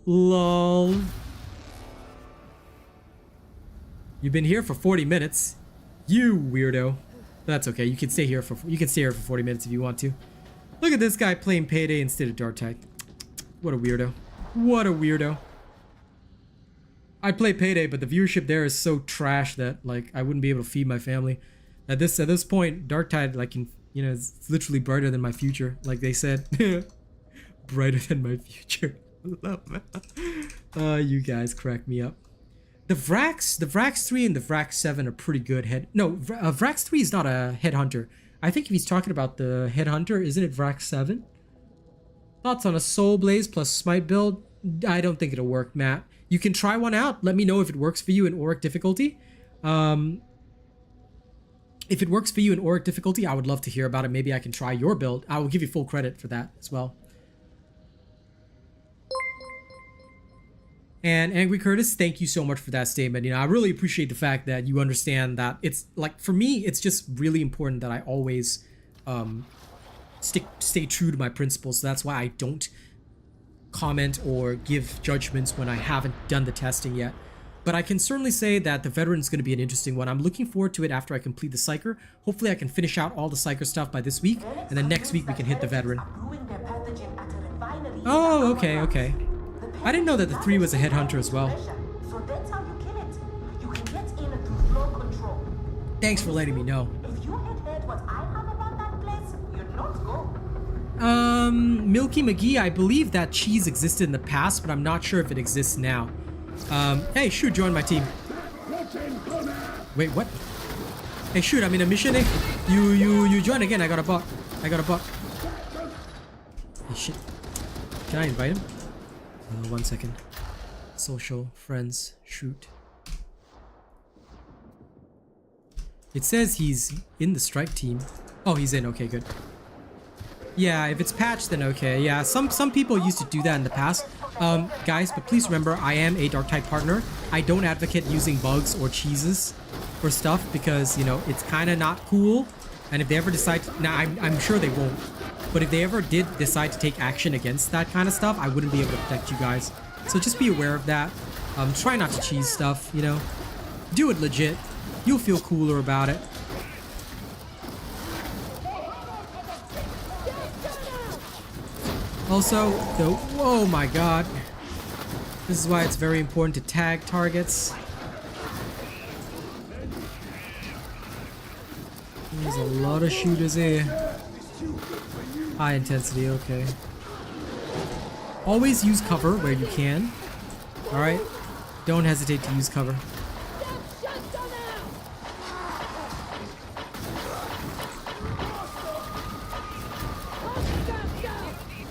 A: You've been here for 40 minutes. You weirdo. That's okay. You can stay here for 40 minutes if you want to. Look at this guy playing Payday instead of Darktide. What a weirdo. What a weirdo. I'd play Payday, but the viewership there is so trash that like I wouldn't be able to feed my family. At this point, Darktide, like, you know, it's literally brighter than my future, like they said. Brighter than my future. You guys crack me up. The Vrax 3 and the Vrax 7 are pretty good. Vrax 3 is not a headhunter. I think if he's talking about the headhunter, isn't it Vrax 7? Thoughts on a Soul Blaze plus Smite build? I don't think it'll work, Matt. You can try one out. Let me know if it works for you in Oric difficulty. If it works for you in Oric difficulty, I would love to hear about it. Maybe I can try your build. I will give you full credit for that as well. And Angry Curtis, thank you so much for that statement. You know, I really appreciate the fact that you understand that it's like, for me, it's just really important that I always stay true to my principles. So that's why I don't comment or give judgments when I haven't done the testing yet. But I can certainly say that the veteran is going to be an interesting one. I'm looking forward to it after I complete the Psyker. Hopefully I can finish out all the Psyker stuff by this week, and then next week we can hit the veteran. Oh, okay, okay. I didn't know that the 3 was a headhunter as well.
B: So that's how you kill it. You can get in through flow control.
A: Thanks for letting me know.
B: If you had heard what I have about that place, you'd not go.
A: Milky McGee, I believe that cheese existed in the past, but I'm not sure if it exists now. Hey, shoot, join my team. Wait, what? Hey, shoot, I'm in a mission, eh? You join again, I got a bot. Hey, shit. Can I invite him? 1 second. Social, friends, shoot. It says he's in the strike team. Oh, he's in, okay, good. Yeah, if it's patched, then okay. Yeah, some people used to do that in the past. Guys, but please remember, I am a Darktide partner. I don't advocate using bugs or cheeses for stuff because, you know, it's kind of not cool. And if they ever decide to, now I'm sure they won't, but if they ever did decide to take action against that kind of stuff, I wouldn't be able to protect you guys. So just be aware of that. Try not to cheese stuff, you know. Do it legit. You'll feel cooler about it. Also, though, oh my god. This is why it's very important to tag targets. There's a lot of shooters here. High intensity, okay. Always use cover where you can. Alright? Don't hesitate to use cover.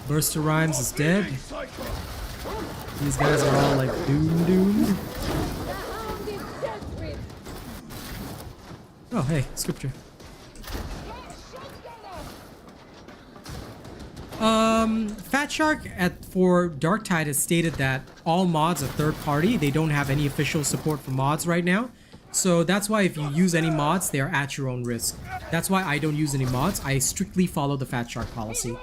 A: Burster Rhymes is dead. These guys are all like doomed. Oh, hey, scripture. Fat Shark for Darktide has stated that all mods are third party. They don't have any official support for mods right now. So that's why if you use any mods, they are at your own risk. That's why I don't use any mods. I strictly follow the Fat Shark policy.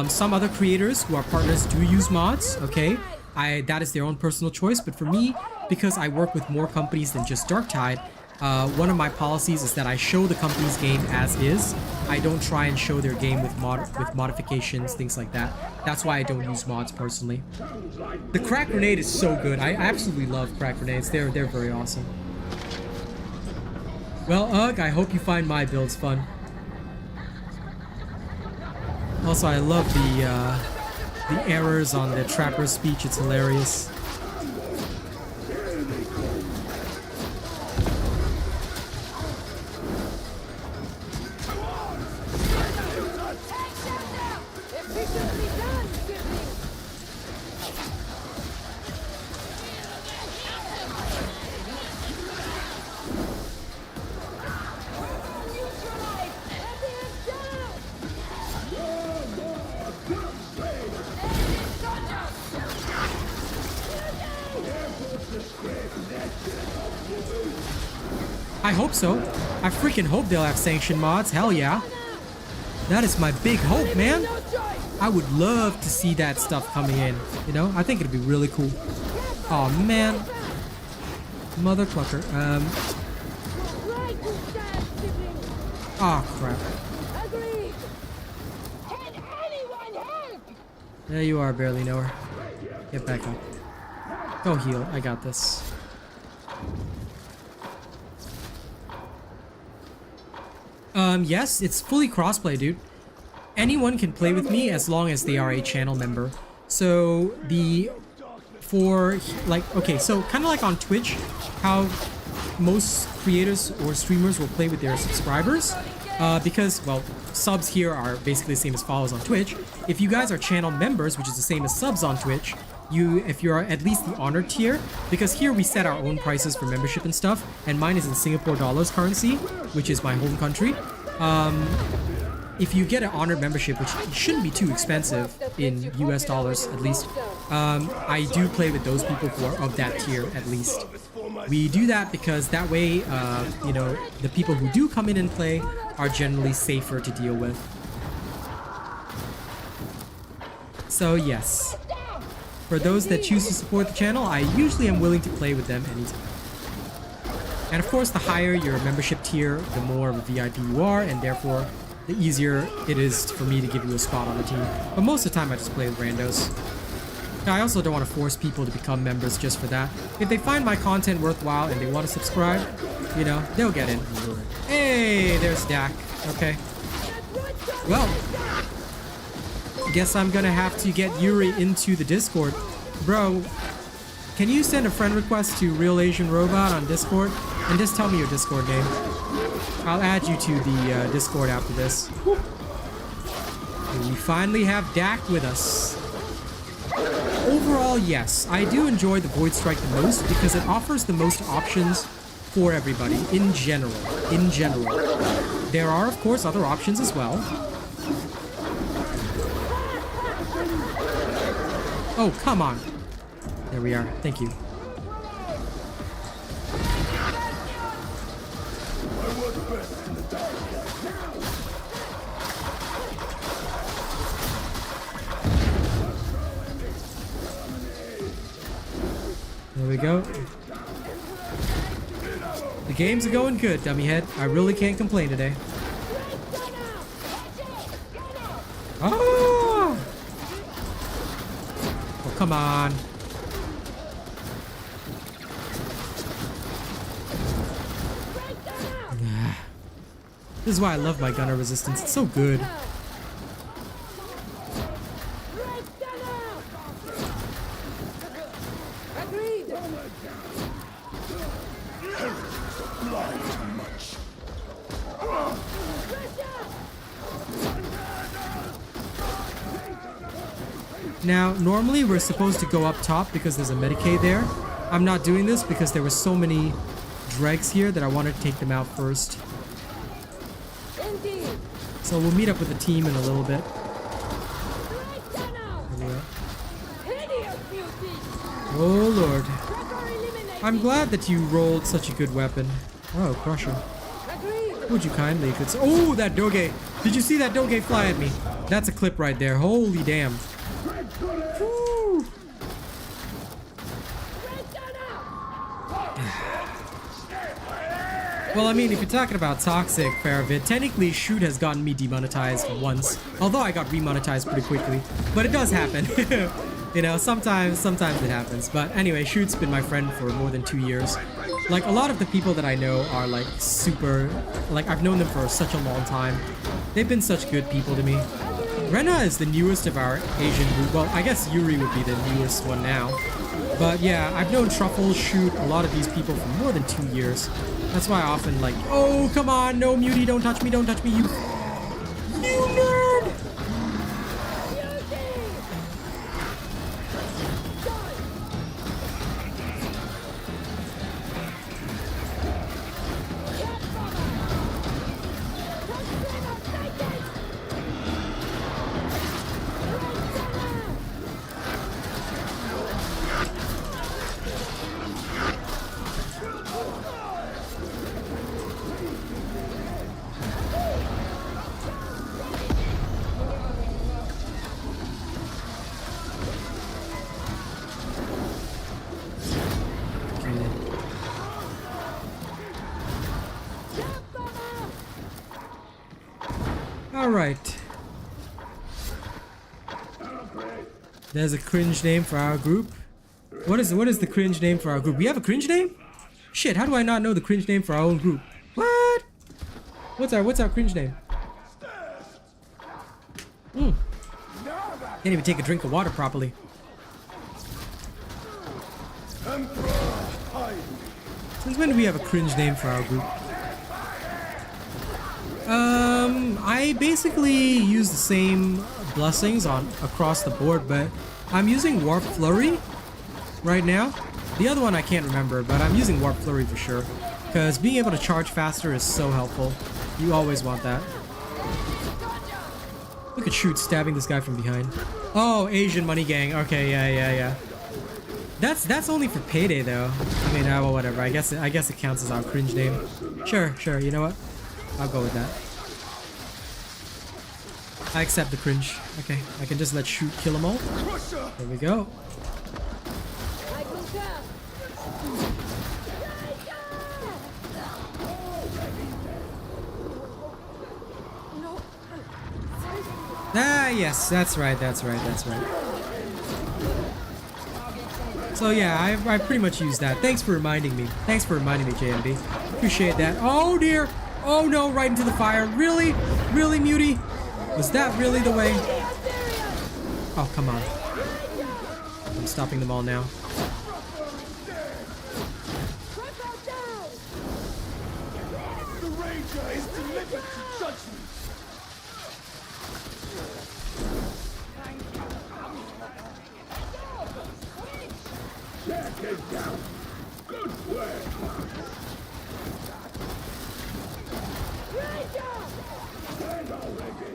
A: Some other creators who are partners do use mods, okay? That is their own personal choice, but for me, because I work with more companies than just Darktide, one of my policies is that I show the company's game as is. I don't try and show their game with modifications, things like that. That's why I don't use mods personally. The crack grenade is so good. I absolutely love crack grenades. They're very awesome. Well, Ugg, I hope you find my builds fun. Also, I love the errors on the trapper speech. It's hilarious. I hope so. I freaking hope they'll have sanctioned mods. Hell yeah. That is my big hope, man. I would love to see that stuff coming in. You know, I think it'd be really cool. Oh man. Mother clucker. Oh crap. There you are, barely know her. Get back up. Go heal. I got this. Yes, it's fully crossplay, dude. Anyone can play with me as long as they are a channel member. So okay, so kind of like on Twitch, how most creators or streamers will play with their subscribers, because, well, subs here are basically the same as follows on Twitch. If you guys are channel members, which is the same as subs on Twitch, if you're at least the honored tier, because here we set our own prices for membership and stuff, and mine is in Singapore dollars currency, which is my home country. If you get an honored membership, which shouldn't be too expensive in US dollars at least, I do play with those people who are of that tier at least. We do that because that way, you know, the people who do come in and play are generally safer to deal with. So yes, for those that choose to support the channel, I usually am willing to play with them anytime. And of course, the higher your membership tier, the more of a VIP you are, and therefore the easier it is for me to give you a spot on the team. But most of the time I just play with randos. I also don't want to force people to become members just for that. If they find my content worthwhile and they want to subscribe, you know, they'll get in. Hey, there's Dak. Okay. Well, guess I'm gonna have to get Yuri into the Discord. Bro, can you send a friend request to RealAsianRobot on Discord? And just tell me your Discord name. I'll add you to the Discord after this. And we finally have Dak with us. Overall, yes, I do enjoy the Void Strike the most because it offers the most options for everybody in general. There are, of course, other options as well. Oh, come on. There we are. Thank you. There we go. The games are going good, dummy head. I really can't complain today. Oh! Oh, come on. This is why I love my gunner resistance. It's so good. Now, normally we're supposed to go up top because there's a Medicaid there. I'm not doing this because there were so many dregs here that I wanted to take them out first. So we'll meet up with the team in a little bit. Oh lord. I'm glad that you rolled such a good weapon. Oh, Crusher. Would you kindly could... Oh, that Doge! Did you see that Doge fly at me? That's a clip right there. Holy damn. Whew. Well, I mean, if you're talking about toxic, fair bit, technically Shoot has gotten me demonetized once. Although I got remonetized pretty quickly. But it does happen. You know, sometimes it happens. But anyway, Shoot's been my friend for more than 2 years. Like, a lot of the people that I know are like super... Like, I've known them for such a long time. They've been such good people to me. Rena is the newest of our Asian group. Well, I guess Yuri would be the newest one now. But yeah, I've known Truffle, Shoot, a lot of these people for more than 2 years. That's why I often like, oh, come on, no, Muty, don't touch me, you nerd! Alright. There's a cringe name for our group. What is the cringe name for our group? We have a cringe name? Shit, how do I not know the cringe name for our own group? What? What's our cringe name? Can't even take a drink of water properly. Since when do we have a cringe name for our group? I basically use the same blessings across the board, but I'm using Warp Flurry right now. The other one I can't remember, but I'm using Warp Flurry for sure, because being able to charge faster is so helpful. You always want that. Look at Shoot stabbing this guy from behind. Oh, Asian Money Gang. Okay, yeah. That's only for payday though. I mean, well, whatever. I guess it counts as our cringe name. Sure. You know what? I'll go with that. I accept the cringe. Okay, I can just let Shriek kill them all. There we go.
C: I concur.
A: Ah, yes, that's right, that's right, that's right. So yeah, I pretty much used that. Thanks for reminding me. Thanks for reminding me, JMB. Appreciate that. Oh dear. Oh no, right into the fire. Really? Really, Muty? Was that really the way? Oh, come on. I'm stopping them all now.
D: The Ranger is delivered to judgment.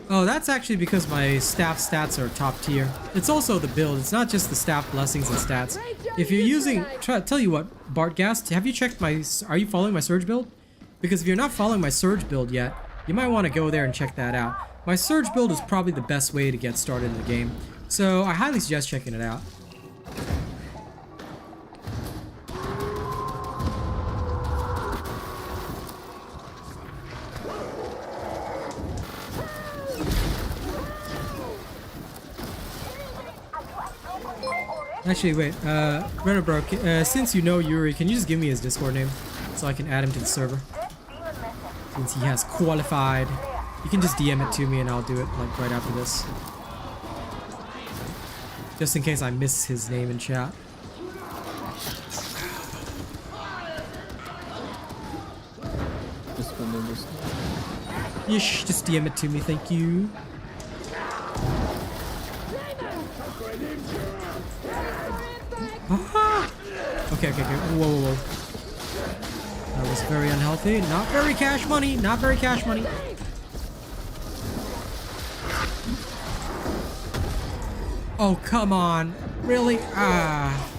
A: Oh, that's actually because my staff stats are top tier. It's also the build. It's not just the staff blessings and stats. If you're using... tell you what, Bartgast, have you checked my... Are you following my Surge build? Because if you're not following my Surge build yet, you might want to go there and check that out. My Surge build is probably the best way to get started in the game. So I highly suggest checking it out. Actually, wait, Renobro, since you know Yuri, can you just give me his Discord name so I can add him to the server? Since he has qualified. You can just DM it to me and I'll do it like right after this. Just in case I miss his name in chat. Yeesh, just DM it to me, thank you. Ah! Okay. Whoa. That was very unhealthy. Not very cash money. Not very cash money. Oh, come on. Really? Ah.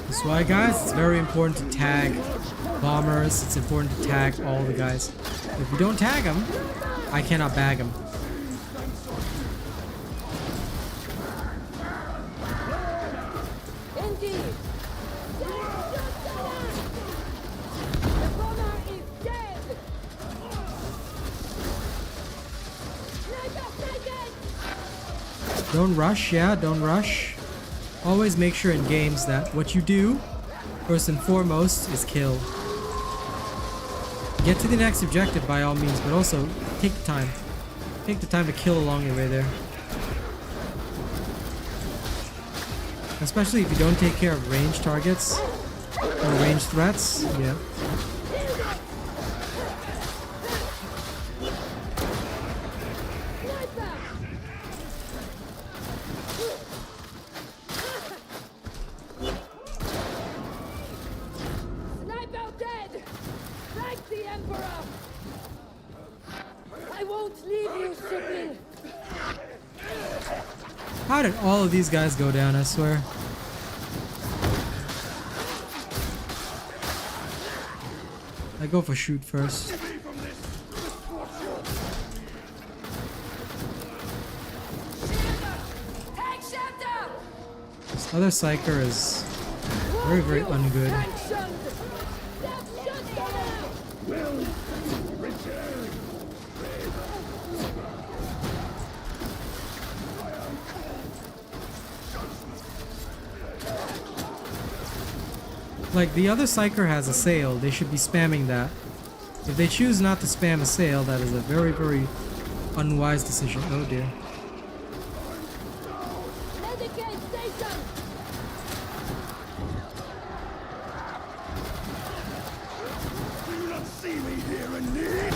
A: That's why, guys, it's very important to tag bombers. It's important to tag all the guys. If you don't tag them, I cannot bag them.
C: Indeed. The bomber is dead.
A: Don't rush, yeah, don't rush. Always make sure in games that what you do, first and foremost, is kill. Get to the next objective by all means, but also take the time. Take the time to kill along your way there. Especially if you don't take care of ranged targets or ranged threats. Yeah. How did all of these guys go down, I swear? I go for shoot first. This other Psyker is very, very ungood. Like, the other Psyker has a sail. They should be spamming that. If they choose not to spam a sail, that is a very, very unwise decision. Oh dear.
C: Medicate station!
D: Do you not see me here in need?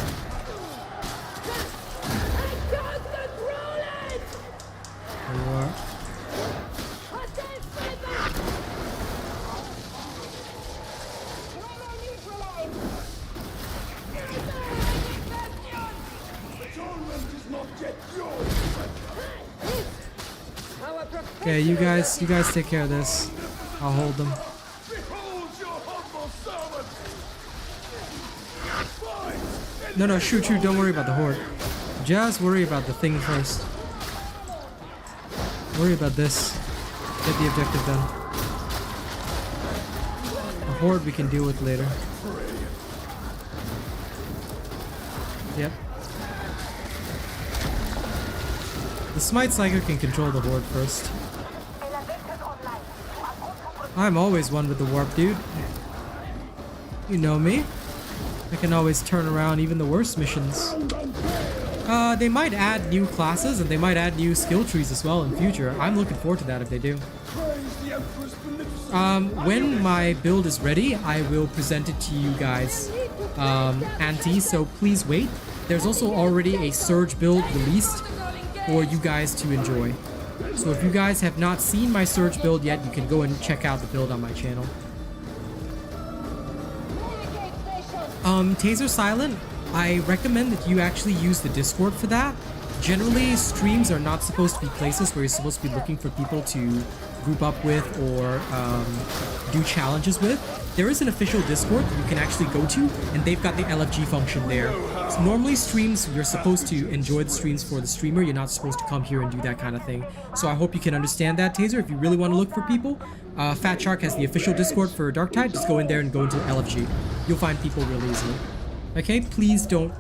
C: I can't control it!
A: What?
C: Hotel Siphon!
D: Atonement is not yet yours.
A: Okay, you guys take care of this. I'll hold them.
D: Behold your humble servant. Fight!
A: No, shoot, don't worry about the horde. Just worry about the thing first. Worry about this. Get the objective done. The horde we can deal with later. Yep. The Smite Psyker can control the horde first. I'm always one with the warp, dude. You know me. I can always turn around even the worst missions. They might add new classes and they might add new skill trees as well in future. I'm looking forward to that if they do. When my build is ready, I will present it to you guys, Auntie, so please wait. There's also already a Surge build released for you guys to enjoy. So if you guys have not seen my Surge build yet, you can go and check out the build on my channel. Taser Silent, I recommend that you actually use the Discord for that. Generally, streams are not supposed to be places where you're supposed to be looking for people to group up with or do challenges with. There is an official Discord that you can actually go to, and they've got the LFG function there. So normally streams, you're supposed to enjoy the streams for the streamer. You're not supposed to come here and do that kind of thing. So I hope you can understand that, Taser. If you really want to look for people, Fat Shark has the official Discord for Darktide. Just go in there and go into LFG. You'll find people really easily. Okay, please don't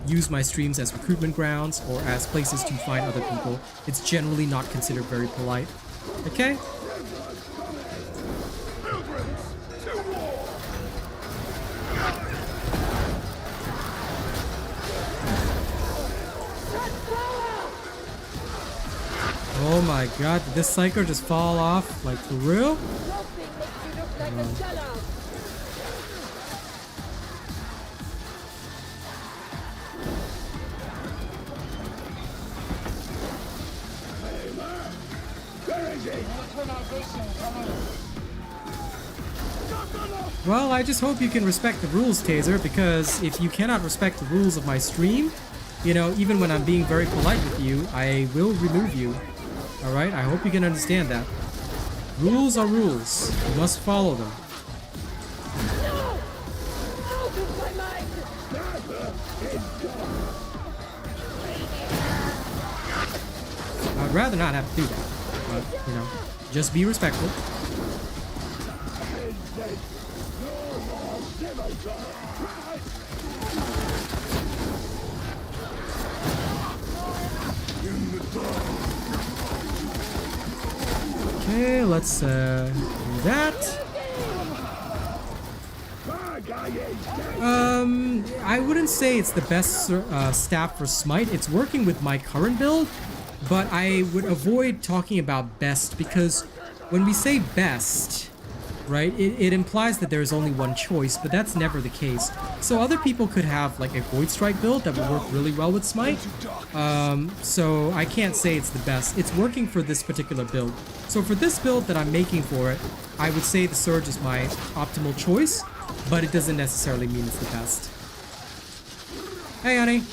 A: use my streams as recruitment grounds or as places to find other people. It's generally not considered very polite. Okay? Oh my god, did this Psyker just fall off? Like, for real? Well, I just hope you can respect the rules, Taser, because if you cannot respect the rules of my stream, you know, even when I'm being very polite with you, I will remove you. Alright, I hope you can understand that. Rules are rules. You must follow them. I'd rather not have to do that, but, you know, just be respectful. Okay, let's do that. I wouldn't say it's the best staff for Smite. It's working with my current build, but I would avoid talking about best because when we say best, right, it implies that there's only one choice, but that's never the case. So other people could have like a Void Strike build that would work really well with Smite. So I can't say it's the best. It's working for this particular build. So for this build that I'm making for it, I would say the Surge is my optimal choice, but it doesn't necessarily mean it's the best. Hey, honey.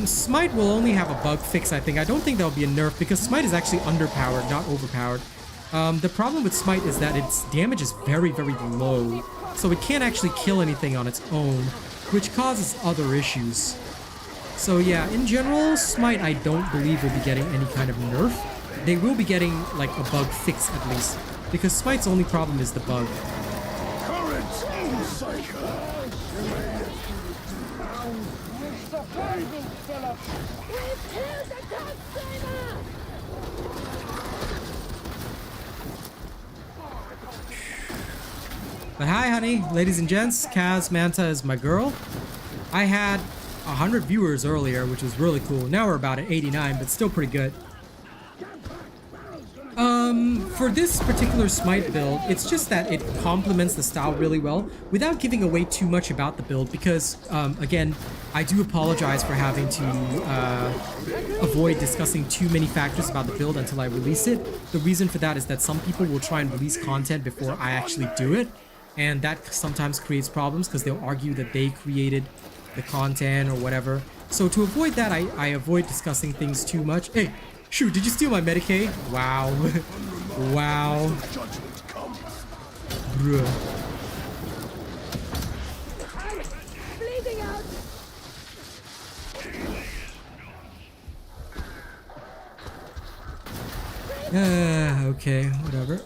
A: Smite will only have a bug fix, I think. I don't think there'll be a nerf because Smite is actually underpowered, not overpowered. The problem with Smite is that its damage is very, very low, so it can't actually kill anything on its own, which causes other issues. So yeah, in general, Smite I don't believe will be getting any kind of nerf. They will be getting like a bug fix at least, because Smite's only problem is the bug. But hi, honey, ladies and gents. Kaz Manta is my girl. I had 100 viewers earlier, which was really cool. Now we're about at 89, but still pretty good. For this particular Smite build, it's just that it complements the style really well without giving away too much about the build because, again, I do apologize for having to avoid discussing too many factors about the build until I release it. The reason for that is that some people will try and release content before I actually do it, and that sometimes creates problems because they'll argue that they created the content or whatever. So to avoid that, I avoid discussing things too much. Hey, shoot, did you steal my Medicaid? Wow. Wow. Bruh.
C: Bleeding out.
A: Okay, whatever.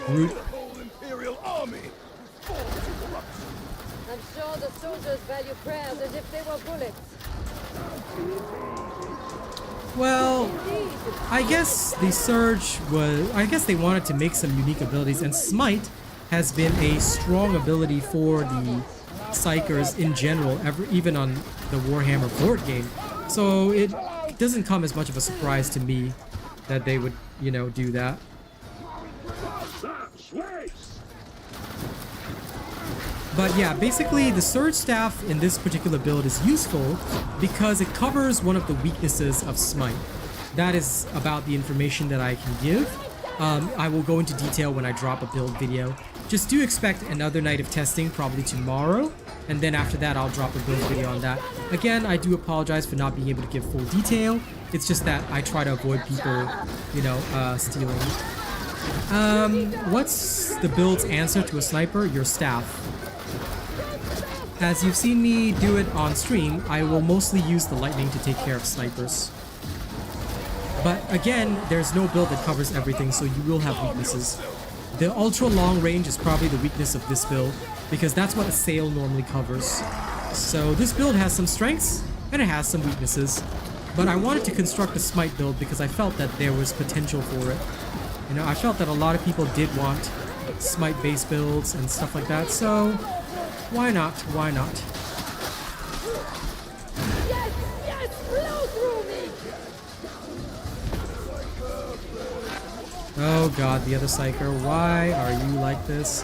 A: Root.
C: I'm sure the soldiers value prayers as if they were bullets.
A: Well, I guess the Surge was... I guess they wanted to make some unique abilities, and Smite has been a strong ability for the Psykers in general, even on the Warhammer board game. So it doesn't come as much of a surprise to me that they would, you know, do that. But yeah, basically the Surge Staff in this particular build is useful because it covers one of the weaknesses of Smite. That is about the information that I can give. I will go into detail when I drop a build video. Just do expect another night of testing probably tomorrow, and then after that I'll drop a build video on that. Again, I do apologize for not being able to give full detail. It's just that I try to avoid people, you know, stealing. What's the build's answer to a sniper? Your staff. As you've seen me do it on stream, I will mostly use the lightning to take care of snipers. But again, there's no build that covers everything, so you will have weaknesses. The ultra long range is probably the weakness of this build, because that's what a sail normally covers. So this build has some strengths, and it has some weaknesses. But I wanted to construct a Smite build because I felt that there was potential for it. You know, I felt that a lot of people did want Smite base builds and stuff like that, so why not? Why not?
C: Yes, yes, blow through me.
A: Oh god, the other Psyker, why are you like this?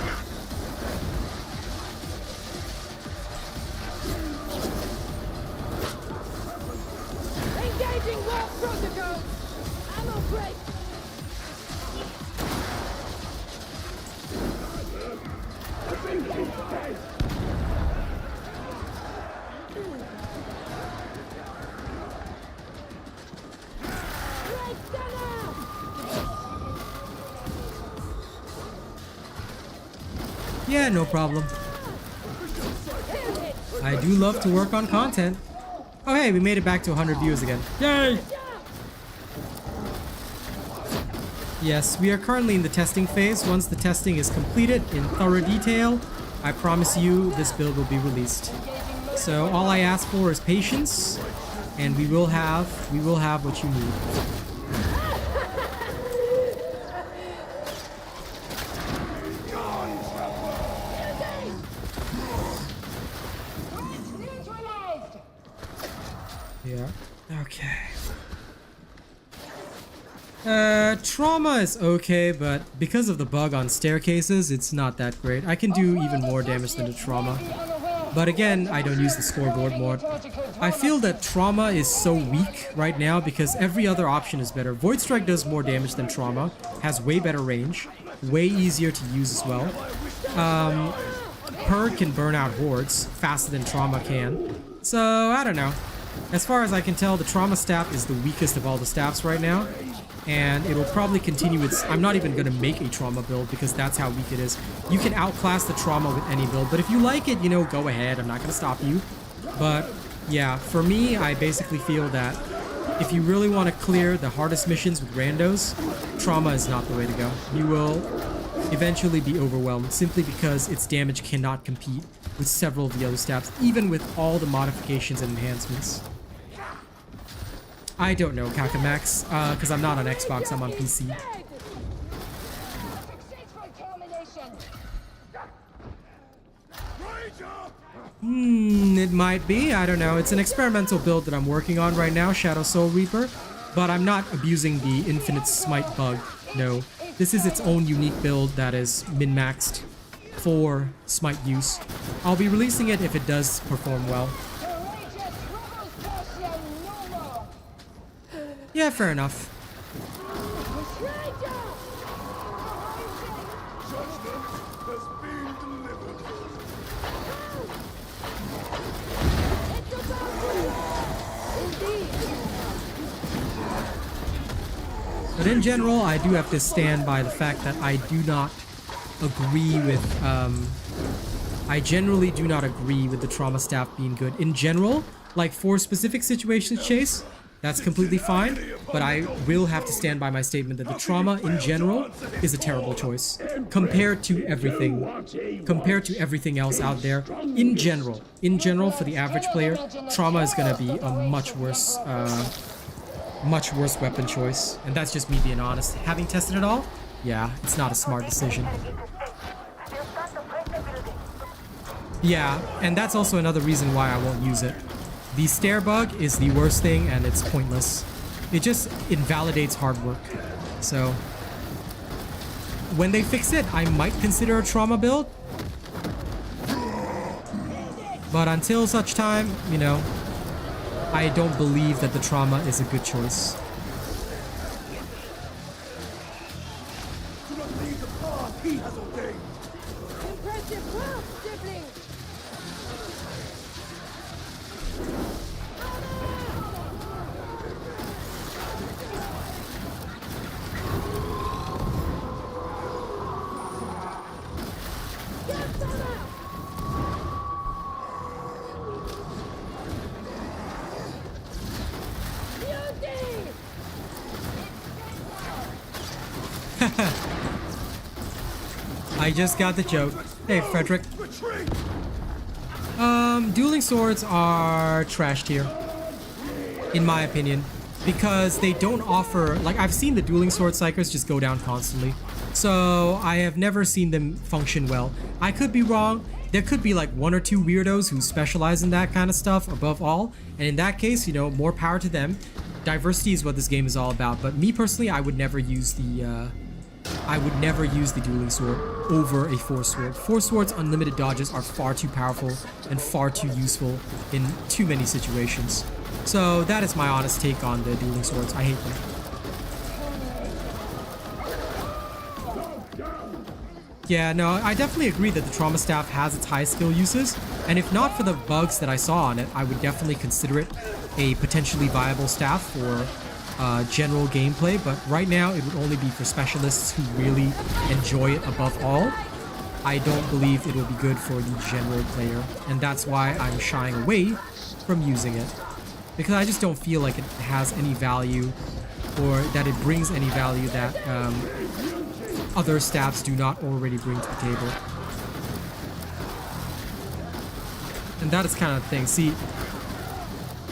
C: Engaging warp protocols. Ammo break.
A: Yeah, no problem. I do love to work on content. Oh hey, we made it back to 100 views again. Yay! Yes, we are currently in the testing phase. Once the testing is completed in thorough detail, I promise you this build will be released. So all I ask for is patience, and we will have what you need. Yeah. Okay. Trauma is okay, but because of the bug on staircases, it's not that great. I can do even more damage than the trauma. But again, I don't use the scoreboard mod. I feel that trauma is so weak right now because every other option is better. Void Strike does more damage than trauma, has way better range, way easier to use as well. Purge can burn out hordes faster than trauma can. So, I don't know. As far as I can tell, the trauma staff is the weakest of all the staffs right now. And it will probably continue its... I'm not even going to make a trauma build because that's how weak it is. You can outclass the trauma with any build, but if you like it, you know, go ahead. I'm not going to stop you. But yeah, for me, I basically feel that if you really want to clear the hardest missions with randos, trauma is not the way to go. You will eventually be overwhelmed simply because its damage cannot compete with several of the other staffs, even with all the modifications and enhancements. I don't know, Kakamax, because I'm not on Xbox, I'm on PC. It might be. I don't know. It's an experimental build that I'm working on right now, Shadow Soul Reaper. But I'm not abusing the infinite smite bug. No. This is its own unique build that is min-maxed for smite use. I'll be releasing it if it does perform well. Yeah, fair enough. But in general, I do have to stand by the fact that I do not agree with, I generally do not agree with the trauma staff being good. In general, like for specific situations, Chase, that's completely fine, but I will have to stand by my statement that the trauma in general is a terrible choice compared to everything else out there. In general, for the average player, trauma is going to be a much worse weapon choice, and that's just me being honest. Having tested it all, yeah, it's not a smart decision. Yeah, and that's also another reason why I won't use it. The stare bug is the worst thing, and it's pointless. It just invalidates hard work. So when they fix it, I might consider a trauma build. But until such time, you know, I don't believe that the trauma is a good choice.
C: Impressive work, sibling!
A: I just got the joke. Hey, Frederick. Dueling swords are trashed here, in my opinion, because they don't offer, like, I've seen the dueling sword psychers just go down constantly, so I have never seen them function well. I could be wrong. There could be like one or two weirdos who specialize in that kind of stuff above all, and in that case, you know, more power to them. Diversity is what this game is all about, but me personally, I would never use the dueling sword over a force sword. Force swords unlimited dodges are far too powerful and far too useful in too many situations. So that is my honest take on the dueling swords. I hate them. Yeah, no, I definitely agree that the trauma staff has its high skill uses, and if not for the bugs that I saw on it, I would definitely consider it a potentially viable staff for general gameplay, but right now it would only be for specialists who really enjoy it above all. I don't believe it will be good for the general player, and that's why I'm shying away from using it, because I just don't feel like it has any value, or that it brings any value that other staffs do not already bring to the table. And that is kind of the thing. See,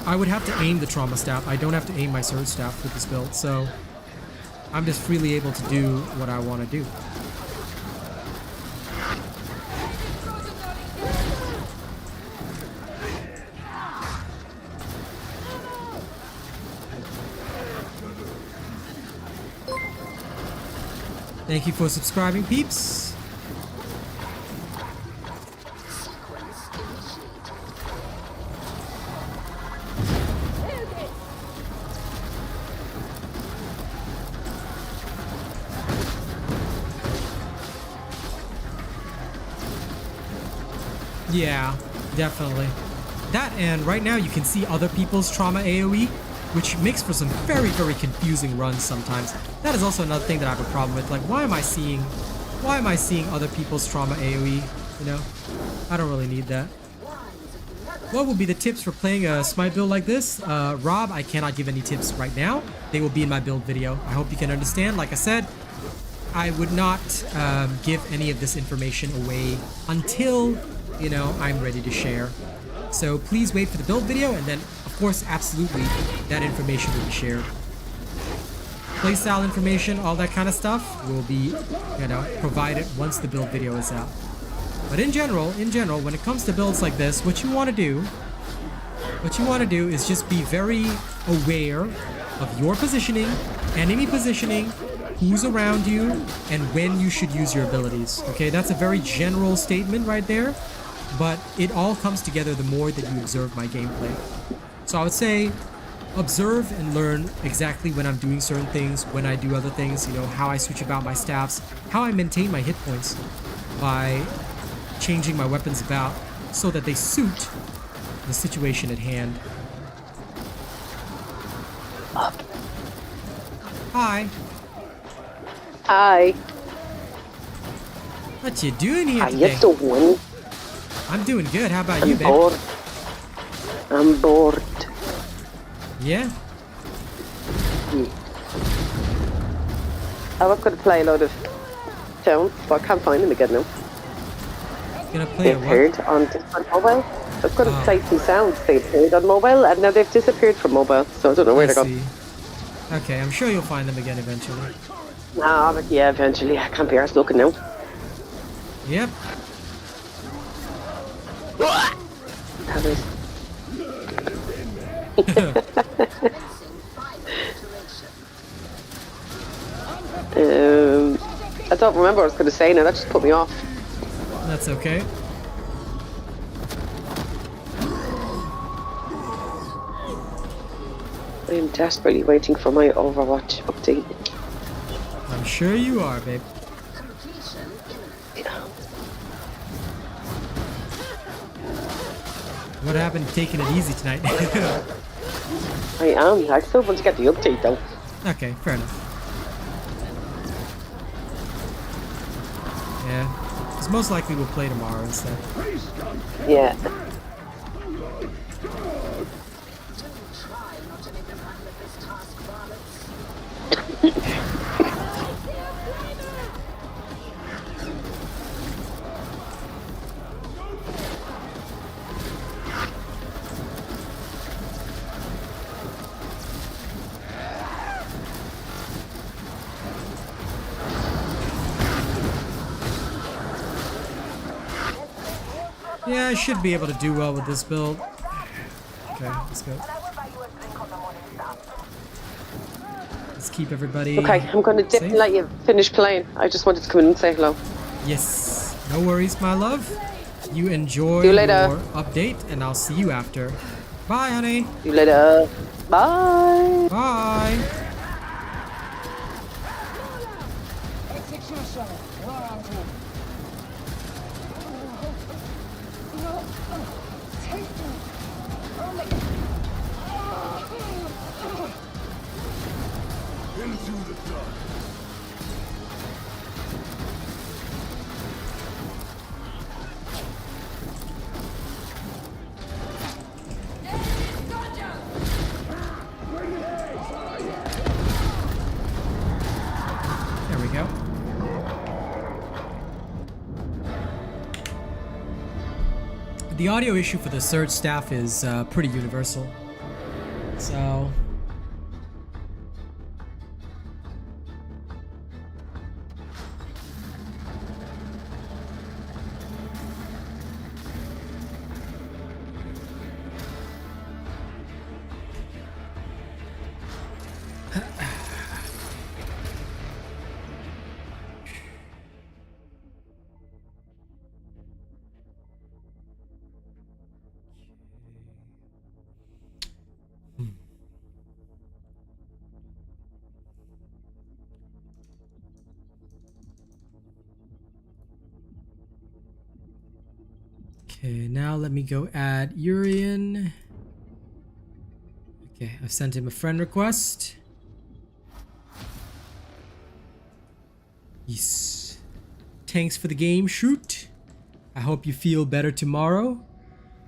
A: I would have to aim the trauma staff. I don't have to aim my surge staff with this build, so I'm just freely able to do what I want to do. Thank you for subscribing, peeps. Yeah, definitely. That, and right now you can see other people's trauma AoE, which makes for some very, very confusing runs sometimes. That is also another thing that I have a problem with. Like, why am I seeing other people's trauma AoE? You know, I don't really need that. What will be the tips for playing a Smite build like this? Rob, I cannot give any tips right now. They will be in my build video. I hope you can understand. Like I said, I would not give any of this information away until, you know, I'm ready to share. So please wait for the build video, and then, of course, absolutely, that information will be shared. playstyle information, all that kind of stuff will be, you know, provided once the build video is out. But in general, when it comes to builds like this, what you want to do is just be very aware of your positioning, enemy positioning, who's around you, and when you should use your abilities. Okay, that's a very general statement right there, but it all comes together the more that you observe my gameplay. So I would say observe and learn exactly when I'm doing certain things, when I do other things, you know, how I switch about my staffs, how I maintain my hit points by changing my weapons about so that they suit the situation at hand. Hi.
G: Hi.
A: What you doing here
G: How
A: today?
G: you doing?
A: I'm doing good. How about you,
G: I'm
A: babe?
G: bored. I'm bored.
A: Yeah?
G: I was going to play a load of sounds, but I can't find them again now.
A: Gonna play
G: They
A: a what?
G: appeared on different mobile. I was going to
A: Oh.
G: play some sounds. They appeared on mobile, and now they've disappeared from mobile, so I don't know where
A: I
G: they're gone.
A: see. Okay, I'm sure you'll find them again eventually.
G: Nah, but yeah, eventually. I can't be arsed looking now.
A: Yep.
G: That is. I don't remember what I was going to say now. That just put me off.
A: That's okay.
G: I am desperately waiting for my Overwatch update.
A: I'm sure you are, babe. What happened to taking it easy tonight?
G: I am. I still want to get the update though.
A: Okay, fair enough. Yeah. Because most likely we'll play tomorrow instead.
G: Yeah.
A: Yeah, I should be able to do well with this build. Okay, let's go. Let's keep everybody
G: Okay, I'm going to dip
A: safe.
G: and let you finish playing. I just wanted to come in and say hello.
A: Yes, no worries, my love. You enjoy
G: See you later.
A: your update, and I'll see you after. Bye, honey.
G: See you later. Bye.
A: Bye.
D: Into the dark.
A: There we go. The audio issue for the Surge staff is pretty universal. So... Okay, now let me go add Urian. Okay, I've sent him a friend request. Yes. Thanks for the game, shoot. I hope you feel better tomorrow.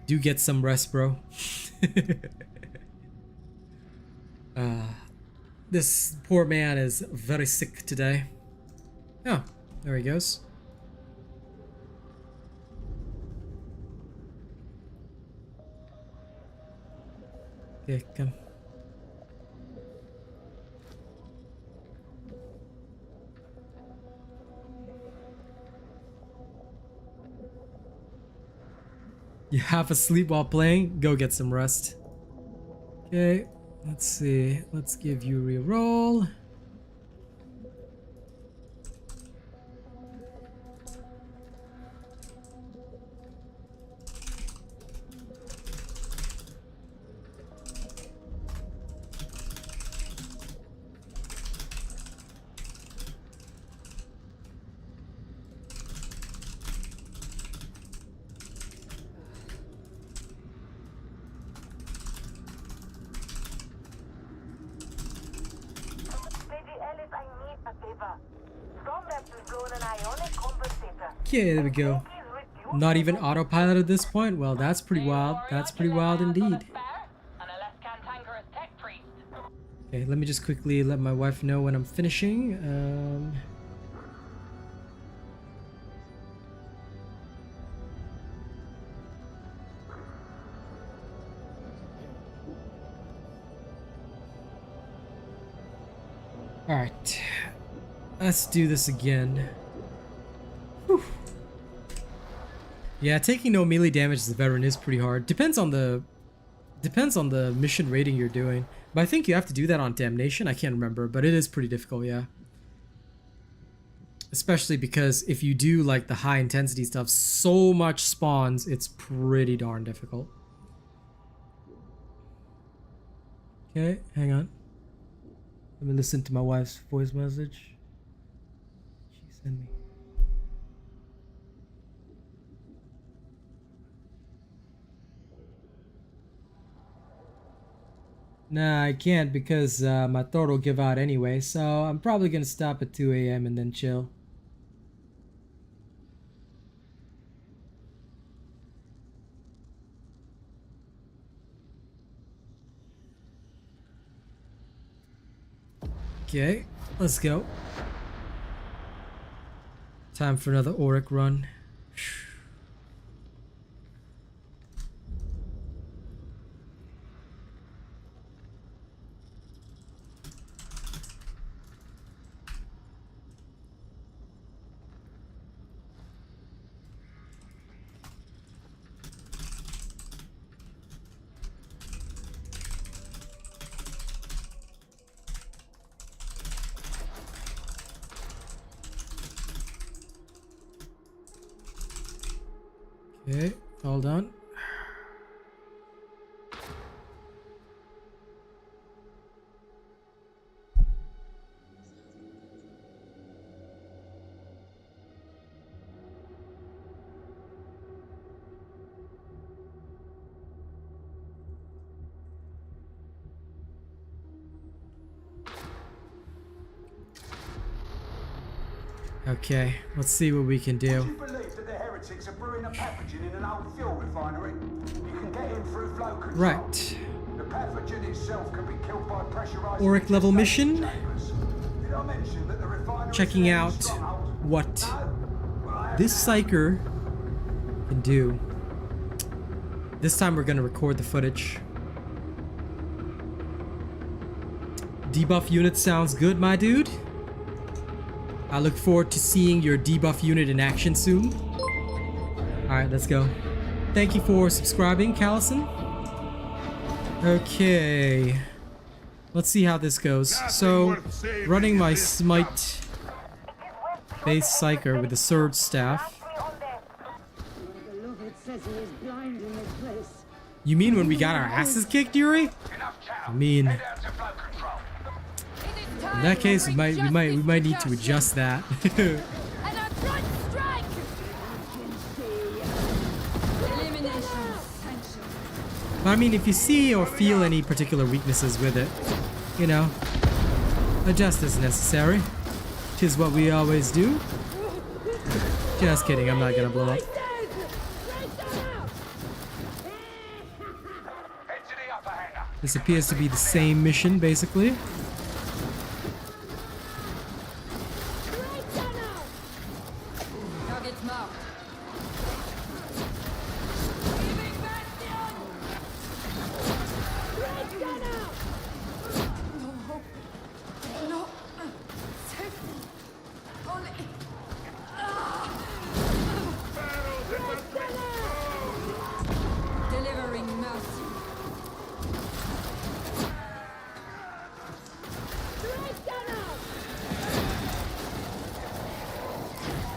A: Do get some rest, bro. This poor man is very sick today. Oh, there he goes. Okay, come. You half asleep while playing? Go get some rest. Okay, let's see. Let's give you a roll. Okay, there we go. Not even autopilot at this point? Well, that's pretty wild. That's pretty wild indeed. Okay, let me just quickly let my wife know when I'm finishing. Alright. Let's do this again. Whew. Yeah, taking no melee damage as a veteran is pretty hard. Depends on the mission rating you're doing. But I think you have to do that on Damnation. I can't remember, but it is pretty difficult, yeah. Especially because if you do like the high intensity stuff, so much spawns, it's pretty darn difficult. Okay, hang on. Let me listen to my wife's voice message. She sent me. Nah, I can't because my throat will give out anyway, so I'm probably gonna stop at 2 a.m. and then chill. Okay, let's go. Time for another Auric run. Okay, all done. Okay, let's see what we can do.
H: Heretics are brewing a pathogen in an old fuel refinery. You can get in through flow control.
A: Right.
H: The pathogen itself can be killed by pressurized
A: Auric level mission.
H: Did I mention that the refinery
A: Checking out what this Psyker can do. This time we're gonna record the footage. Debuff unit sounds good, my dude. I look forward to seeing your debuff unit in action soon. Alright, let's go. Thank you for subscribing, Callison. Okay. Let's see how this goes. So, running my Smite Psyker with the Surge Staff. You mean when we got our asses kicked, Yuri? I mean, in that case, we might need to adjust that. I mean, if you see or feel any particular weaknesses with it, you know, adjust as necessary. Tis what we always do. Just kidding, I'm not gonna blow up. This appears to be the same mission, basically.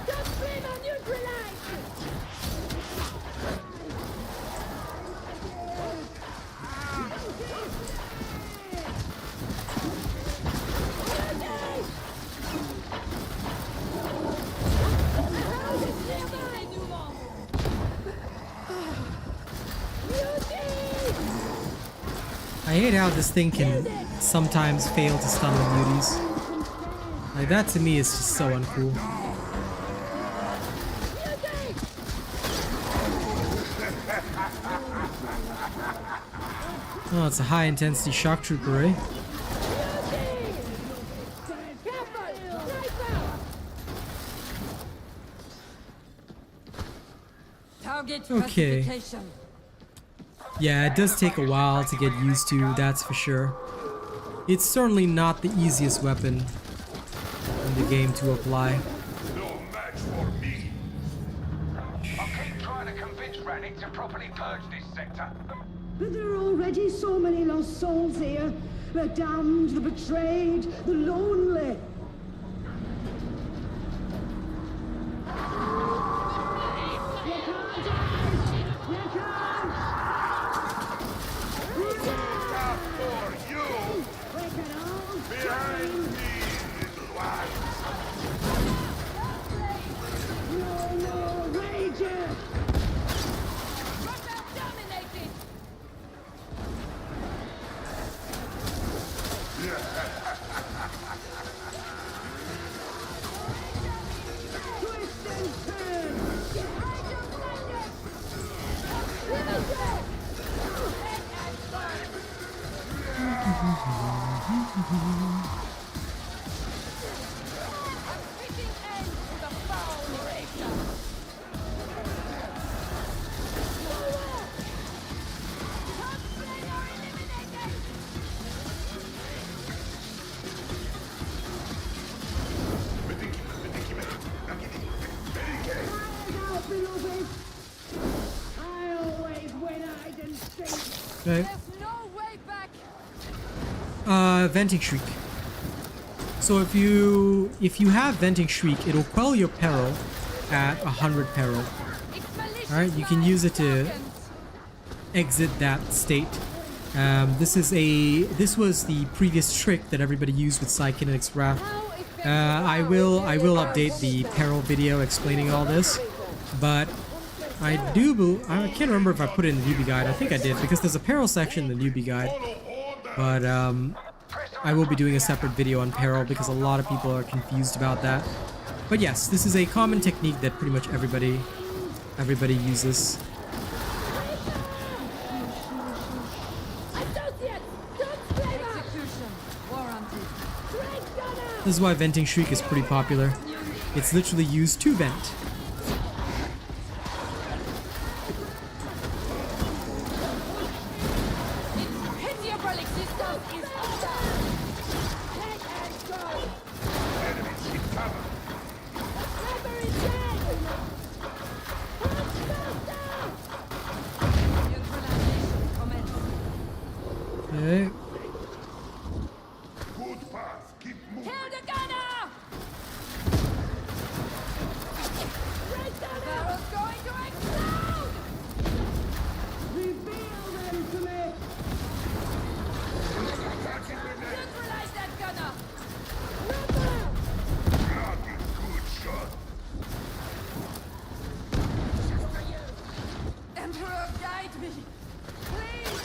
C: Don't flame on neutralize!
A: I hate how this thing can sometimes fail to stun the beauties. Like, that to me is just so uncool. Oh, it's a high intensity shock trooper, eh? Okay. Yeah, it does take a while to get used to, that's for sure. It's certainly not the easiest weapon in the game to apply.
D: No match for me.
E: I'll keep trying to convince Rannick to properly purge this sector.
B: But there are already so many lost souls here. The damned, the betrayed, the lonely.
A: Okay. Venting Shriek. So if you have Venting Shriek, it'll quell your peril at 100 peril. Alright, you can use it to exit that state. This was the previous trick that everybody used with Psychinetic's Wrath. I will update the peril video explaining all this, but I can't remember if I put it in the newbie guide. I think I did, because there's a peril section in the newbie guide. But I will be doing a separate video on peril because a lot of people are confused about that. But yes, this is a common technique that pretty much everybody uses. This is why Venting Shriek is pretty popular. It's literally used to vent. Okay.
D: Good path. Keep moving.
C: Kill the gunner! The barrel's going to explode!
B: Reveal them to me!
C: Neutralize that gunner!
D: Bloody good shot.
C: Emperor, guide me! Please!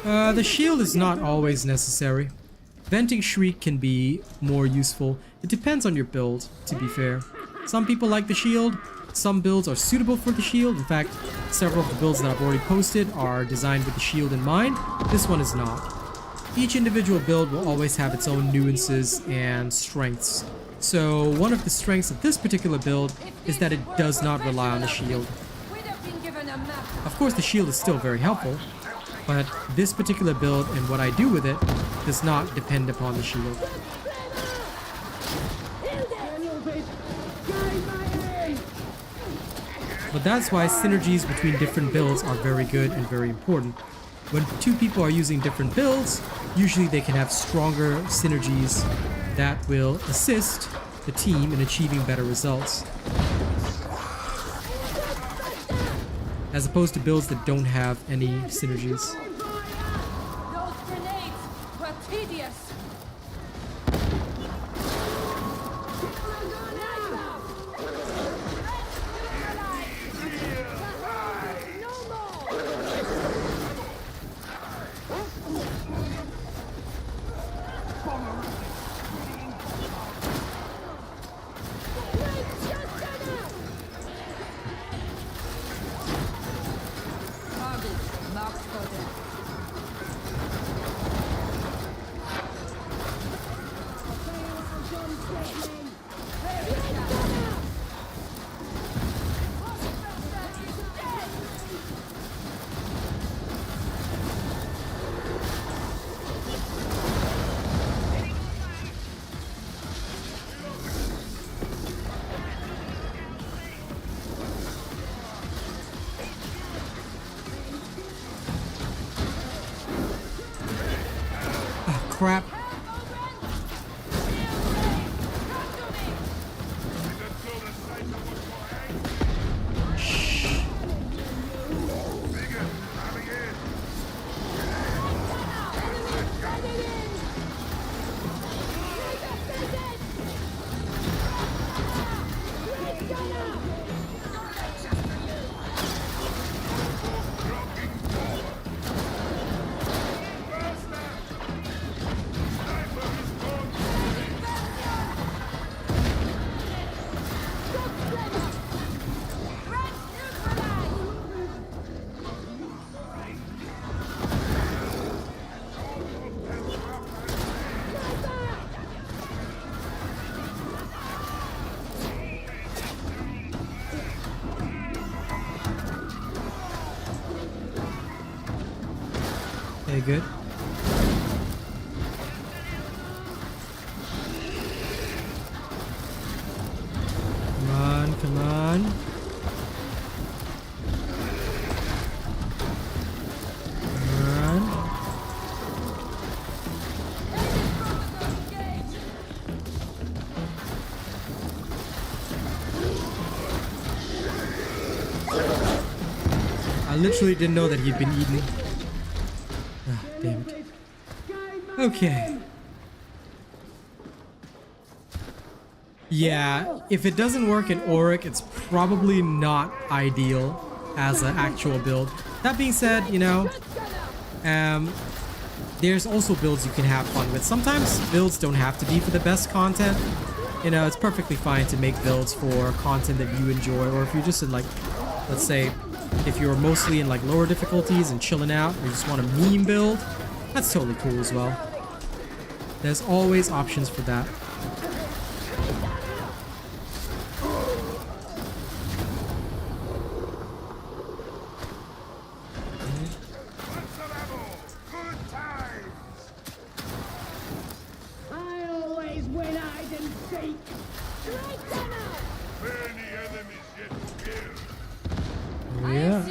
A: The shield is not always necessary. Venting Shriek can be more useful. It depends on your build, to be fair. Some people like the shield, some builds are suitable for the shield. In fact, several of the builds that I've already posted are designed with the shield in mind. This one is not. Each individual build will always have its own nuances and strengths. So one of the strengths of this particular build is that it does not rely on the shield. Of course, the shield is still very helpful, but this particular build and what I do with it does not depend upon the shield. But that's why synergies between different builds are very good and very important. When two people are using different builds, usually they can have stronger synergies that will assist the team in achieving better results. As opposed to builds that don't have any synergies.
C: Those grenades were tedious.
A: Crap. Okay, good. Come on, come on. Come on. I literally didn't know that he'd been eaten. Ah, damn it. Okay. Yeah, if it doesn't work in Oric, it's probably not ideal as an actual build. That being said, you know, there's also builds you can have fun with. Sometimes builds don't have to be for the best content. You know, it's perfectly fine to make builds for content that you enjoy, or if you're just in, like, let's say, if you're mostly in like lower difficulties and chilling out, or you just want a meme build, that's totally cool as well. There's always options for that.
F: I always win hide and seek.
A: Yeah.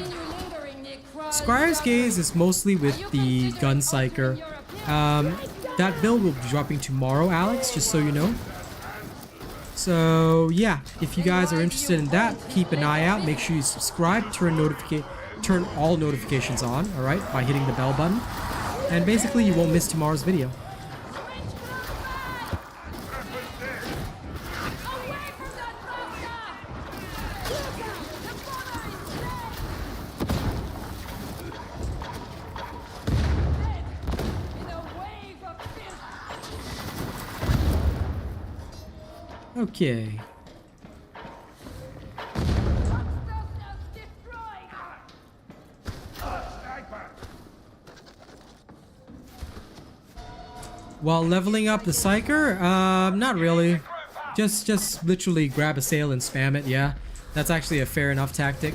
A: Squire's Gaze is mostly with the Gun Psyker. That build will be dropping tomorrow, Alex, just so you know. So yeah, if you guys are interested in that, keep an eye out. Make sure you subscribe, turn all notifications on, alright, by hitting the bell button. And basically you won't miss tomorrow's video. Okay. While leveling up the Psyker? Not really. Just literally grab a sail and spam it, yeah. That's actually a fair enough tactic.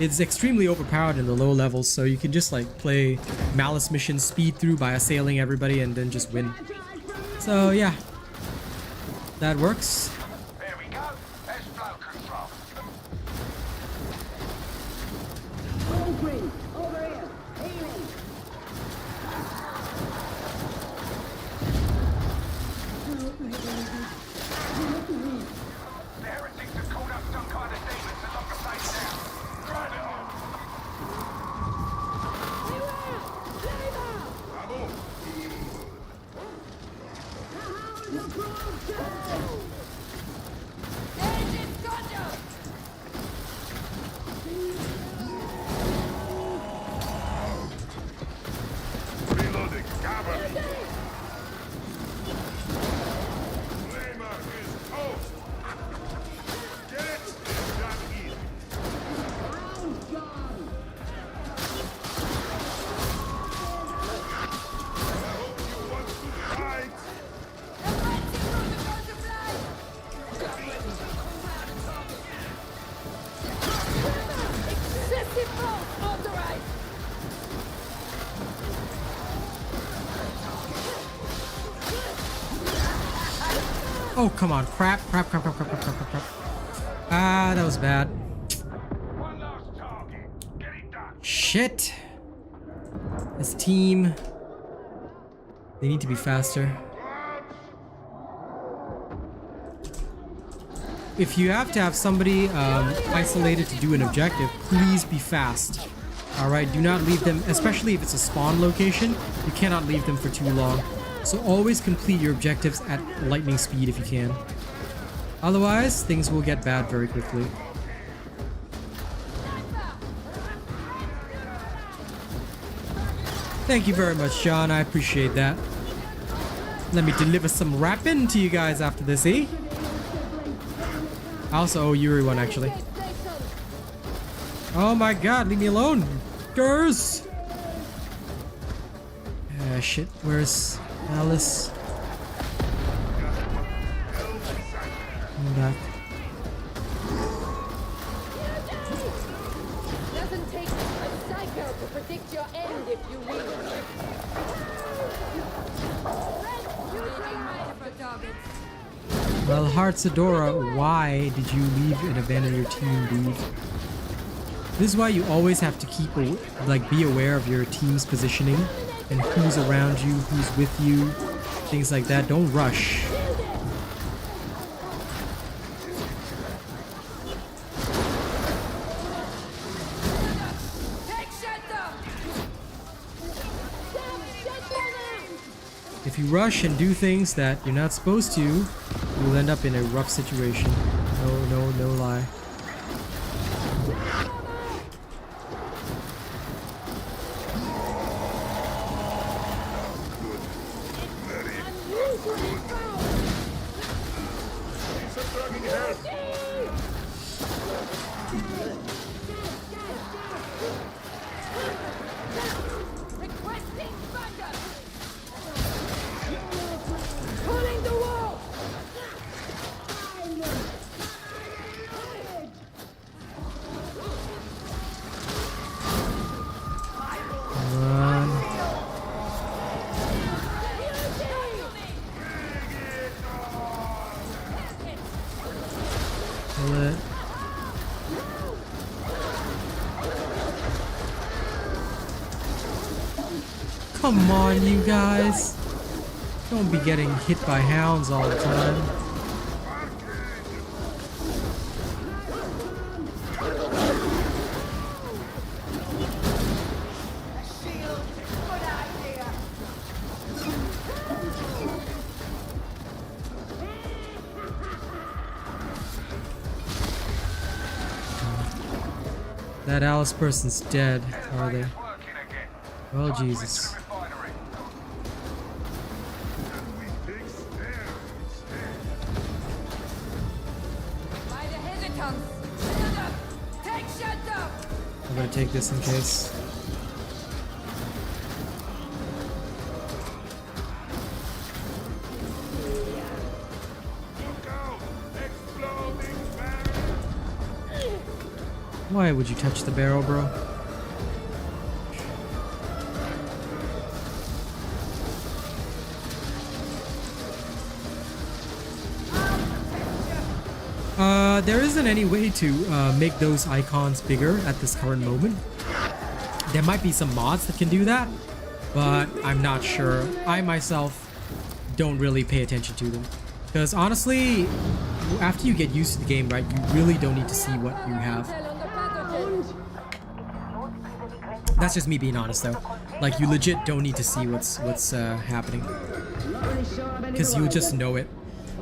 A: It's extremely overpowered in the low levels, so you can just like play Malice mission speed through by assailing everybody and then just win. So yeah. That works.
E: There we go. There's flow control.
F: Ogrin, over here. Aiming. Help me, baby. Help me.
A: Oh, come on. Crap. Ah, that was bad.
E: One last target. Get it done.
A: Shit. This team. They need to be faster. If you have to have somebody isolated to do an objective, please be fast. Alright, do not leave them, especially if it's a spawn location, you cannot leave them for too long. So always complete your objectives at lightning speed if you can. Otherwise, things will get bad very quickly. Thank you very much, John. I appreciate that. Let me deliver some rapping to you guys after this, eh? I also owe Yuri one, actually. Oh my god, leave me alone! Girls! Shit, where's Alice? Come back.
C: Doesn't take a psycho to predict your end if you leave.
A: Well, Heartsadora, why did you leave and abandon your team, dude? This is why you always have to keep, like, be aware of your team's positioning and who's around you, who's with you, things like that. Don't rush. If you rush and do things that you're not supposed to, you'll end up in a rough situation. No lie. Come on, you guys. Don't be getting hit by hounds all the time. That Alice person's dead, are they? Oh, Jesus. I'm gonna take this in case. Why would you touch the barrel, bro? There isn't any way to make those icons bigger at this current moment. There might be some mods that can do that, but I'm not sure. I myself don't really pay attention to them. Because honestly, after you get used to the game, right, you really don't need to see what you have. That's just me being honest though. Like, you legit don't need to see what's happening. Because you'll just know it.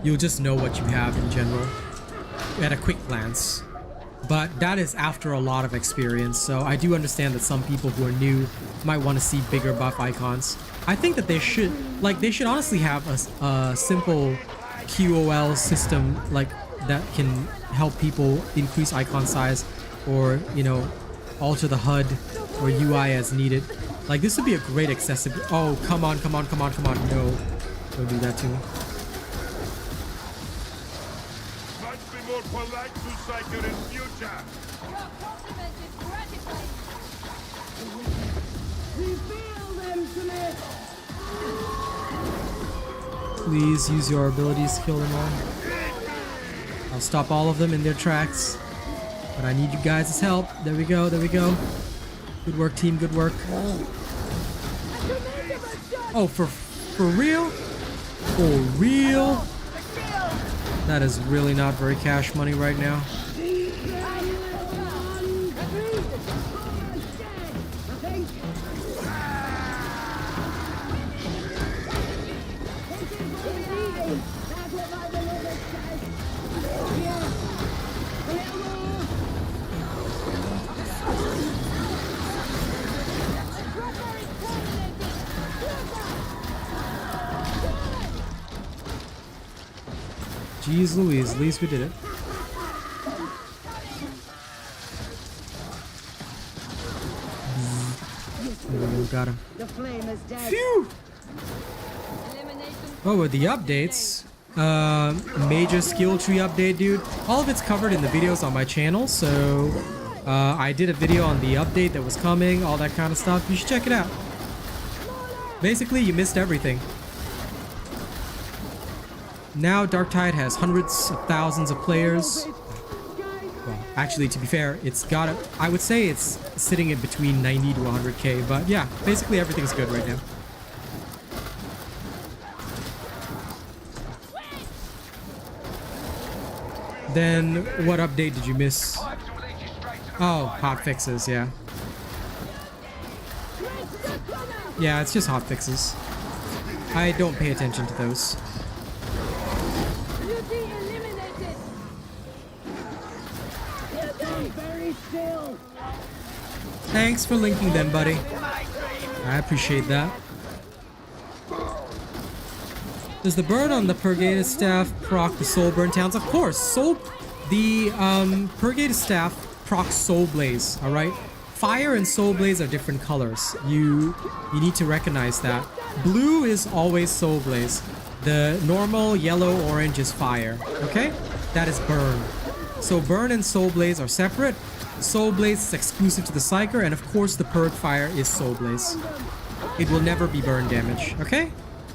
A: You'll just know what you have in general at a quick glance. But that is after a lot of experience, so I do understand that some people who are new might want to see bigger buff icons. I think that they should honestly have a simple QOL system like that can help people increase icon size or, you know, alter the HUD or UI as needed. Like, this would be a great accessibility. Oh, come on. No, don't do that to me.
D: More polite to Psyker in future.
C: Your compliment is gratifying.
F: Reveal them to me!
A: Please use your abilities to kill them all. I'll stop all of them in their tracks. But I need you guys' help. There we go, there we go. Good work, team, good work. Oh, for real? For real? That is really not very cash money right now. Jeez Louise, at least we did it. Oh, got him. Phew! Oh, with the updates, major skill tree update, dude. All of it's covered in the videos on my channel, so I did a video on the update that was coming, all that kind of stuff. You should check it out. Basically, you missed everything. Now Darktide has hundreds of thousands of players. Well, actually, to be fair, it's got a, I would say it's sitting in between 90 to 100k, but yeah, basically everything's good right now. Then what update did you miss? Oh, hot fixes, yeah. Yeah, it's just hot fixes. I don't pay attention to those. Thanks for linking them, buddy. I appreciate that. Does the burn on the Purgated Staff proc the Soul Burn Towns? Of course, the Purgated Staff procs Soul Blaze, alright? Fire and Soul Blaze are different colors. You need to recognize that. Blue is always Soul Blaze. The normal yellow, orange is fire, okay? That is burn. So burn and Soul Blaze are separate. Soul Blaze is exclusive to the Psyker, and of course the Purge Fire is Soul Blaze. It will never be burn damage, okay?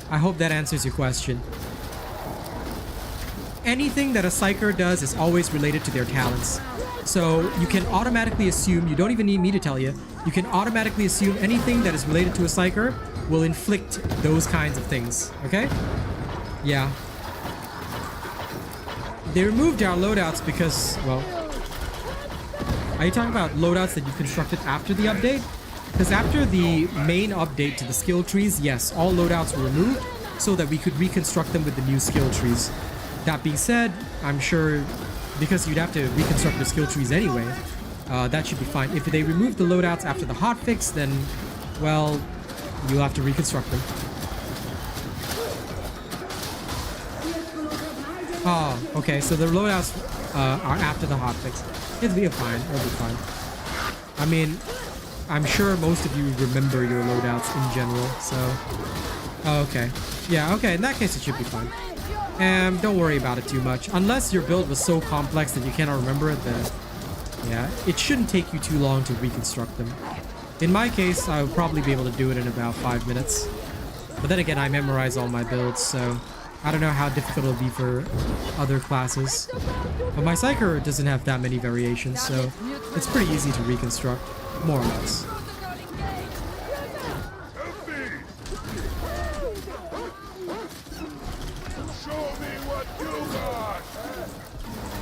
A: I hope that answers your question. Anything that a Psyker does is always related to their talents. So you can automatically assume, you don't even need me to tell you, you can automatically assume anything that is related to a Psyker will inflict those kinds of things, okay? Yeah. They removed our loadouts because, well... Are you talking about loadouts that you constructed after the update? Because after the main update to the skill trees, yes, all loadouts were removed so that we could reconstruct them with the new skill trees. That being said, I'm sure because you'd have to reconstruct the skill trees anyway, that should be fine. If they remove the loadouts after the hotfix, then, well, you'll have to reconstruct them. Oh, okay, so the loadouts are after the hotfix. It'll be fine, it'll be fine. I mean, I'm sure most of you remember your loadouts in general, so... Oh, okay. Yeah, okay, in that case it should be fine. And don't worry about it too much. Unless your build was so complex that you cannot remember it, then... Yeah, it shouldn't take you too long to reconstruct them. In my case, I would probably be able to do it in about 5 minutes. But then again, I memorize all my builds, so... I don't know how difficult it'll be for other classes. But my Psyker doesn't have that many variations, so it's pretty easy to reconstruct, more or less.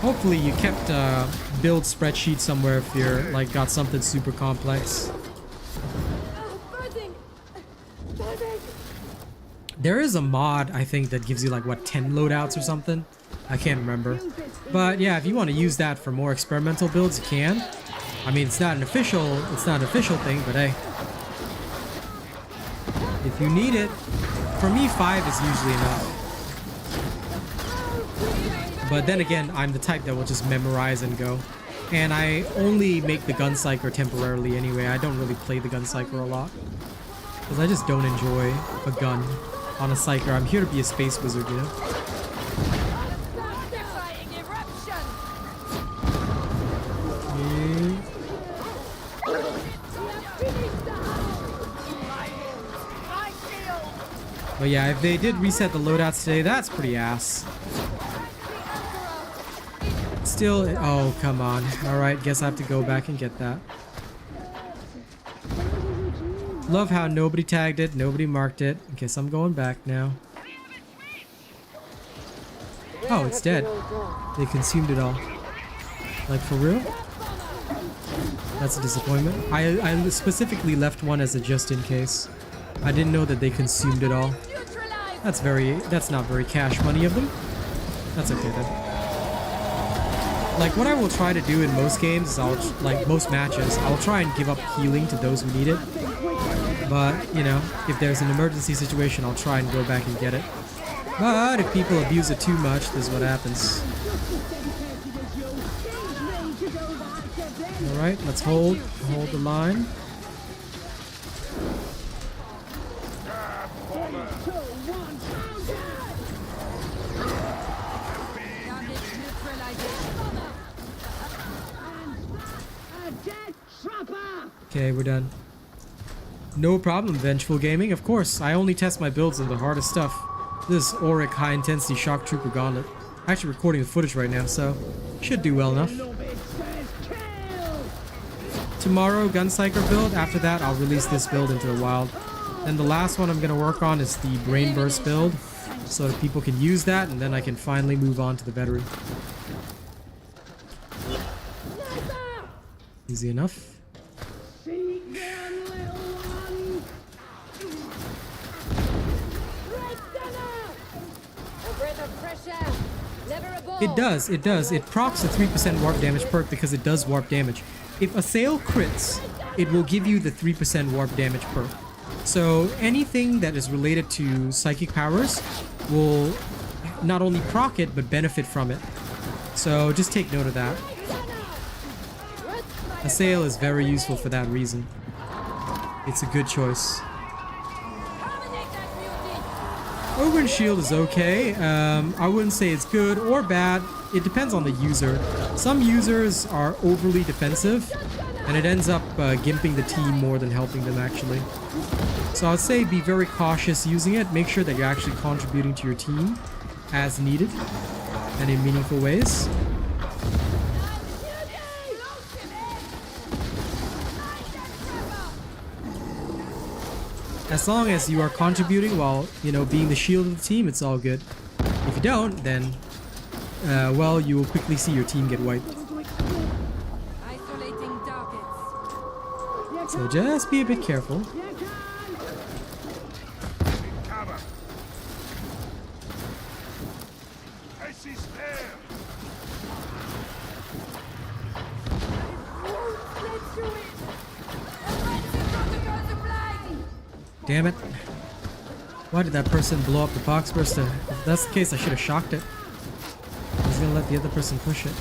A: Hopefully you kept a build spreadsheet somewhere if you're like got something super complex. There is a mod, I think, that gives you like, what, 10 loadouts or something? I can't remember. But yeah, if you want to use that for more experimental builds, you can. I mean, it's not an official thing, but hey. If you need it, for me, 5 is usually enough. But then again, I'm the type that will just memorize and go. And I only make the Gun Psyker temporarily anyway. I don't really play the Gun Psyker a lot. Because I just don't enjoy a gun on a Psyker. I'm here to be a space wizard, you know? Okay. But But yeah, if they did reset the loadouts today, that's pretty ass. Still, oh, come on. Alright, guess I have to go back and get that. Love how nobody tagged it, nobody marked it. Guess I'm going back now. Oh, it's dead. They consumed it all. Like, for real? That's a disappointment. I specifically left one as a just in case. I didn't know that they consumed it all. That's not very cash money of them. That's okay then. Like, what I will try to do in most games is most matches, I'll try and give up healing to those who need it. But, you know, if there's an emergency situation, I'll try and go back and get it. But if people abuse it too much, this is what happens. Alright, let's hold the line. Okay, we're done. No problem, Vengeful Gaming. Of course, I only test my builds on the hardest stuff. This Auric High Intensity Shock Trooper Gauntlet. Actually recording the footage right now, so should do well enough. Tomorrow, Gun Psyker build. After that, I'll release this build into the wild. Then the last one I'm going to work on is the Brain Burst build, so that people can use that, and then I can finally move on to the veteran. Easy enough. It does. It procs a 3% warp damage perk because it does warp damage. If Assail crits, it will give you the 3% warp damage perk. So anything that is related to psychic powers will not only proc it, but benefit from it. So just take note of that. Assail is very useful for that reason. It's a good choice. Ogrin Shield is okay. I wouldn't say it's good or bad. It depends on the user. Some users are overly defensive, and it ends up gimping the team more than helping them actually. So I'd say be very cautious using it. Make sure that you're actually contributing to your team as needed and in meaningful ways. As long as you are contributing while, you know, being the shield of the team, it's all good. If you don't, then, well, you will quickly see your team get wiped. So just be a bit careful. Damn it. Why did that person blow up the box burst? If that's the case, I should have shocked it. I was gonna let the other person push it.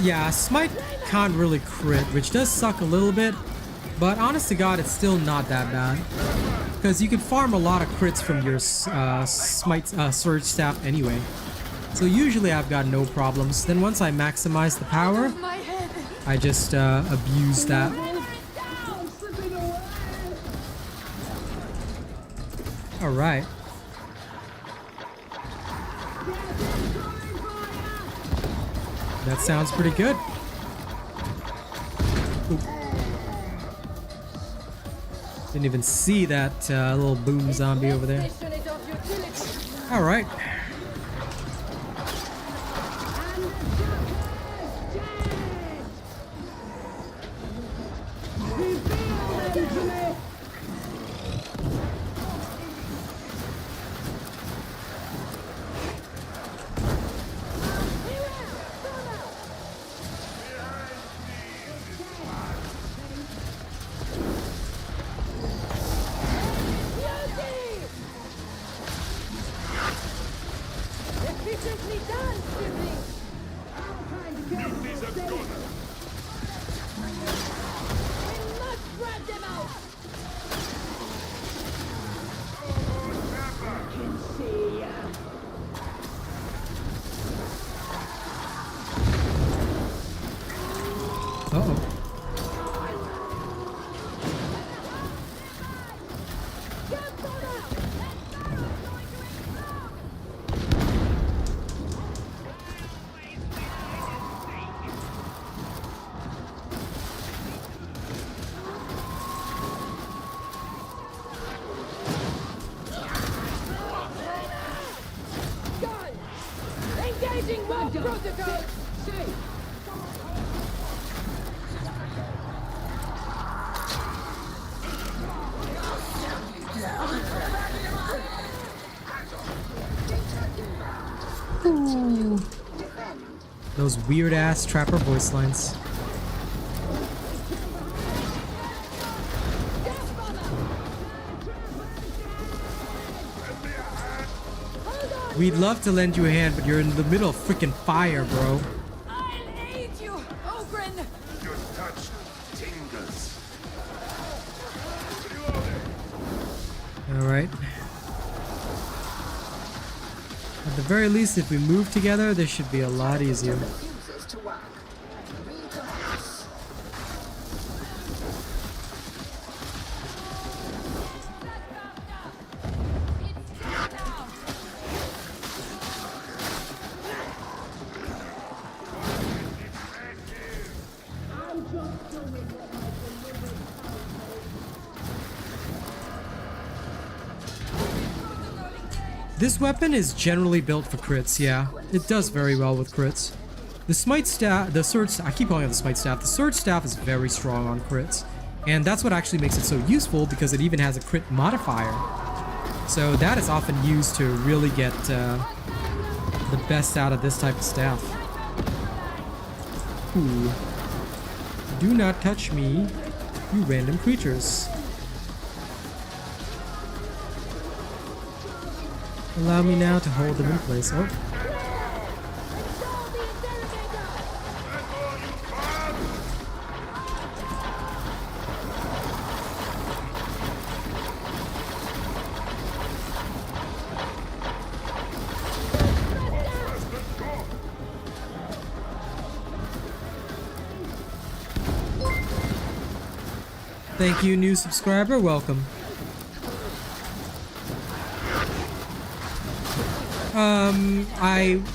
A: Yeah, Smite can't really crit, which does suck a little bit, but honest to God, it's still not that bad. Because you can farm a lot of crits from your Smite Surge Staff anyway. So usually I've got no problems. Then once I maximize the power, I just abuse that. Alright. That sounds pretty good. Ooh. Didn't even see that little boom zombie over there. Alright. Uh-oh.
C: Engaging war protocols!
A: Ooh. Those weird ass trapper voice lines. We'd love to lend you a hand, but you're in the middle of freaking fire, bro.
F: I'll aid you, Ogrin!
D: Your touch tingles.
A: Alright. At the very least, if we move together, this should be a lot easier.
B: Refuses to work. Recommence.
A: This weapon is generally built for crits, yeah. It does very well with crits. The Smite staff, the Surge, I keep calling it the Smite staff. The Surge staff is very strong on crits. And that's what actually makes it so useful, because it even has a crit modifier. So that is often used to really get the best out of this type of staff. Ooh. Do not touch me, you random creatures. Allow me now to hold them in place. Oh. Thank you, new subscriber. Welcome.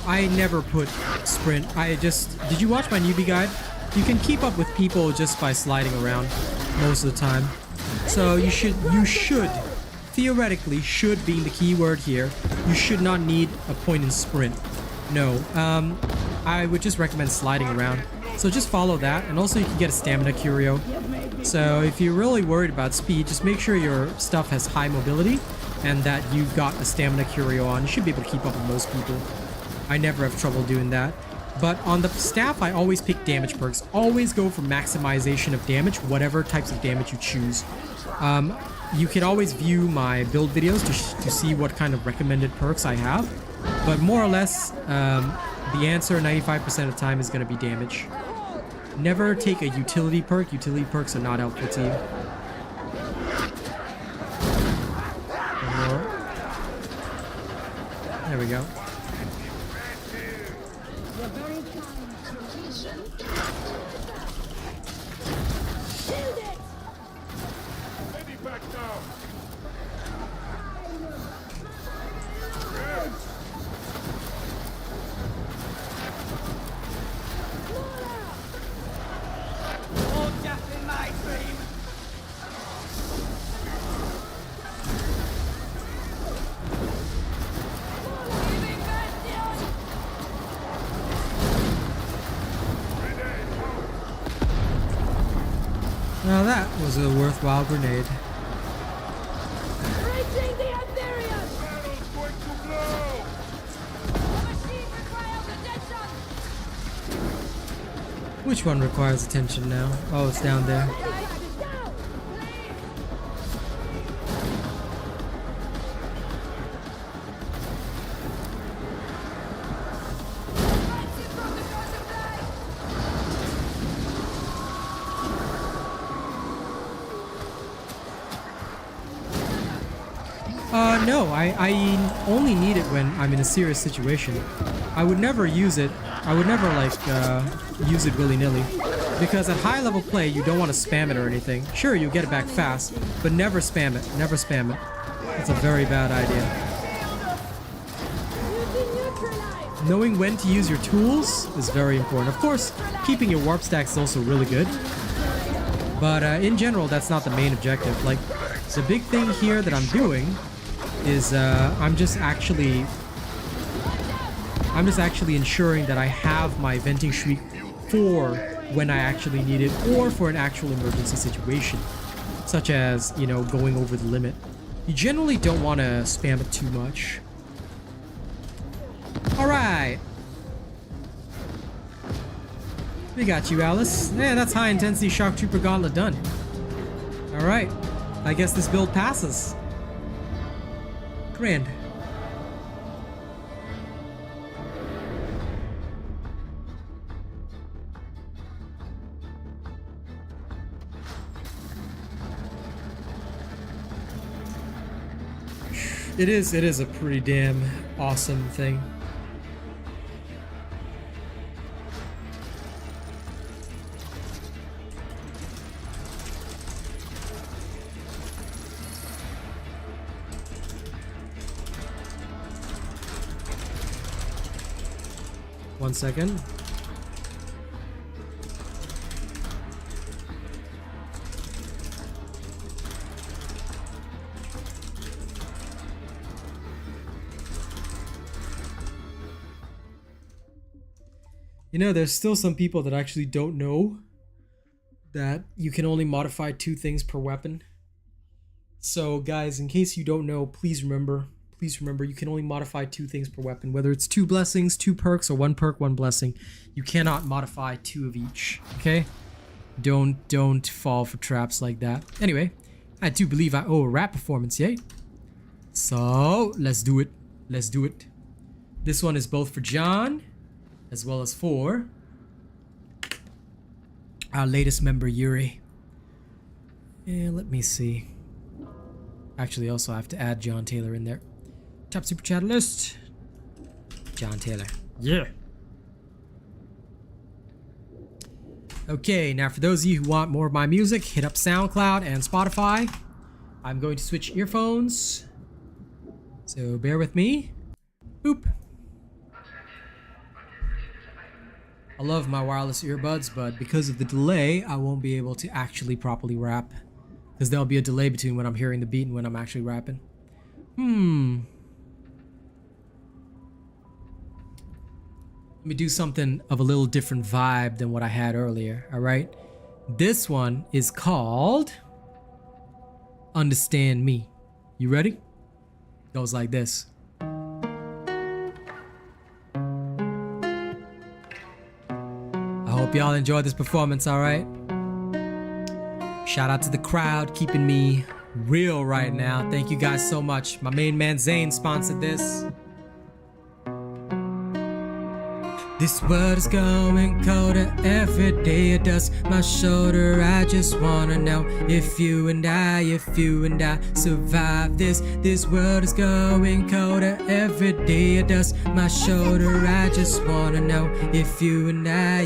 A: I never put sprint. Did you watch my newbie guide? You can keep up with people just by sliding around most of the time. So you should, theoretically, should being the key word here, you should not need a point in sprint. No, I would just recommend sliding around. So just follow that, and also you can get a stamina curio. So if you're really worried about speed, just make sure your stuff has high mobility and that you've got a stamina curio on. You should be able to keep up with most people. I never have trouble doing that. But on the staff, I always pick damage perks. Always go for maximization of damage, whatever types of damage you choose. You can always view my build videos to see what kind of recommended perks I have. But more or less, the answer 95% of the time is going to be damage. Never take a utility perk. Utility perks are not helpful to you. One more. There we go. Now that was a worthwhile grenade.
C: Breaching the Antherium!
D: Battle's going to blow!
F: Machine requires attention!
A: Which one requires attention now? Oh, it's down there. No, I only need it when I'm in a serious situation. I would never use it. I would never, like, use it willy-nilly. Because at high level play, you don't want to spam it or anything. Sure, you'll get it back fast, but never spam it. Never spam it. It's a very bad idea. Knowing when to use your tools is very important. Of course, keeping your warp stacks is also really good. But in general, that's not the main objective. Like, the big thing here that I'm doing is I'm just actually ensuring that I have my venting shriek for when I actually need it, or for an actual emergency situation, such as, you know, going over the limit. You generally don't want to spam it too much. Alright. We got you, Alice. Yeah, that's high intensity shock trooper gauntlet done. Alright. I guess this build passes. Grand. It is a pretty damn awesome thing. One second. You know, there's still some people that actually don't know that you can only modify 2 things per weapon. So guys, in case you don't know, please remember, you can only modify 2 things per weapon. Whether it's 2 blessings, 2 perks, or 1 perk, 1 blessing. You cannot modify 2 of each, okay? Don't fall for traps like that. Anyway, I do believe I owe a rap performance, yay? So, let's do it. Let's do it. This one is both for John, as well as for our latest member, Yuri. And let me see. Actually, also I have to add John Taylor in there. Top super chat list. John Taylor. Yeah. Okay, now for those of you who want more of my music, hit up SoundCloud and Spotify. I'm going to switch earphones, so bear with me. Boop. I love my wireless earbuds, but because of the delay, I won't be able to actually properly rap. Because there'll be a delay between when I'm hearing the beat and when I'm actually rapping. Let me do something of a little different vibe than what I had earlier, alright? This one is called Understand Me. You ready? Goes like this. Hope y'all enjoyed this performance, alright? Shout out to the crowd keeping me real right now. Thank you guys so much. My main man Zane sponsored this. This world is going colder every day it does. My shoulder, I just wanna know if you and I survive this. This world is going colder every day it does. My shoulder, I just wanna know if you and I.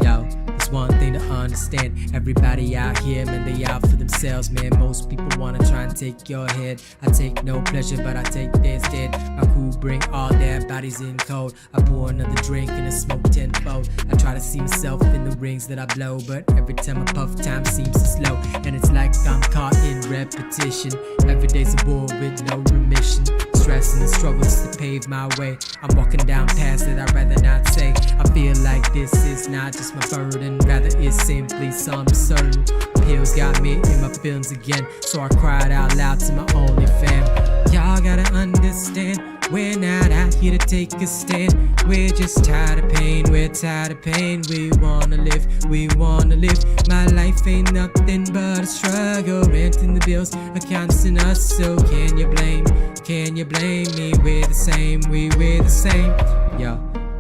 A: Yo, it's one thing to understand. Everybody out here, man, they out for themselves, man. Most people wanna try and take your head. I take no pleasure, but I take their instead. My crew bring all their bodies in cold. I pour another drink and I smoke tenfold. I try to see myself in the rings that I blow, but every time I puff, time seems to slow. And it's like I'm caught in repetition. Every day's a bore with no remission. Stress and the struggles to pave my way. I'm walking down paths that I'd rather not say. I feel like this is not just my burden, rather it's simply some certain. Pills got me in my feelings again, so I cried out loud to my only fam. Y'all gotta understand, we're not out here to take a stand. We're just tired of pain, we're tired of pain. We wanna live. My life ain't nothing but a struggle. Renting the bills, accounts and us. So can you blame me? We're the same, we're the same. Yo,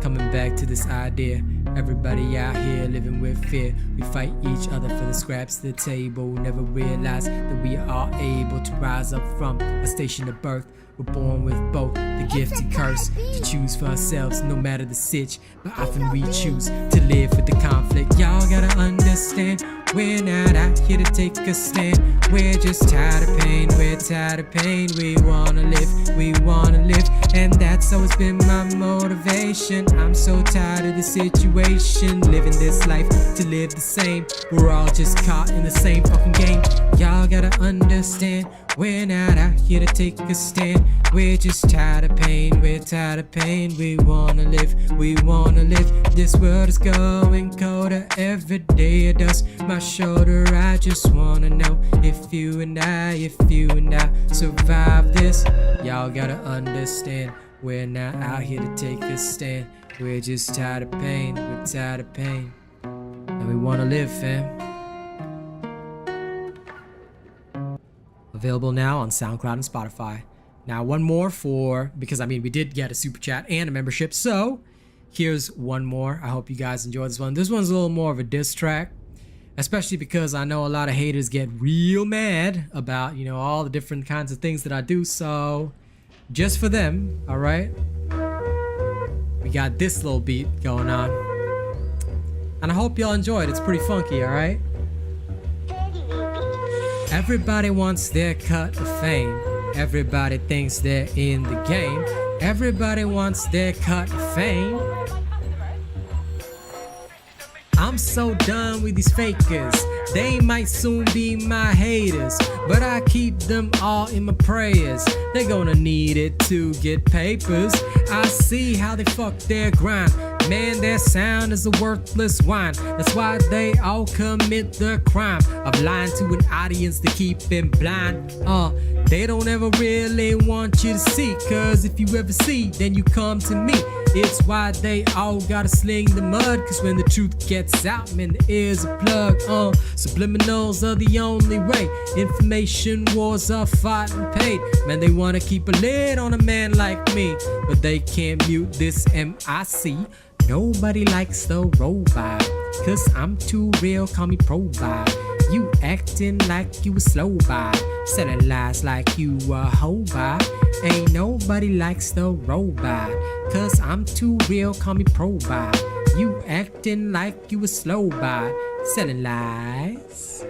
A: coming back to this idea. Everybody out here living with fear. We fight each other for the scraps to the table. Never realize that we are able to rise up from a station of birth. We're born with both the gift and curse to choose for ourselves no matter the sitch. But often we choose to live with the conflict. Y'all gotta understand, we're not out here to take a stand. We're just tired of pain, we're tired of pain. We wanna live, we wanna live. And that's always been my motivation. I'm so tired of the situation, living this life to live the same. We're all just caught in the same fucking game. Y'all gotta understand, we're not out here to take a stand. We're just tired of pain, we're tired of pain. We wanna live, we wanna live. This world is going colder every day. It does my shoulder. I just wanna know if you and I survive this. Y'all gotta understand, we're not out here to take a stand. We're just tired of pain, we're tired of pain. And we wanna live, fam. Available now on SoundCloud and Spotify. Now one more because we did get a super chat and a membership, so here's one more. I hope you guys enjoy this one. This one's a little more of a diss track, especially because I know a lot of haters get real mad about, all the different kinds of things that I do. So just for them, all right, we got this little beat going on, and I hope y'all enjoy it. It's pretty funky, all right. Everybody wants their cut of fame. Everybody thinks they're in the game. Everybody wants their cut of fame. I'm so done with these fakers. They might soon be my haters, but I keep them all in my prayers. They're gonna need it to get papers. I see how they fuck their grind. Man, their sound is a worthless wine. That's why they all commit the crime of lying to an audience to keep them blind. They don't ever really want you to see, cause if you ever see, then you come to me. It's why they all gotta sling the mud, cause when the truth gets out, man, there is a plug. Subliminals are the only way. Information wars are fought and paid. Man, they wanna keep a lid on a man like me, but they can't mute this MIC. Nobody likes the robot, cause I'm too real, call me pro-bot. You acting like you a slow bot, selling lies like you a hoe bot. Ain't nobody likes the robot, cause I'm too real, call me pro-bot. You acting like you a slow bot, selling lies.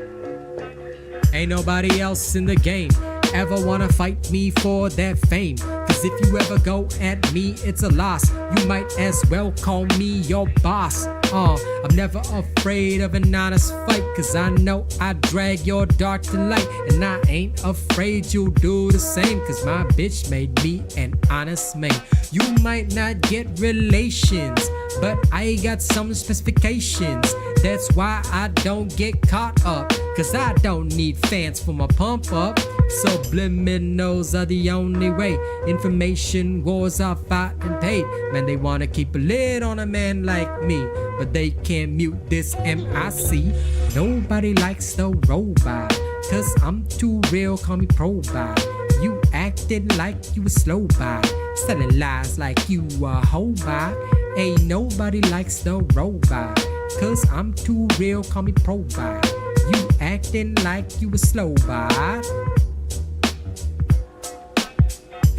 A: Ain't nobody else in the game ever wanna fight me for that fame, cause if you ever go at me, it's a loss. You might as well call me your boss. I'm never afraid of an honest fight, cause I know I drag your dark to light. And I ain't afraid you'll do the same, cause my bitch made me an honest man. You might not get relations, but I got some specifications. That's why I don't get caught up, cause I don't need fans for my pump up. Subliminals are the only way. Information wars are fought and paid. Man, they wanna keep a lid on a man like me, but they can't mute this MIC. Nobody likes the robot, cause I'm too real, call me pro-bot. You acting like you a slow bot, selling lies like you a hoe bot. Ain't nobody likes the robot, cause I'm too real, call me pro-bot. You acting like you a slow bot.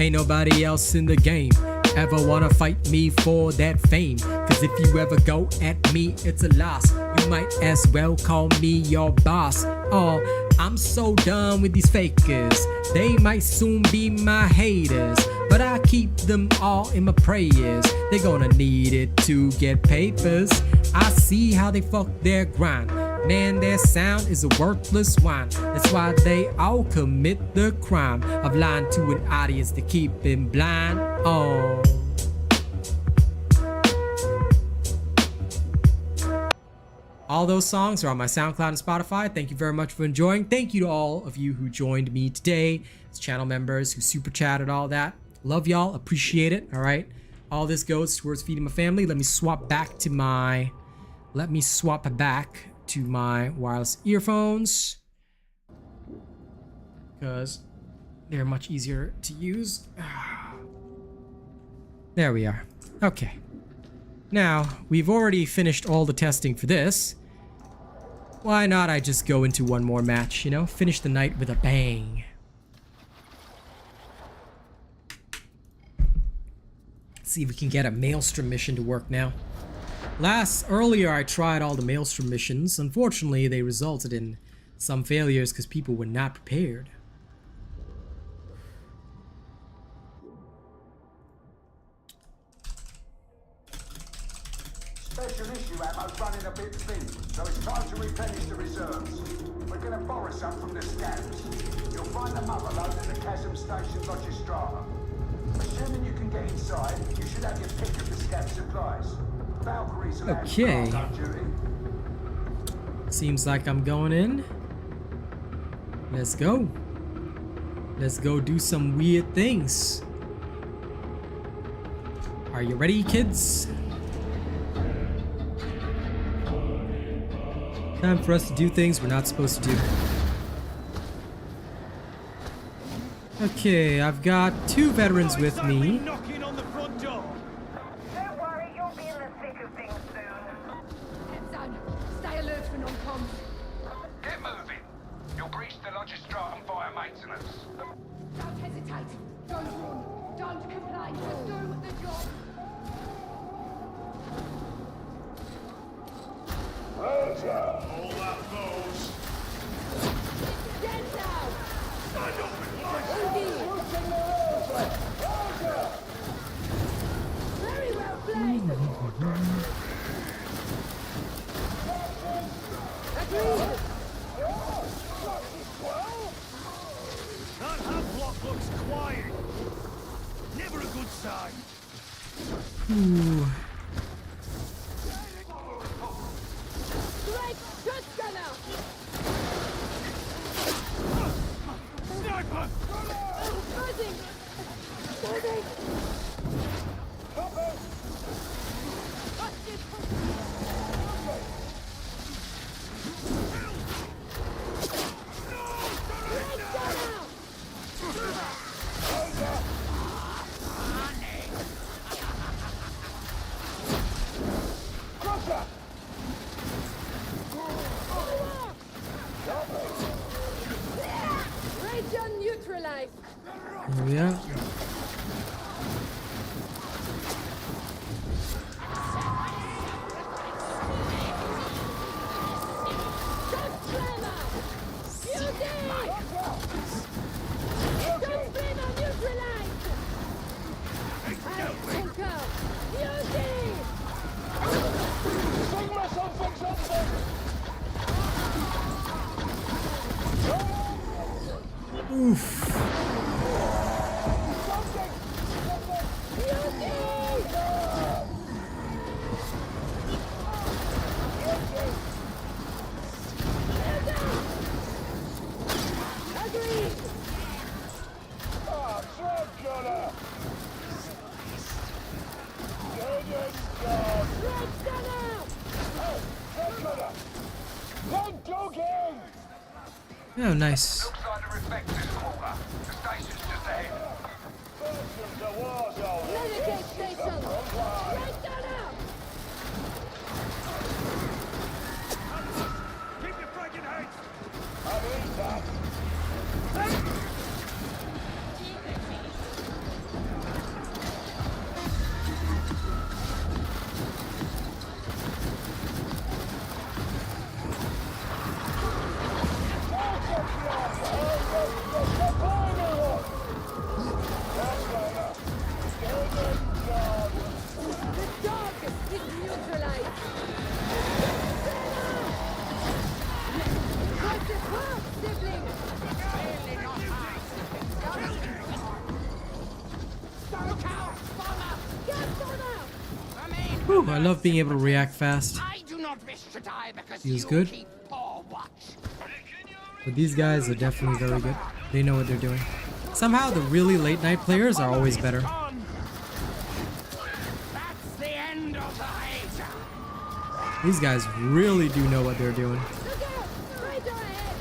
A: Ain't nobody else in the game ever wanna fight me for that fame, cause if you ever go at me, it's a loss. You might as well call me your boss. I'm so done with these fakers. They might soon be my haters, but I keep them all in my prayers. They're gonna need it to get papers. I see how they fuck their grind. Man, their sound is a worthless wine. That's why they all commit the crime of lying to an audience to keep them blind. All those songs are on my SoundCloud and Spotify. Thank you very much for enjoying. Thank you to all of you who joined me today as channel members, who super chatted, all that. Love y'all, appreciate it. All right, all this goes towards feeding my family. Let me swap back to my wireless earphones, because they're much easier to use. There we are. Okay. Now, we've already finished all the testing for this. Why not I just go into one more match, you know? Finish the night with a bang. Let's see if we can get a Maelstrom mission to work now. Earlier I tried all the Maelstrom missions. Unfortunately, they resulted in some failures because people were not prepared.
H: Special issue ammo's running a bit thin, so it's time to replenish the reserves. We're gonna borrow some from the scabs. You'll find them overloaded at the chasm stations on your strata. Assuming you can get inside, you should have your pick of the scab supplies. Valkyries allowed
A: Okay.
H: on duty.
A: Seems like I'm going in. Let's go. Let's go do some weird things. Are you ready, kids? Time for us to do things we're not supposed to do. Okay, I've got 2 veterans with me.
D: Knocking on the front door.
B: Don't worry, you'll be in the thick of things soon.
C: Heads down. Stay alert for non-coms.
E: Get moving. You'll breach the lodge's stratum via maintenance.
C: Don't hesitate. Don't run. Don't complain. Just do the job.
D: All that goes.
C: Get down.
D: Stand up and fight.
C: Very well played. Agreed.
D: That half block looks quiet. Never a good sign.
A: Ooh.
C: Great. Good gunner.
D: Sniper!
C: Buzzing. Buzzing. Great gunner. Region neutralized.
A: Here we are.
C: Gun flamer. Beauty. Gun flamer neutralized. Conquer. Beauty.
A: Oof.
C: Agreed. Red gunner.
A: Oh, nice.
E: Looks like the reflector's quarter. The station's just ahead.
C: Medicate station. Red gunner.
D: Keep your friggin' heads!
C: The dog is neutralized. What's the fuck, sibling? Get bomber!
A: Whew, I love being able to react fast.
F: I do not wish to die because
A: Feels
F: you
A: good.
F: keep poor watch.
A: But these guys are definitely very good. They know what they're doing. Somehow the really late night players are always better.
F: That's the end of the age.
A: These guys really do know what they're doing.
C: Look out! Right ahead!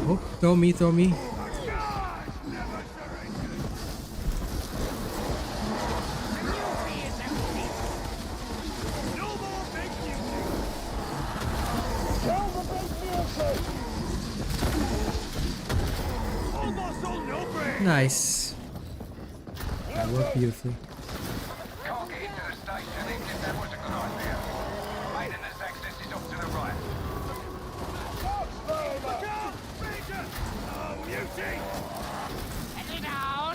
A: Oh, throw me, throw me. Nice. That worked beautifully.
E: Can't get into the station even if that was a good idea. Maintenance access is off to the right.
D: Oh, beauty!
F: Settle down.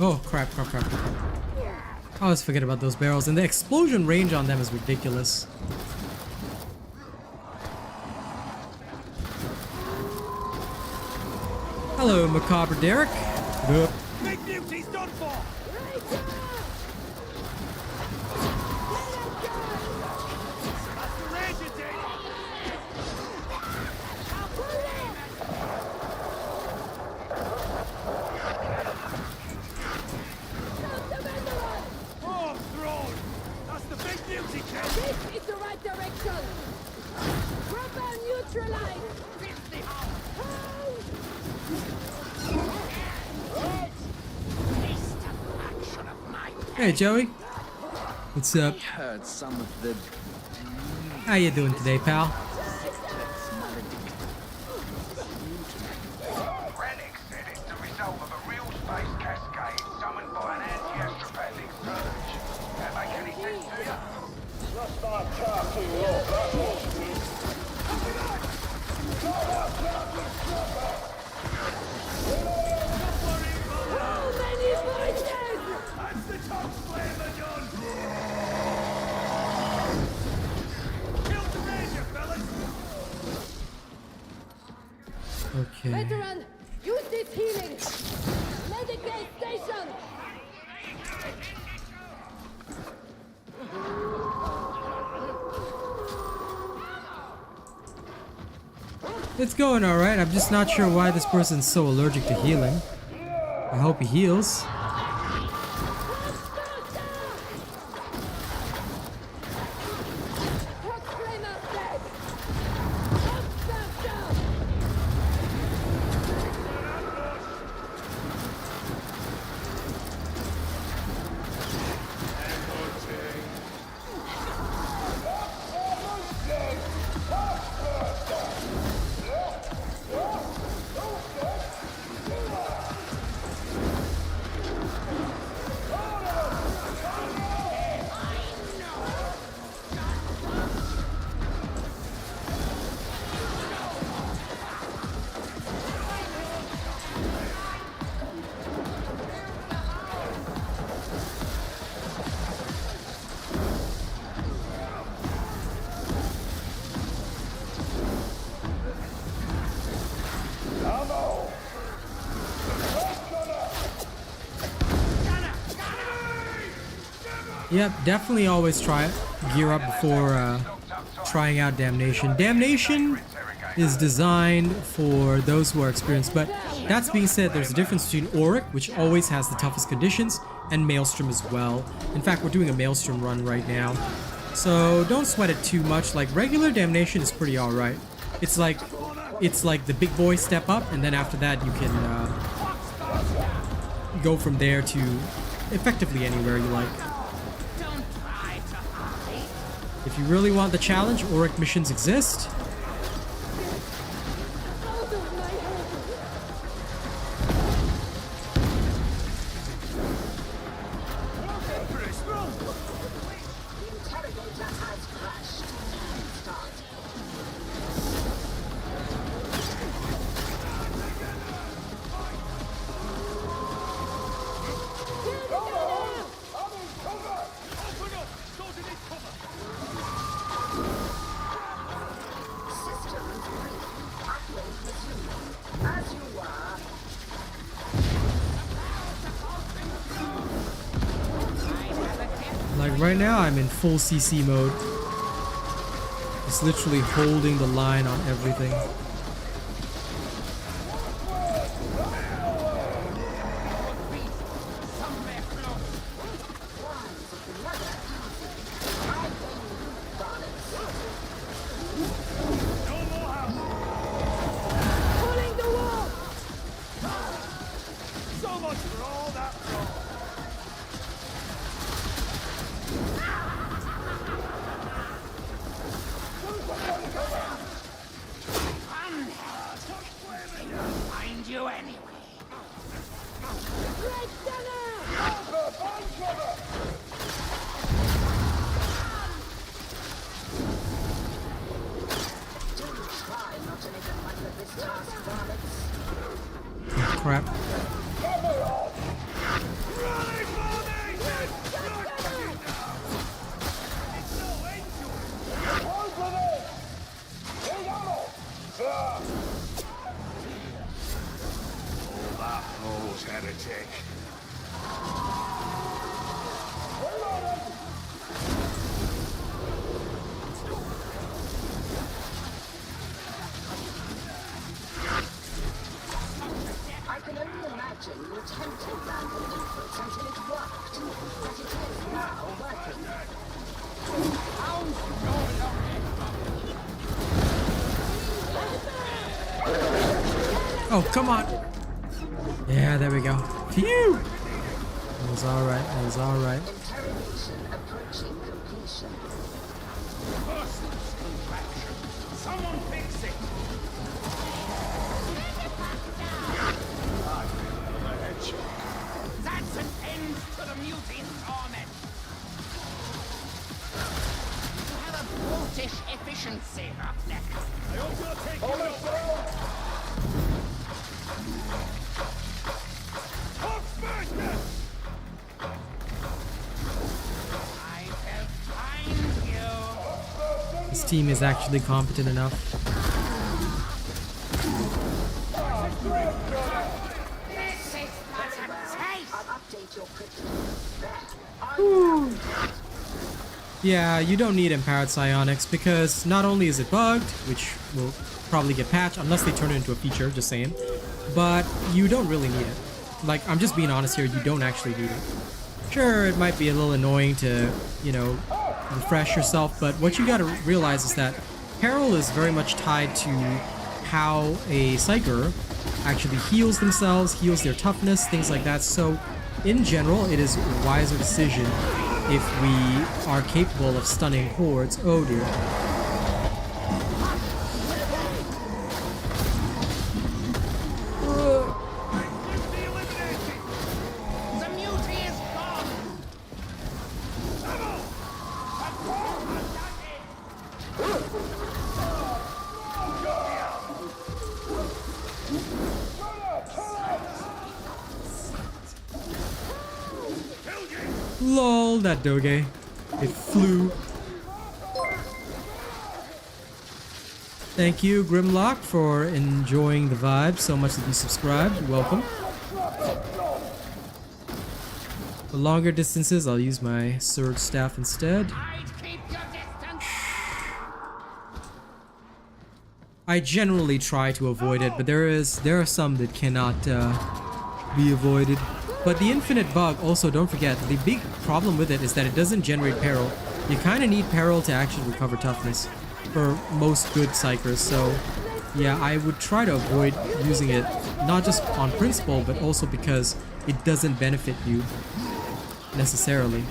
A: Oh, crap. I always forget about those barrels, and the explosion range on them is ridiculous. Hello, Macabre Derek. Good.
D: Big beauty's done for! That's the range you take! Oh, throne! That's the big beauty, kid!
C: This is the right direction. Proper neutralize.
A: Hey, Joey. What's up?
I: Heard some of the
A: How you doing today, pal?
E: Rennick said it's the result of a real space cascade summoned by an anti-astropathic surge. That make any sense to you?
H: Just like cartoon law, that was me.
C: How many voices?
D: That's the top flavor done! Kill the ranger, fellas!
A: Okay.
C: Veteran, use this healing. Medicate station.
A: It's going alright. I'm just not sure why this person's so allergic to healing. I hope he heals. Yep, definitely always try it. Gear up before trying out Damnation. Damnation is designed for those who are experienced, but that's being said, there's a difference between Oric, which always has the toughest conditions, and Maelstrom as well. In fact, we're doing a Maelstrom run right now, so don't sweat it too much. Like, regular Damnation is pretty alright. It's like the big boy step up, and then after that you can go from there to effectively anywhere you like. If you really want the challenge, Auric missions exist. Like right now I'm in full CC mode. It's literally holding the line on everything.
E: you anyway.
B: Try not to make a much of this task, varmints.
A: Crap.
D: Holes, heretic.
B: I can only imagine you attempted random inputs until it worked. But it is now working.
A: Oh, come on. Yeah, there we go. Phew! It was alright. It was alright.
B: Interrogation approaching completion.
E: Someone fix it. That's an end to the mutant torment. You have a brutish efficiency up next.
D: I hope you'll take it over.
E: I will find you.
A: This team is actually competent enough.
E: This is but a taste.
B: I'll update your crypto.
A: Yeah, you don't need Empowered Psionics because not only is it bugged, which will probably get patched unless they turn it into a feature, just saying, but you don't really need it. Like, I'm just being honest here, you don't actually need it. Sure, it might be a little annoying to, you know, refresh yourself, but what you gotta realize is that peril is very much tied to how a Psyker actually heals themselves, heals their toughness, things like that. So, in general, it is a wiser decision if we are capable of stunning hordes. Oh dear.
E: The mutant is gone.
A: Lol, that Doge. It flew. Thank you, Grimlock, for enjoying the vibe so much that you subscribed. Welcome. For longer distances, I'll use my sword staff instead.
E: I'd keep your distance.
A: I generally try to avoid it, but there are some that cannot be avoided. But the infinite bug, also don't forget, the big problem with it is that it doesn't generate peril. You kind of need peril to actually recover toughness for most good Psykers. So yeah, I would try to avoid using it, not just on principle, but also because it doesn't benefit you necessarily.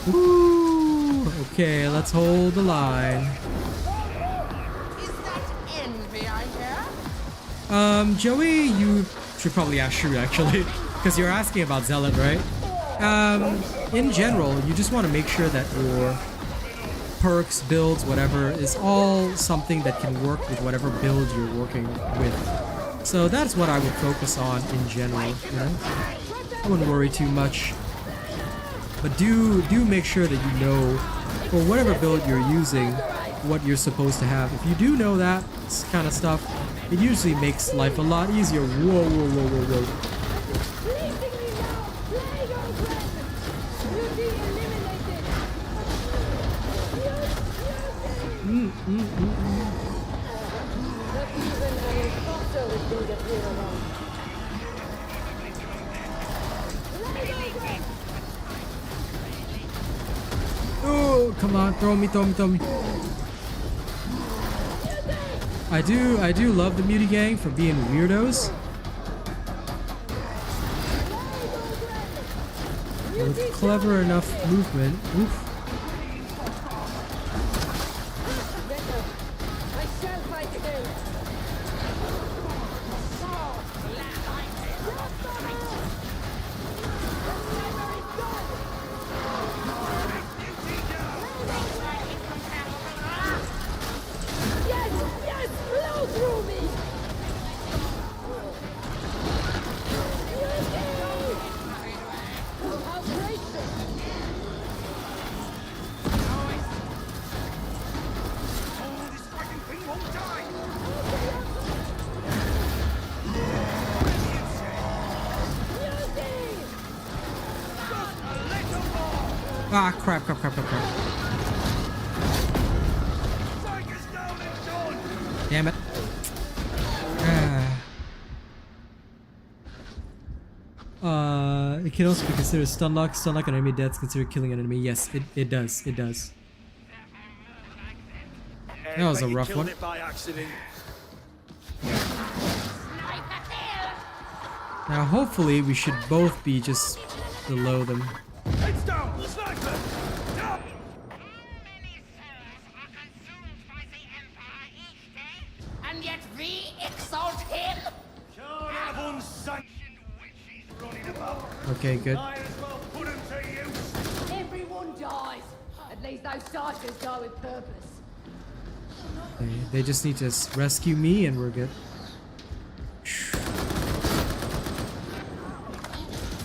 A: Woo! Okay, let's hold the line.
E: Is that envy I hear?
A: Joey, you should probably ask Shriek actually, because you're asking about Zealot, right? In general, you just want to make sure that your perks, builds, whatever, is all something that can work with whatever build you're working with. So that's what I would focus on in general, you know? I wouldn't worry too much. But do make sure that you know, for whatever build you're using, what you're supposed to have. If you do know that kind of stuff, it usually makes life a lot easier. Whoa, whoa, whoa, whoa, whoa. Oh, come on, throw me. I do love the Muty Gang for being weirdos. With clever enough movement. Oof.
C: Yes, blow through me. How gracious.
D: Oh, this fucking thing won't die!
A: Ah, crap.
D: Psyker's down and done!
A: Damn it. It can also be considered stun lock. Stun lock an enemy death is considered killing an enemy. Yes, it does. It does. That was a rough one.
D: It by accident.
A: Now, hopefully, we should both be just below them.
D: Heads down! Sniper! Down!
F: And yet we exalt him?
D: Can't have unsanctioned witches running about.
A: Okay, good.
D: Might as well put them to use.
C: Everyone dies. At least those Psykers die with purpose.
A: They just need to rescue me and we're good.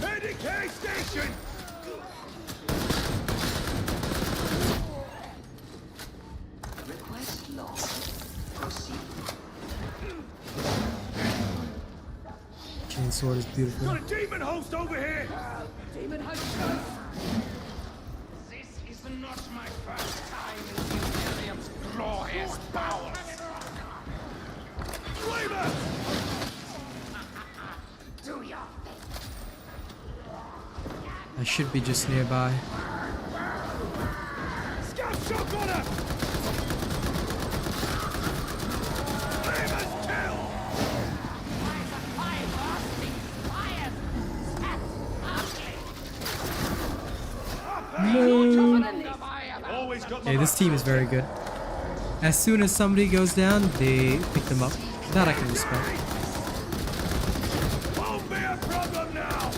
D: Medicaid station!
B: Request lost. Proceed.
A: Chainsword is beautiful.
D: Got a demon host over here!
C: Demon host.
E: This is not my first time in the Imperium's glorious powers.
D: Flavor!
E: Do your thing.
A: I should be just nearby.
D: Scout shotgunner! Flavor's kill! Always got my
A: Okay, this team is very good. As soon as somebody goes down, they pick them up. That I can respect.
D: Won't be a problem now!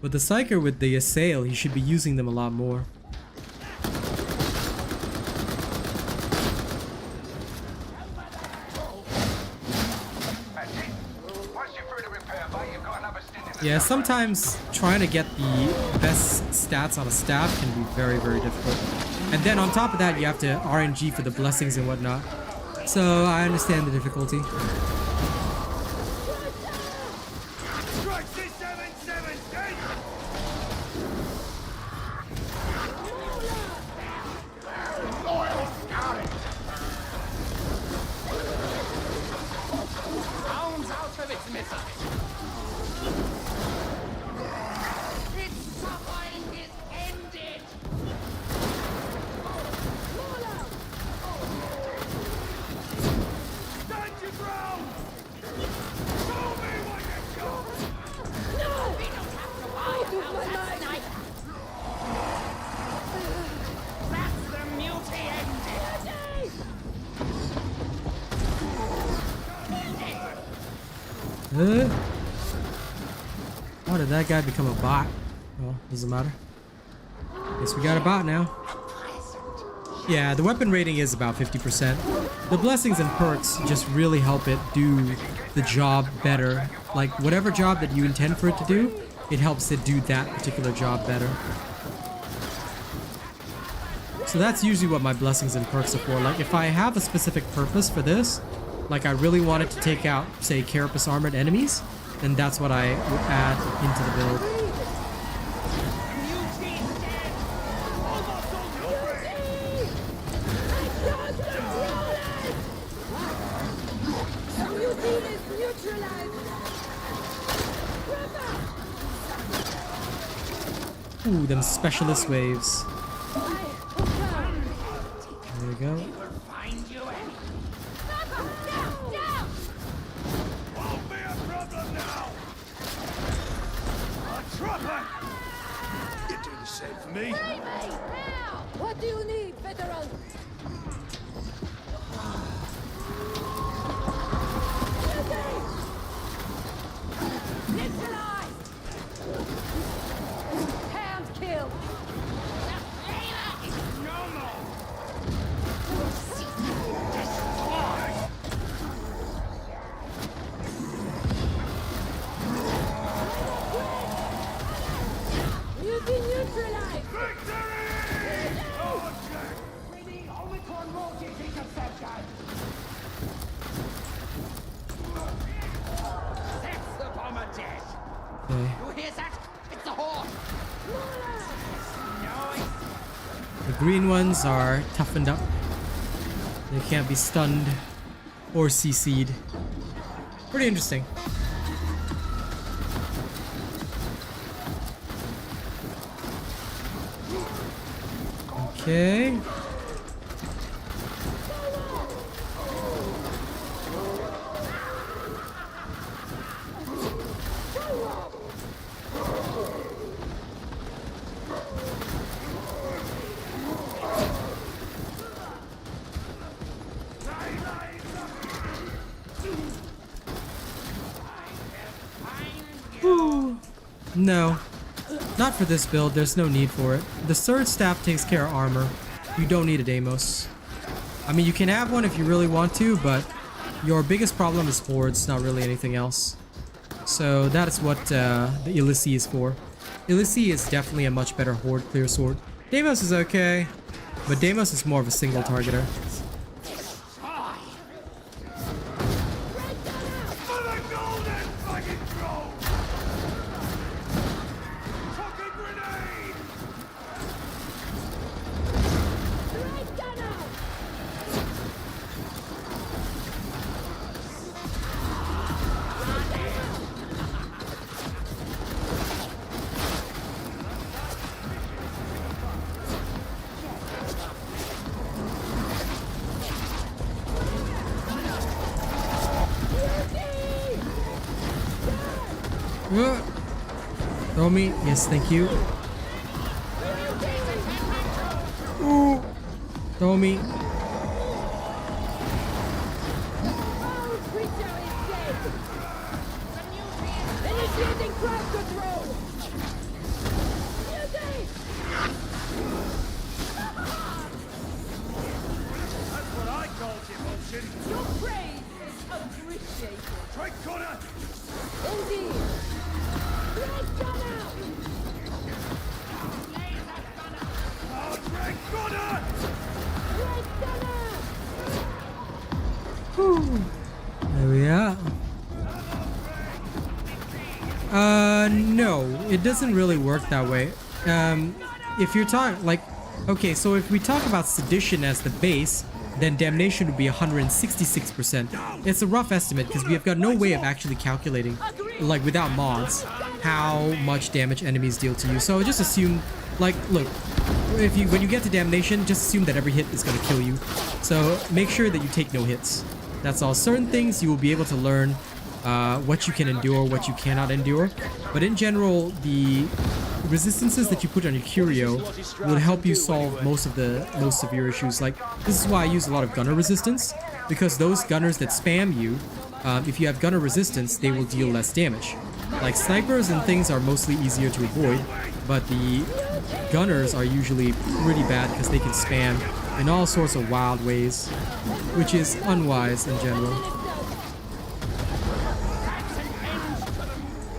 A: With the Psyker with the Assail, he should be using them a lot more.
E: That's it. Once you're through the repair bay, you've got another stint in the
A: Yeah, sometimes trying to get the best stats on a staff can be very, very difficult. And then on top of that, you have to RNG for the blessings and whatnot. So I understand the difficulty.
D: Strike 677!
E: Hounds out of its misery. Its suffering is ended.
D: Stand your ground! Show me what you got!
F: We don't have to worry about that sniper.
E: That's the mutiny ended.
A: How did that guy become a bot? Well, doesn't matter. Guess we got a bot now. Yeah, the weapon rating is about 50%. The blessings and perks just really help it do the job better. Like, whatever job that you intend for it to do, it helps it do that particular job better. So that's usually what my blessings and perks are for. Like, if I have a specific purpose for this, like I really wanted to take out, say, Carapace armored enemies, then that's what I would add into the build. Ooh, them specialist waves. There we go.
D: Won't be a problem now! A trapper! You do the said for me.
C: Free me! Now! What do you need, veteran? Neutralize! Hand killed!
D: No more.
C: Beauty neutralized!
H: We need Omicron mortars interception.
E: That's the bomber dead.
A: Okay.
E: You hear that? It's the Horde.
A: The green ones are toughened up. They can't be stunned or CC'd. Pretty interesting. Okay. Ooh. No. Not for this build, there's no need for it. The Surge Staff takes care of armor. You don't need a Deimos. I mean, you can have one if you really want to, but your biggest problem is hordes, not really anything else. So that is what the Illici is for. Illici is definitely a much better horde clear sword. Deimos is okay, but Deimos is more of a single targeter.
D: For the golden fucking throne. Fucking grenade.
C: Right gunner!
A: Throw me. Yes, thank you. Ooh. Throw me.
C: Our creature is dead! Initiating crowd control! Beauty!
D: That's what I call devotion.
F: Your praise is appreciated.
D: Strike corner.
C: Indeed! Right gunner!
D: Oh, strike corner.
C: Right gunner!
A: There we are. No, it doesn't really work that way. If you're talking, like, okay, so if we talk about Sedition as the base, then Damnation would be 166%. It's a rough estimate because we have got no way of actually calculating, like without mods, how much damage enemies deal to you. So just assume, like, look, when you get to Damnation, just assume that every hit is gonna kill you. So make sure that you take no hits. That's all. Certain things you will be able to learn what you can endure, what you cannot endure. But in general, the resistances that you put on your curio will help you solve most of the most severe issues. Like, this is why I use a lot of gunner resistance, because those gunners that spam you, if you have gunner resistance, they will deal less damage. Like, snipers and things are mostly easier to avoid, but the gunners are usually pretty bad because they can spam in all sorts of wild ways, which is unwise in general.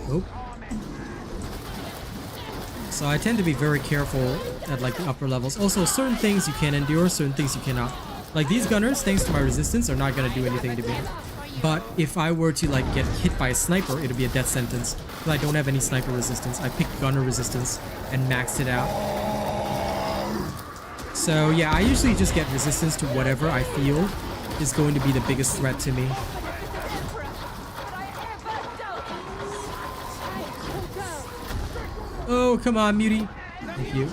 A: Oh. So I tend to be very careful at like the upper levels. Also, certain things you can endure, certain things you cannot. Like these gunners, thanks to my resistance, are not going to do anything to me. But if I were to like get hit by a sniper, it'd be a death sentence. Because I don't have any sniper resistance. I picked gunner resistance and maxed it out. So yeah, I usually just get resistance to whatever I feel is going to be the biggest threat to me. Oh, come on, Muty. Thank you.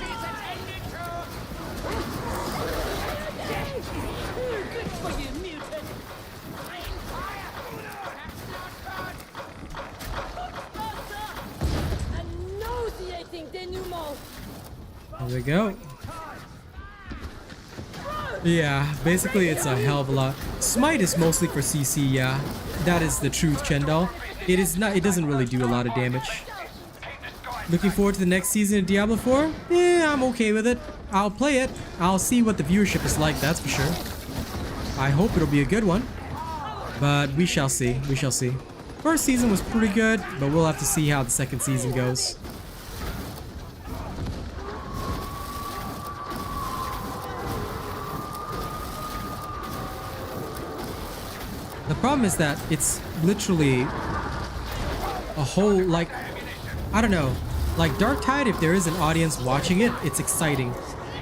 A: There we go. Yeah, basically it's a hell of a lot. Smite is mostly for CC, yeah. That is the truth, Chendal. It doesn't really do a lot of damage. Looking forward to the next season of Diablo 4? Yeah, I'm okay with it. I'll play it. I'll see what the viewership is like, that's for sure. I hope it'll be a good one. But we shall see. We shall see. First season was pretty good, but we'll have to see how the second season goes. The problem is that it's literally a whole, like, I don't know, like Darktide, if there is an audience watching it, it's exciting.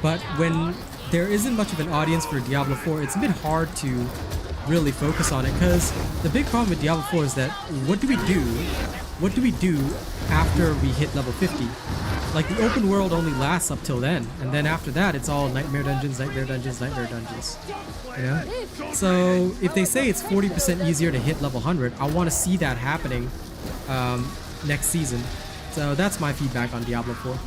A: But when there isn't much of an audience for Diablo 4, it's a bit hard to really focus on it, because the big problem with Diablo 4 is that what do we do? What do we do after we hit level 50? Like, the open world only lasts up till then, and then after that it's all nightmare dungeons, nightmare dungeons, nightmare dungeons. Yeah. So if they say it's 40% easier to hit level 100, I want to see that happening next season. So that's my feedback on Diablo 4.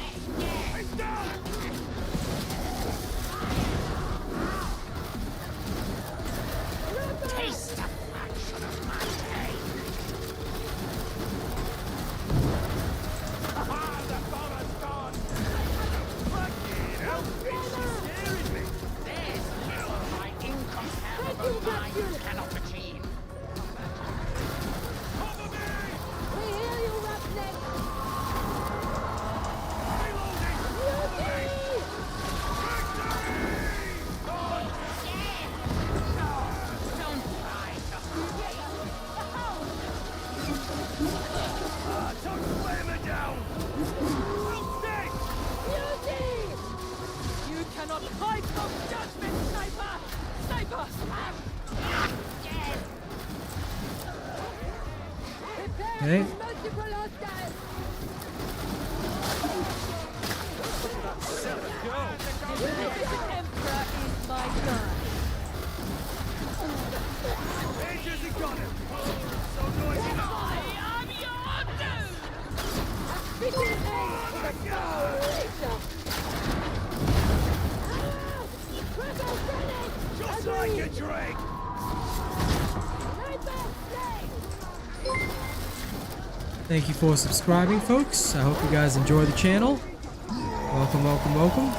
A: Okay.
D: Just like a Drake.
A: Thank you for subscribing, folks. I hope you guys enjoy the channel. Welcome, welcome, welcome.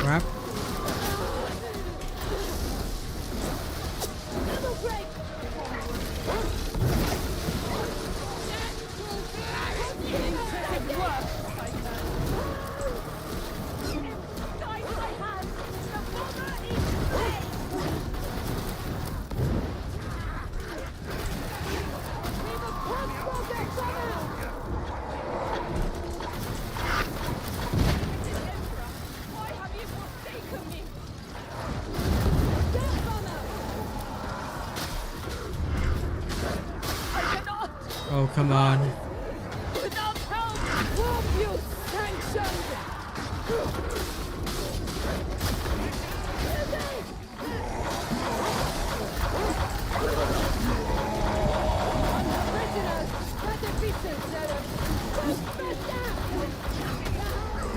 A: Crap. Oh, come on.
C: Without help, warp you sanctioned.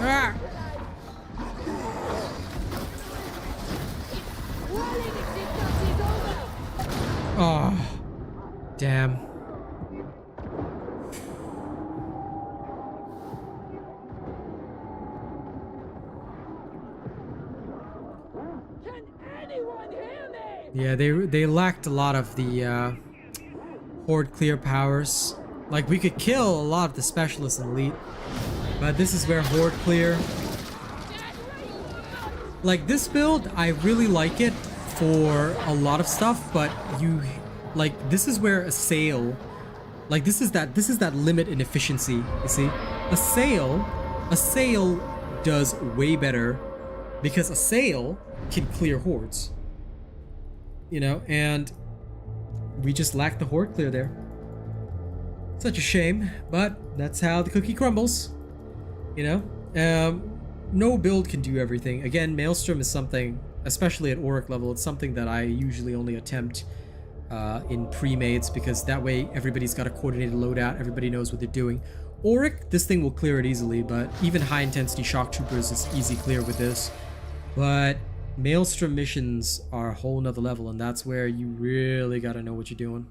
A: Ah! Oh, damn. Yeah, they lacked a lot of the Horde clear powers. Like, we could kill a lot of the specialists and elite, but this is where Horde clear. Like, this build, I really like it for a lot of stuff, but you like this is where a sail, like this is that limit in efficiency. You see, a sail does way better because a sail can clear hordes. You know, and we just lack the horde clear there. Such a shame, but that's how the cookie crumbles. You know, no build can do everything. Again, Maelstrom is something, especially at Auric level, it's something that I usually only attempt in pre-mades, because that way everybody's got a coordinated loadout, everybody knows what they're doing. Oric, this thing will clear it easily, but even high intensity shock troopers is easy clear with this. But Maelstrom missions are a whole nother level, and that's where you really gotta know what you're doing.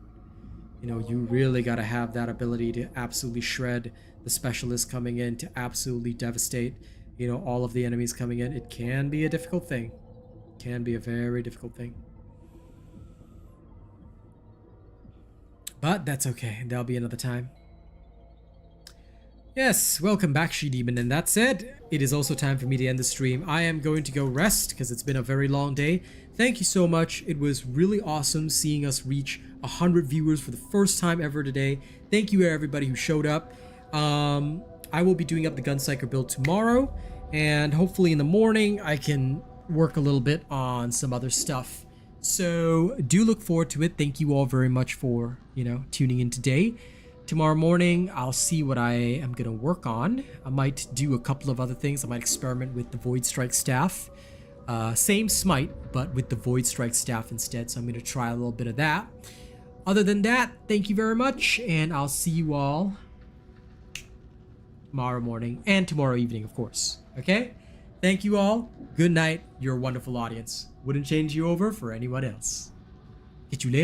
A: You know, you really gotta have that ability to absolutely shred the specialists coming in, to absolutely devastate, you know, all of the enemies coming in. It can be a difficult thing. It can be a very difficult thing. But that's okay. That'll be another time. Yes, welcome back, She-Demon, and that said, it is also time for me to end the stream. I am going to go rest because it's been a very long day. Thank you so much. It was really awesome seeing us reach 100 viewers for the first time ever today. Thank you everybody who showed up. I will be doing up the Gun Psyker build tomorrow, and hopefully in the morning I can work a little bit on some other stuff. So do look forward to it. Thank you all very much for, you know, tuning in today. Tomorrow morning, I'll see what I am going to work on. I might do a couple of other things. I might experiment with the Void Strike staff. Same Smite, but with the Void Strike staff instead. So I'm going to try a little bit of that. Other than that, thank you very much. And I'll see you all tomorrow morning and tomorrow evening, of course. Okay? Thank you all. Good night. You're a wonderful audience. Wouldn't change you over for anyone else. Get you later.